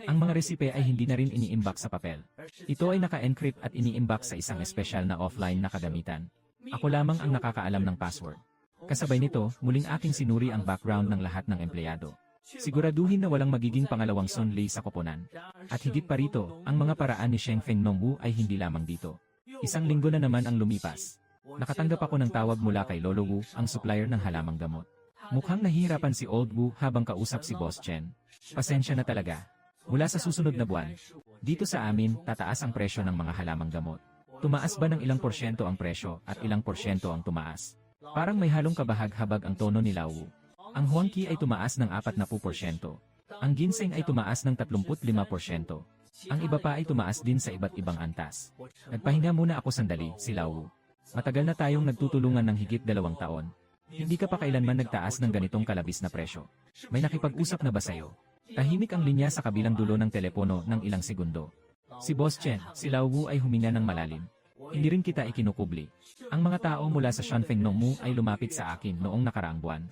Ang mga resipe ay hindi na rin ini-imbak sa papel. Ito ay naka-encrypt at ini-imbak sa isang espesyal na offline na kagamitan. Ako lamang ang nakakaalam ng password. Kasabay nito, muling aking sinuri ang background ng lahat ng empleyado. Siguraduhin na walang magiging pangalawang Son Lei sa koponan. At higit pa rito, ang mga paraan ni Shengfeng Nongmu ay hindi lamang dito. Isang linggo na naman ang lumipas. Nakatanggap ako ng tawag mula kay Lolo Wu, ang supplier ng halamang gamot. Mukhang nahihirapan si Old Wu habang kausap si Boss Chen. Pasensya na talaga. Mula sa susunod na buwan, dito sa amin, tataas ang presyo ng mga halamang gamot. Tumaas ba ng ilang porsyento ang presyo at ilang porsyento ang tumaas? Parang may halong kabahag-habag ang tono ni Lao Wu. Ang Huangqi ay tumaas ng 40%. Ang ginseng ay tumaas ng 35%. Ang iba pa ay tumaas din sa iba't ibang antas. Nagpahinga muna ako sandali, si Lao Wu. Matagal na tayong nagtutulungan ng higit 2 taon. Hindi ka pa kailanman nagtaas ng ganitong kalabis na presyo. May nakipag-usap na ba sa'yo? Tahimik ang linya sa kabilang dulo ng telepono ng ilang segundo. Si Boss Chen, si Lao Wu ay huminga ng malalim. Hindi rin kita ikinukubli. Ang mga tao mula sa Shanfeng Nongmu ay lumapit sa akin noong nakaraang buwan.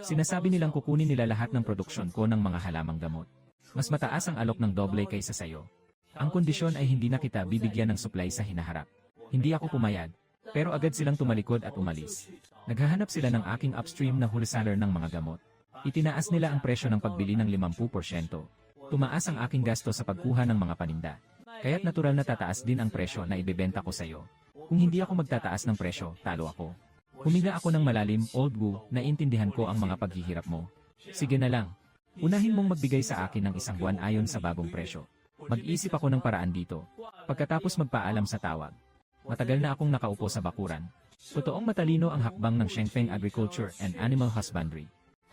Sinasabi nilang kukunin nila lahat ng produksyon ko ng mga halamang gamot. Mas mataas ang alok ng doble kaysa sayo. Ang kondisyon ay hindi na kita bibigyan ng supply sa hinaharap. Hindi ako pumayag. Pero agad silang tumalikod at umalis. Naghahanap sila ng aking upstream na wholesaler ng mga gamot. Itinaas nila ang presyo ng pagbili ng 50%. Tumaas ang aking gasto sa pagkuha ng mga paninda. Kaya't natural na tataas din ang presyo na ibebenta ko sa iyo. Kung hindi ako magtataas ng presyo, talo ako. Huminga ako ng malalim, Old Wu, naiintindihan ko ang mga paghihirap mo. Sige na lang. Unahin mong magbigay sa akin ng 1 buwan ayon sa bagong presyo. Mag-isip ako ng paraan dito. Pagkatapos magpaalam sa tawag. Matagal na akong nakaupo sa bakuran. Totoong matalino ang hakbang ng Shengfeng Agriculture and Animal Husbandry.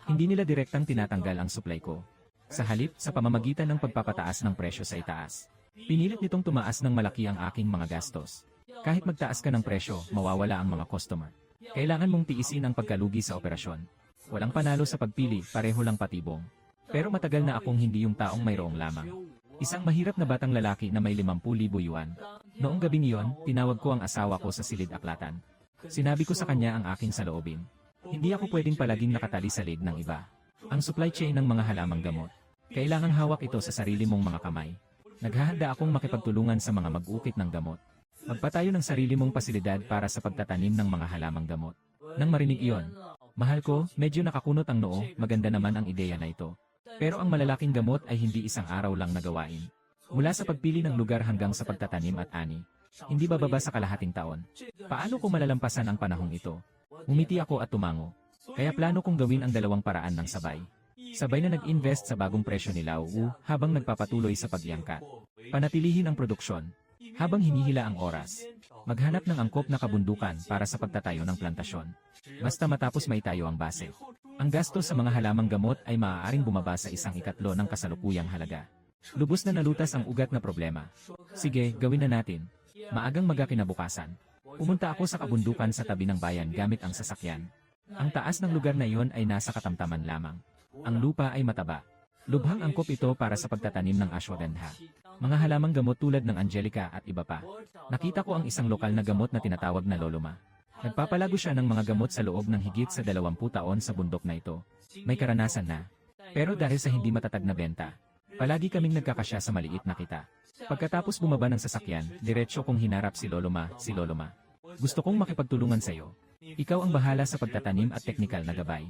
Hindi nila direktang tinatanggal ang supply ko. Sa halip, sa pamamagitan ng pagpapataas ng presyo sa itaas. Pinilit nitong tumaas ng malaki ang aking mga gastos. Kahit magtaas ka ng presyo, mawawala ang mga customer. Kailangan mong tiisin ang pagkalugi sa operasyon. Walang panalo sa pagpili, pareho lang patibong. Pero matagal na akong hindi yung taong mayroong lamang. Isang mahirap na batang lalaki na may 50,000 yuan. Noong gabing iyon, tinawag ko ang asawa ko sa silid-aklatan. Sinabi ko sa kanya ang aking saloobin. Hindi ako pwedeng palaging nakatali sa leg ng iba. Ang supply chain ng mga halamang gamot. Kailangang hawak ito sa sarili mong mga kamay. Naghahanda akong makipagtulungan sa mga mag-ukit ng gamot. Magpatayo ng sarili mong pasilidad para sa pagtatanim ng mga halamang gamot. Nang marinig iyon, mahal ko, medyo nakakunot ang noo, maganda naman ang ideya na ito. Pero ang malalaking gamot ay hindi isang araw lang nagawain. Mula sa pagpili ng lugar hanggang sa pagtatanim at ani. Hindi bababa sa kalahating taon. Paano ko malalampasan ang panahong ito? Umiti ako at tumango. Kaya plano kong gawin ang 2 paraan ng sabay. Sabay na nag-invest sa bagong presyo ni Lao Wu habang nagpapatuloy sa pag-iangkat. Panatilihin ang produksyon. Habang hinihila ang oras. Maghanap ng angkop na kabundukan para sa pagtatayo ng plantasyon. Basta matapos maitayo ang base. Ang gasto sa mga halamang gamot ay maaaring bumaba sa 1/3 ng kasalukuyang halaga. Lubos na nalutas ang ugat na problema. Sige, gawin na natin. Maagang magkakinabukasan. Pumunta ako sa kabundukan sa tabi ng bayan gamit ang sasakyan. Ang taas ng lugar na iyon ay nasa katamtaman lamang. Ang lupa ay mataba. Lubhang angkop ito para sa pagtatanim ng ashwagandha. Mga halamang gamot tulad ng Angelica at iba pa. Nakita ko ang isang lokal na gamot na tinatawag na Loloma. Nagpapalago siya ng mga gamot sa loob ng higit sa 20 taon sa bundok na ito. May karanasan na. Pero dahil sa hindi matatag na benta, palagi kaming nagkakasya sa maliit na kita. Pagkatapos bumaba ng sasakyan, diretsyo kong hinarap si Loloma. Gusto kong makipagtulungan sa iyo. Ikaw ang bahala sa pagtatanim at teknikal na gabay.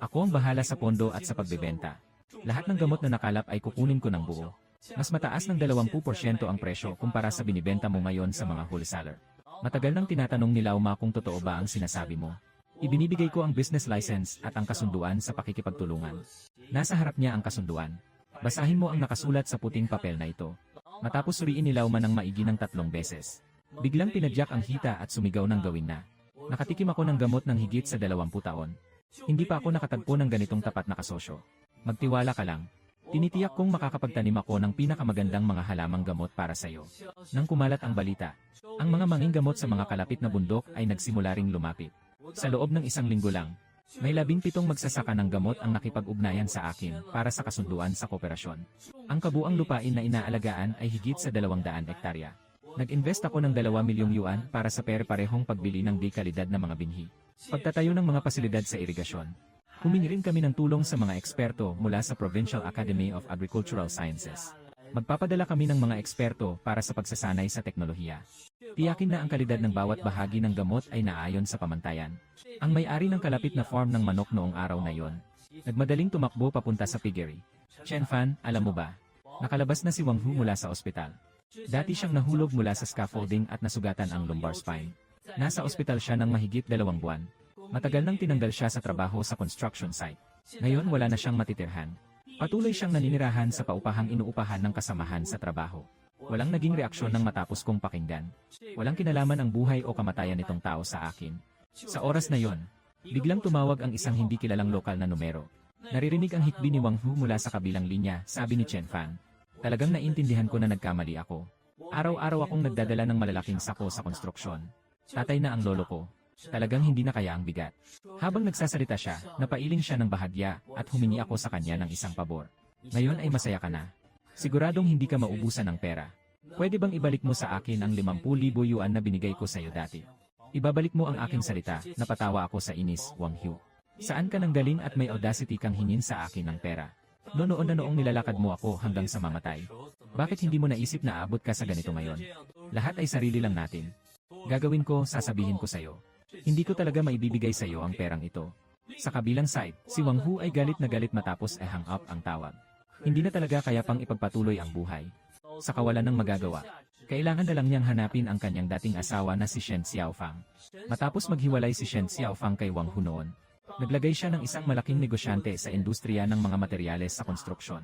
Ako ang bahala sa pondo at sa pagbebenta. Lahat ng gamot na nakalap ay kukunin ko ng buo. Mas mataas ng 20% ang presyo kumpara sa binibenta mo ngayon sa mga wholesaler. Matagal nang tinatanong ni Lauma kung totoo ba ang sinasabi mo. Ibinibigay ko ang business license at ang kasunduan sa pakikipagtulungan. Nasa harap niya ang kasunduan. Basahin mo ang nakasulat sa puting papel na ito. Matapos suriin ni Lauma ng maigi ng 3 beses. Biglang pinadyak ang hita at sumigaw ng gawin na. Nakatikim ako ng gamot ng higit sa 20 taon. Hindi pa ako nakatagpo ng ganitong tapat na kasosyo. Magtiwala ka lang. Tinitiyak kong makakapagtanim ako ng pinakamagandang mga halamang gamot para sa iyo. Nang kumalat ang balita, ang mga manginggamot sa mga kalapit na bundok ay nagsimula ring lumapit. Sa loob ng 1 linggo lang, may 17 magsasaka ng gamot ang nakipag-ugnayan sa akin para sa kasunduan sa kooperasyon. Ang kabuang lupain na inaalagaan ay higit sa 200 hektarya. Nag-invest ako ng 2 milyong yuan para sa pare-parehong pagbili ng dekalidad na mga binhi. Pagtatayo ng mga pasilidad sa irigasyon. Humingi rin kami ng tulong sa mga eksperto mula sa Provincial Academy of Agricultural Sciences. Magpapadala kami ng mga eksperto para sa pagsasanay sa teknolohiya. Tiyakin na ang kalidad ng bawat bahagi ng gamot ay naayon sa pamantayan. Ang may-ari ng kalapit na farm ng manok noong araw na yon, nagmadaling tumakbo papunta sa piggery. Chen Fan, alam mo ba? Nakalabas na si Wang Hu mula sa ospital. Dati siyang nahulog mula sa scaffolding at nasugatan ang lumbar spine. Nasa ospital siya ng mahigit 2 buwan. Matagal nang tinanggal siya sa trabaho sa construction site. Ngayon wala na siyang matitirhan. Patuloy siyang naninirahan sa paupahang inuupahan ng kasamahan sa trabaho. Walang naging reaksyon nang matapos kong pakinggan. Walang kinalaman ang buhay o kamatayan nitong tao sa akin. Sa oras na yon, biglang tumawag ang isang hindi kilalang lokal na numero. Naririnig ang hikbi ni Wang Hu mula sa kabilang linya, sabi ni Chen Fan. Talagang naintindihan ko na nagkamali ako. Araw-araw akong nagdadala ng malalaking sako sa konstruksyon. Tatay na ang lolo ko. Talagang hindi na kaya ang bigat. Habang nagsasalita siya, napailing siya ng bahagya at humingi ako sa kanya ng isang pabor. Ngayon ay masaya ka na. Siguradong hindi ka maubusan ng pera. Pwede bang ibalik mo sa akin ang 50,000 yuan na binigay ko sa iyo dati? Ibabalik mo ang aking salita, napatawa ako sa inis, Wang Hu. Saan ka nang galing at may audacity kang hingin sa akin ng pera? Noon na noong nilalakad mo ako hanggang sa mamatay. Bakit hindi mo naisip na aabot ka sa ganito ngayon? Lahat ay sarili lang natin. Gagawin ko, sasabihin ko sa iyo. Hindi ko talaga maibibigay sa iyo ang perang ito. Sa kabilang side, si Wang Hu ay galit na galit matapos hang up ang tawag. Hindi na talaga kaya pang ipagpatuloy ang buhay. Sa kawalan ng magagawa, kailangan na lang niyang hanapin ang kanyang dating asawa na si Shen Xiaofang. Matapos maghiwalay si Shen Xiaofang kay Wang Hu noon, naglagay siya ng isang malaking negosyante sa industriya ng mga materyales sa konstruksyon.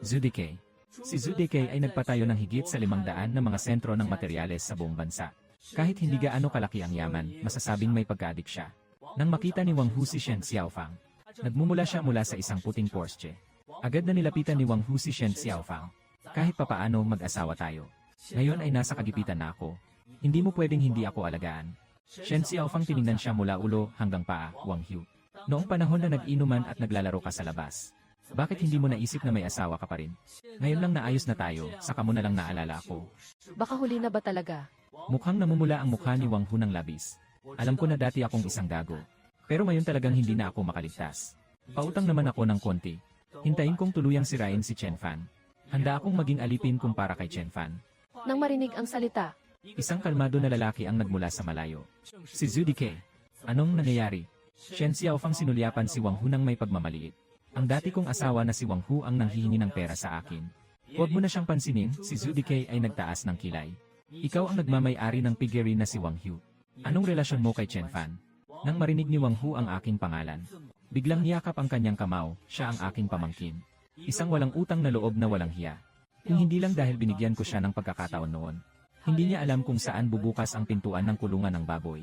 Zhu Deke. Si Zhu Deke ay nagpatayo ng higit sa 500 na mga sentro ng materyales sa buong bansa. Kahit hindi gaano kalaki ang yaman, masasabing may pagka-addict siya. Nang makita ni Wang Hu si Shen Xiaofang, nagmumula siya mula sa isang puting Porsche. Agad na nilapitan ni Wang Hu si Shen Xiaofang. Kahit papaano mag-asawa tayo. Ngayon ay nasa kagipitan na ako. Hindi mo pwedeng hindi ako alagaan. Shen Xiaofang tiningnan siya mula ulo hanggang paa, Wang Hu. Noong panahon na nag-inuman at naglalaro ka sa labas, bakit hindi mo naisip na may asawa ka pa rin? Ngayon lang naayos na tayo, saka mo na lang naalala ako. Baka huli na ba talaga? Mukhang namumula ang mukha ni Wang Hu ng labis. Alam ko na dati akong isang gago. Pero ngayon talagang hindi na ako makaligtas. Pautang naman ako ng konti. Hintayin kong tuluyang sirain si Chen Fan. Handa akong maging alipin kumpara kay Chen Fan. Nang marinig ang salita, Isang kalmado na lalaki ang nagmula sa malayo. Si Zhu Deke. Anong nangyayari? Shen Xiaofang sinulyapan si Wang Hu ng may pagmamaliit. Ang dati kong asawa na si Wang Hu ang nanghihingi ng pera sa akin. Huwag mo na siyang pansinin, si Zhu Deke ay nagtaas ng kilay. Ikaw ang nagmamay-ari ng piggery na si Wang Hu. Anong relasyon mo kay Chen Fan? Nang marinig ni Wang Hu ang aking pangalan, biglang niyakap ang kanyang kamao, siya ang aking pamangkin. Isang walang utang na loob na walang hiya. Kung hindi lang dahil binigyan ko siya ng pagkakataon noon. Hindi niya alam kung saan bubukas ang pintuan ng kulungan ng baboy.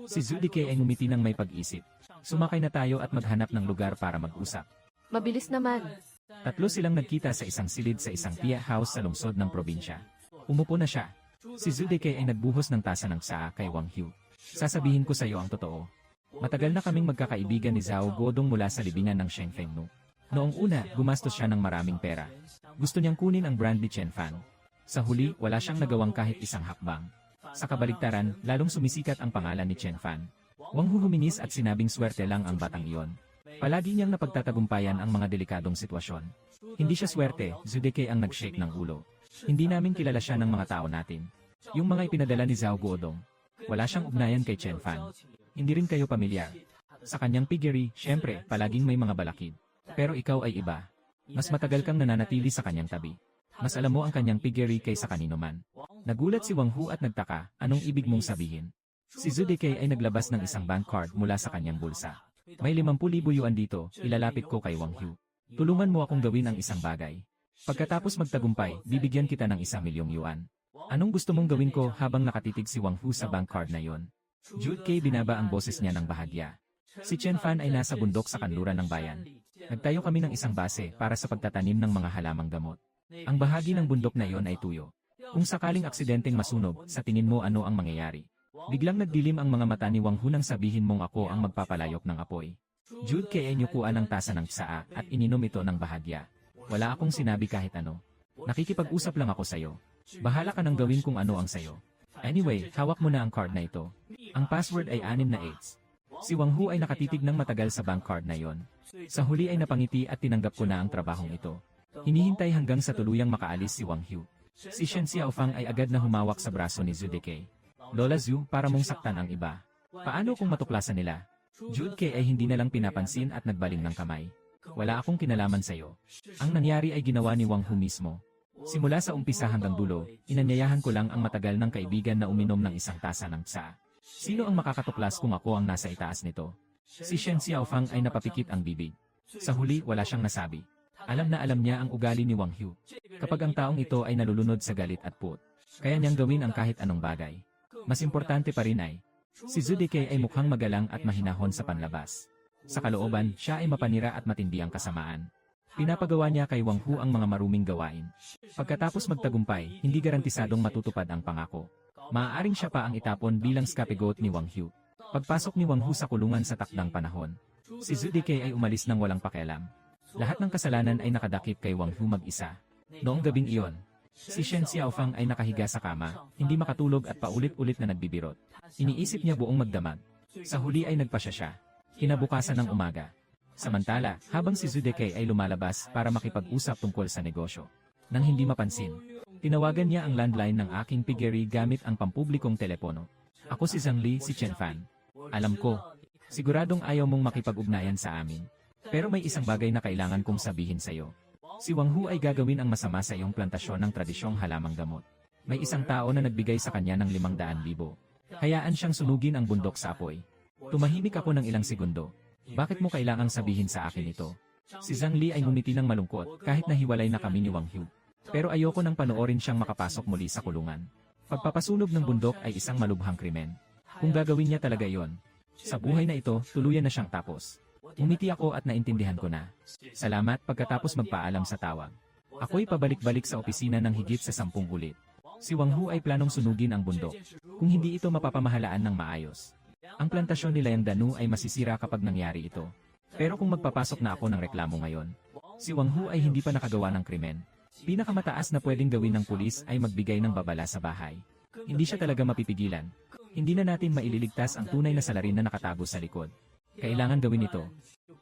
Si Zhu Deke ay ngumiti ng may pag-isip. Sumakay na tayo at maghanap ng lugar para mag-usap. mabilis naman. Tatlo silang nagkita sa isang silid sa isang tea house sa lungsod ng probinsya. Umupo na siya. Si Zhu Deke ay nagbuhos ng tasa ng tsaa kay Wang Hu. Sasabihin ko sa iyo ang totoo. Matagal na kaming magkakaibigan ni Zhao Guodong mula sa libingan ng Sheng Fengnu. Noong una, gumastos siya ng maraming pera. Gusto niyang kunin ang brand ni Chen Fan. Sa huli, wala siyang nagawang kahit isang hakbang. Sa kabaligtaran, lalong sumisikat ang pangalan ni Chen Fan. Wang Hu huminis at sinabing swerte lang ang batang iyon. Palagi niyang napagtatagumpayan ang mga delikadong sitwasyon. Hindi siya swerte, Zhu Deke ang nag-shake ng ulo. Hindi namin kilala siya ng mga tao natin. Yung mga ipinadala ni Zhao Guodong. Wala siyang ugnayan kay Chen Fan. Hindi rin kayo pamilyar. Sa kanyang piggery, syempre, palaging may mga balakid. Pero ikaw ay iba. Mas matagal kang nananatili sa kanyang tabi. Mas alam mo ang kanyang piggery kaysa kanino man. Nagulat si Wang Hu at nagtaka, anong ibig mong sabihin? Si Zhu Deke ay naglabas ng isang bank card mula sa kanyang bulsa. May 50,000 yuan dito, ilalapit ko kay Wang Hu. Tulungan mo akong gawin ang isang bagay. Pagkatapos magtagumpay, bibigyan kita ng 1,000,000 yuan. Anong gusto mong gawin ko habang nakatitig si Wang Hu sa bank card na yon? Jude K. binaba ang boses niya ng bahagya. Si Chen Fan ay nasa bundok sa kanluran ng bayan. Nagtayo kami ng isang base para sa pagtatanim ng mga halamang gamot. Ang bahagi ng bundok na iyon ay tuyo. Kung sakaling aksidenteng masunog, sa tingin mo ano ang mangyayari? Biglang nagdilim ang mga mata ni Wang Hu nang sabihin mong ako ang magpapalayok ng apoy. Jude K. ay nyukuan ng tasa ng tsaa at ininom ito ng bahagya. Wala akong sinabi kahit ano. Nakikipag-usap lang ako sayo. Bahala ka nang gawin kung ano ang sayo. Anyway, hawak mo na ang card na ito. Ang password ay 6 na 8s. Si Wang Hu ay nakatitig ng matagal sa bank card na yon. Sa huli ay napangiti at tinanggap ko na ang trabahong ito. Hinihintay hanggang sa tuluyang makaalis si Wang Hu. Si Shen Xiaofang ay agad na humawak sa braso ni Zhu Deke. Lola Zhu, para mong saktan ang iba. Paano kung matuklasan nila? Jude K. ay hindi na lang pinapansin at nagbaling ng kamay. Wala akong kinalaman sa'yo. Ang nangyari ay ginawa ni Wang Hu mismo. Simula sa umpisa hanggang dulo, inanyayahan ko lang ang matagal ng kaibigan na uminom ng isang tasa ng tsaa. Sino ang makakatuklas kung ako ang nasa itaas nito? Si Shen Xiaofang ay napapikit ang bibig. Sa huli, wala siyang nasabi. Alam na alam niya ang ugali ni Wang Hu. Kapag ang taong ito ay nalulunod sa galit at puot, kaya niyang gawin ang kahit anong bagay. Mas importante pa rin ay, si Zhu Dekay ay mukhang magalang at mahinahon sa panlabas. Sa kalooban, siya ay mapanira at matindi ang kasamaan. Pinapagawa niya kay Wang Hu ang mga maruming gawain. Pagkatapos magtagumpay, hindi garantisadong matutupad ang pangako. Maaaring siya pa ang itapon bilang scapegoat ni Wang Hu. Pagpasok ni Wang Hu sa kulungan sa takdang panahon, si Zhu Dekay ay umalis ng walang pakialam. Lahat ng kasalanan ay nakadakip kay Wang Hu mag-isa. Noong gabing iyon, si Shen Xiaofang ay nakahiga sa kama, hindi makatulog at paulit-ulit na nagbibirot. Iniisip niya buong magdamag. Sa huli ay nagpasya siya. Kinabukasan ng umaga. Samantala, habang si Zhu Dekay ay lumalabas para makipag-usap tungkol sa negosyo, nang hindi mapansin, tinawagan niya ang landline ng aking piggery gamit ang pampublikong telepono. Ako si Zhang Li, si Chen Fan. Alam ko, siguradong ayaw mong makipag-ugnayan sa amin. Pero may isang bagay na kailangan kong sabihin sa iyo. Si Wang Hu ay gagawin ang masama sa iyong plantasyon ng tradisyong halamang gamot. May isang tao na nagbigay sa kanya ng 500,000. Hayaan siyang sunugin ang bundok sa apoy. Tumahimik ako ng ilang segundo. Bakit mo kailangang sabihin sa akin ito? Si Zhang Li ay ngumiti ng malungkot kahit nahiwalay na kami ni Wang Hu. Pero ayoko nang panoorin siyang makapasok muli sa kulungan. Pagpapasunog ng bundok ay isang malubhang krimen. Kung gagawin niya talaga yon, sa buhay na ito, tuluyan na siyang tapos. Umiti ako at naintindihan ko na. Salamat pagkatapos magpaalam sa tawag. Ako'y pabalik-balik sa opisina ng higit sa 10 ulit. Si Wang Hu ay planong sunugin ang bundok. Kung hindi ito mapapamahalaan ng maayos, ang plantasyon ni Liang Danu ay masisira kapag nangyari ito. Pero kung magpapasok na ako ng reklamo ngayon, si Wang Hu ay hindi pa nakagawa ng krimen. Pinakamataas na pwedeng gawin ng pulis ay magbigay ng babala sa bahay. Hindi siya talaga mapipigilan. Hindi na natin maililigtas ang tunay na salarin na nakatago sa likod. Kailangan gawin ito.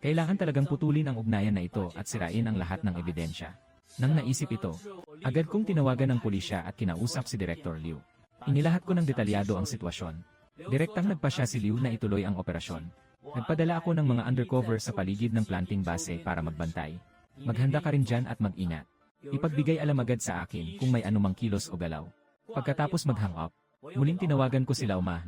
Kailangan talagang putulin ang ugnayan na ito at sirain ang lahat ng ebidensya. Nang naisip ito, agad kong tinawagan ng pulisya at kinausap si Director Liu. Inilahat ko ng detalyado ang sitwasyon. Direktang nagpasya si Liu na ituloy ang operasyon. Nagpadala ako ng mga undercover sa paligid ng planting base para magbantay. Maghanda ka rin dyan at mag-ingat. Ipagbigay alam agad sa akin kung may anumang kilos o galaw. Pagkatapos mag-hang up, muling tinawagan ko si Lauma.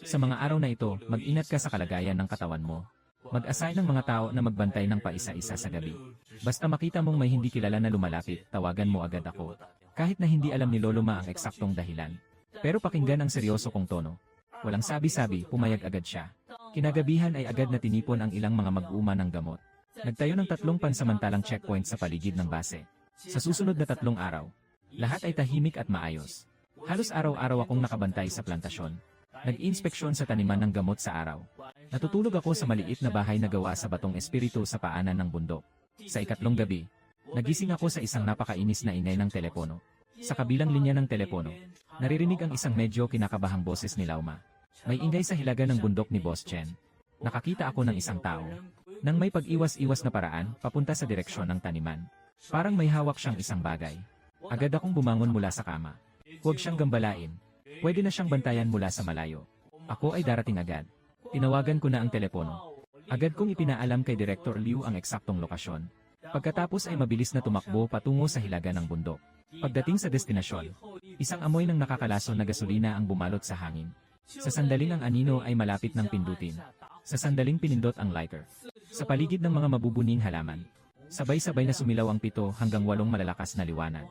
Sa mga araw na ito, mag-ingat ka sa kalagayan ng katawan mo. Mag-assign ng mga tao na magbantay ng paisa-isa sa gabi. Basta makita mong may hindi kilala na lumalapit, tawagan mo agad ako. Kahit na hindi alam ni Loloma ang eksaktong dahilan. Pero pakinggan ang seryoso kong tono. Walang sabi-sabi, pumayag agad siya. Kinagabihan ay agad na tinipon ang ilang mga mag-uuma ng gamot. Nagtayo ng 3 pansamantalang checkpoint sa paligid ng base. Sa susunod na 3 araw, lahat ay tahimik at maayos. Halos araw-araw akong nakabantay sa plantasyon. Nag-inspeksyon sa taniman ng gamot sa araw. Natutulog ako sa maliit na bahay na gawa sa batong espiritu sa paanan ng bundok. Sa 4th gabi, nagising ako sa isang napakainis na ingay ng telepono. Sa kabilang linya ng telepono, naririnig ang isang medyo kinakabahang boses ni Lauma. May ingay sa hilaga ng bundok ni Boss Chen. Nakakita ako ng isang tao. Nang may pag-iwas-iwas na paraan, papunta sa direksyon ng taniman. Parang may hawak siyang isang bagay. Agad akong bumangon mula sa kama. Huwag siyang gambalain. Pwede na siyang bantayan mula sa malayo. Ako ay darating agad. Tinawagan ko na ang telepono. Agad kong ipinaalam kay Director Liu ang eksaktong lokasyon. Pagkatapos ay mabilis na tumakbo patungo sa hilaga ng bundok. Pagdating sa destinasyon, isang amoy ng nakakalason na gasolina ang bumalot sa hangin. Sa sandaling ang anino ay malapit ng pindutin. Sa sandaling pinindot ang lighter. Sa paligid ng mga mabubuning halaman, sabay-sabay na sumilaw ang 7 hanggang 8 malalakas na liwanag.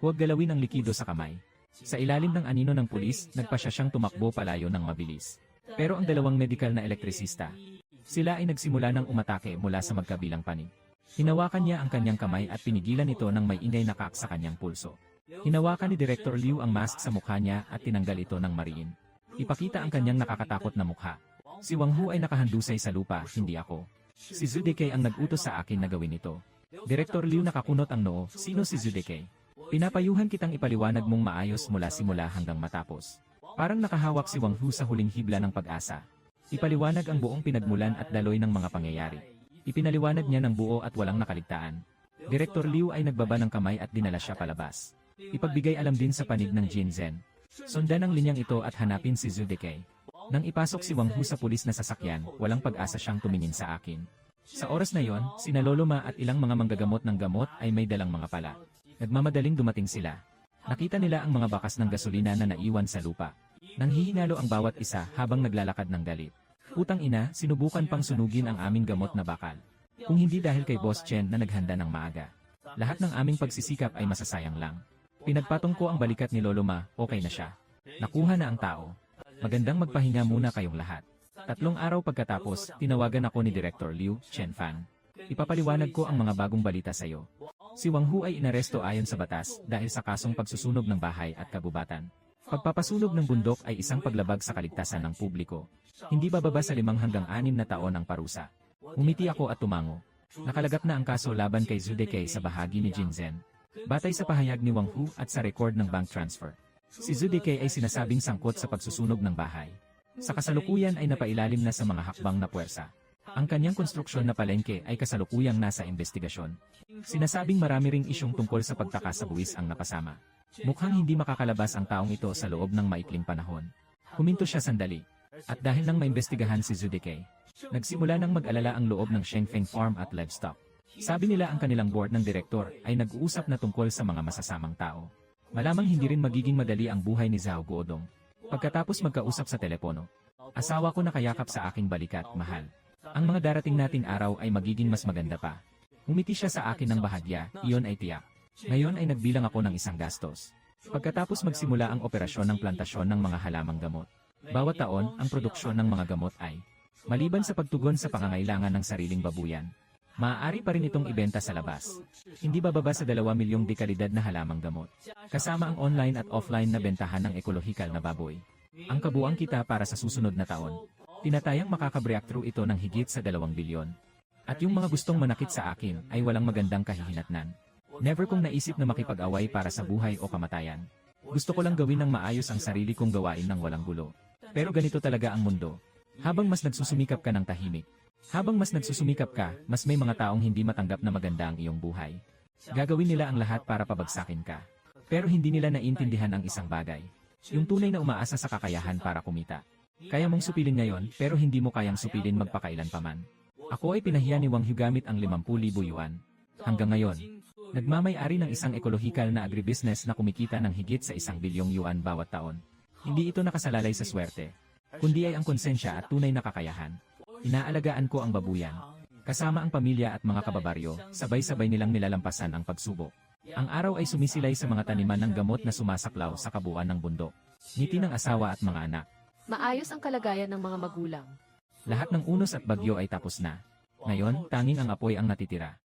Huwag galawin ang likido sa kamay. Sa ilalim ng anino ng pulis, nagpasya siyang tumakbo palayo ng mabilis. Pero ang 2 medikal na elektrisista, sila ay nagsimula ng umatake mula sa magkabilang panig. Hinawakan niya ang kanyang kamay at pinigilan ito ng may ingay na kaak sa kanyang pulso. Hinawakan ni Director Liu ang mask sa mukha niya at tinanggal ito ng mariin. Ipakita ang kanyang nakakatakot na mukha. Si Wang Hu ay nakahandusay sa lupa, hindi ako. Si Zhu Dekay ang nag-utos sa akin na gawin ito. Director Liu nakakunot ang noo, sino si Zhu Dekay? Pinapayuhan kitang ipaliwanag mong maayos mula simula hanggang matapos. Parang nakahawak si Wang Hu sa huling hibla ng pag-asa. Ipaliwanag ang buong pinagmulan at daloy ng mga pangyayari. Ipinaliwanag niya ng buo at walang nakaligtaan. Director Liu ay nagbaba ng kamay at dinala siya palabas. Ipagbigay alam din sa panig ng Jin Zhen. Sundan ang linyang ito at hanapin si Zhu Dekay. Nang ipasok si Wang Hu sa pulis na sasakyan, walang pag-asa siyang tumingin sa akin. Sa oras na yon, sina Loloma at ilang mga manggagamot ng gamot ay may dalang mga pala. Nagmamadaling dumating sila. Nakita nila ang mga bakas ng gasolina na naiwan sa lupa. Nang hihingalo ang bawat isa habang naglalakad ng galit. Putang ina, sinubukan pang sunugin ang aming gamot na bakal. Kung hindi dahil kay Boss Chen na naghanda ng maaga. Lahat ng aming pagsisikap ay masasayang lang. Pinagpatong ko ang balikat ni Lolo Ma, okay na siya. Nakuha na ang tao. Magandang magpahinga muna kayong lahat. 3 araw pagkatapos, tinawagan ako ni Director Liu Chenfan. Ipapaliwanag ko ang mga bagong balita sa iyo. Si Wang Hu ay inaresto ayon sa batas dahil sa kasong pagsusunog ng bahay at kabubatan. Pagpapasunog ng bundok ay isang paglabag sa kaligtasan ng publiko. Hindi bababa sa 5 hanggang 6 na taon ang parusa. Umiti ako at tumango. Nakalagak na ang kaso laban kay Zhu Dekay sa bahagi ni Jinzhen. Batay sa pahayag ni Wang Hu at sa record ng bank transfer. Si Zhu Dekay ay sinasabing sangkot sa pagsusunog ng bahay. Sa kasalukuyan ay napailalim na sa mga hakbang na puwersa. Ang kanyang konstruksyon na palengke ay kasalukuyang nasa investigasyon. Sinasabing marami ring isyong tungkol sa pagtaka sa buwis ang napasama. Mukhang hindi makakalabas ang taong ito sa loob ng maikling panahon. Huminto siya sandali. At dahil nang maimbestigahan si Zhu Dekay, nagsimula nang mag-alala ang loob ng Shengfeng Farm at Livestock. Sabi nila ang kanilang board ng direktor ay nag-uusap na tungkol sa mga masasamang tao. Malamang hindi rin magiging madali ang buhay ni Zhao Guodong. Pagkatapos magkausap sa telepono, asawa ko nakayakap sa aking balikat, mahal. Ang mga darating nating araw ay magiging mas maganda pa. Umiti siya sa akin ng bahagya, iyon ay tiyak. Ngayon ay nagbilang ako ng isang gastos. Pagkatapos magsimula ang operasyon ng plantasyon ng mga halamang gamot. Bawat taon, ang produksyon ng mga gamot ay, maliban sa pagtugon sa pangangailangan ng sariling babuyan, maaari pa rin itong ibenta sa labas. Hindi bababa sa 2 milyong dekalidad na halamang gamot. Kasama ang online at offline na bentahan ng ekolohikal na baboy. Ang kabuang kita para sa susunod na taon. Tinatayang makaka-breakthrough ito ng higit sa 2 bilyon. At yung mga gustong manakit sa akin ay walang magandang kahihinatnan. Never kong naisip na makipag-away para sa buhay o kamatayan. Gusto ko lang gawin ng maayos ang sarili kong gawain ng walang gulo. Pero ganito talaga ang mundo. Habang mas nagsusumikap ka ng tahimik, habang mas nagsusumikap ka, mas may mga taong hindi matanggap na maganda ang iyong buhay. Gagawin nila ang lahat para pabagsakin ka. Pero hindi nila naiintindihan ang isang bagay. Yung tunay na umaasa sa kakayahan para kumita. Kaya mong supilin ngayon, pero hindi mo kayang supilin magpakailan paman. Ako ay pinahiya ni Wang Hu gamit ang 50,000 yuan. Hanggang ngayon, nagmamay-ari ng isang ekolohikal na agribusiness na kumikita ng higit sa 1 bilyong yuan bawat taon. Hindi ito nakasalalay sa swerte, kundi ay ang konsensya at tunay na kakayahan. Inaalagaan ko ang babuyan. Kasama ang pamilya at mga kababaryo, sabay-sabay nilang nilalampasan ang pagsubok. Ang araw ay sumisilay sa mga taniman ng gamot na sumasaklaw sa kabuuan ng bundok. Ngiti ng asawa at mga anak. Maayos ang kalagayan ng mga magulang. Lahat ng unos at bagyo ay tapos na. Ngayon, tanging ang apoy ang natitira.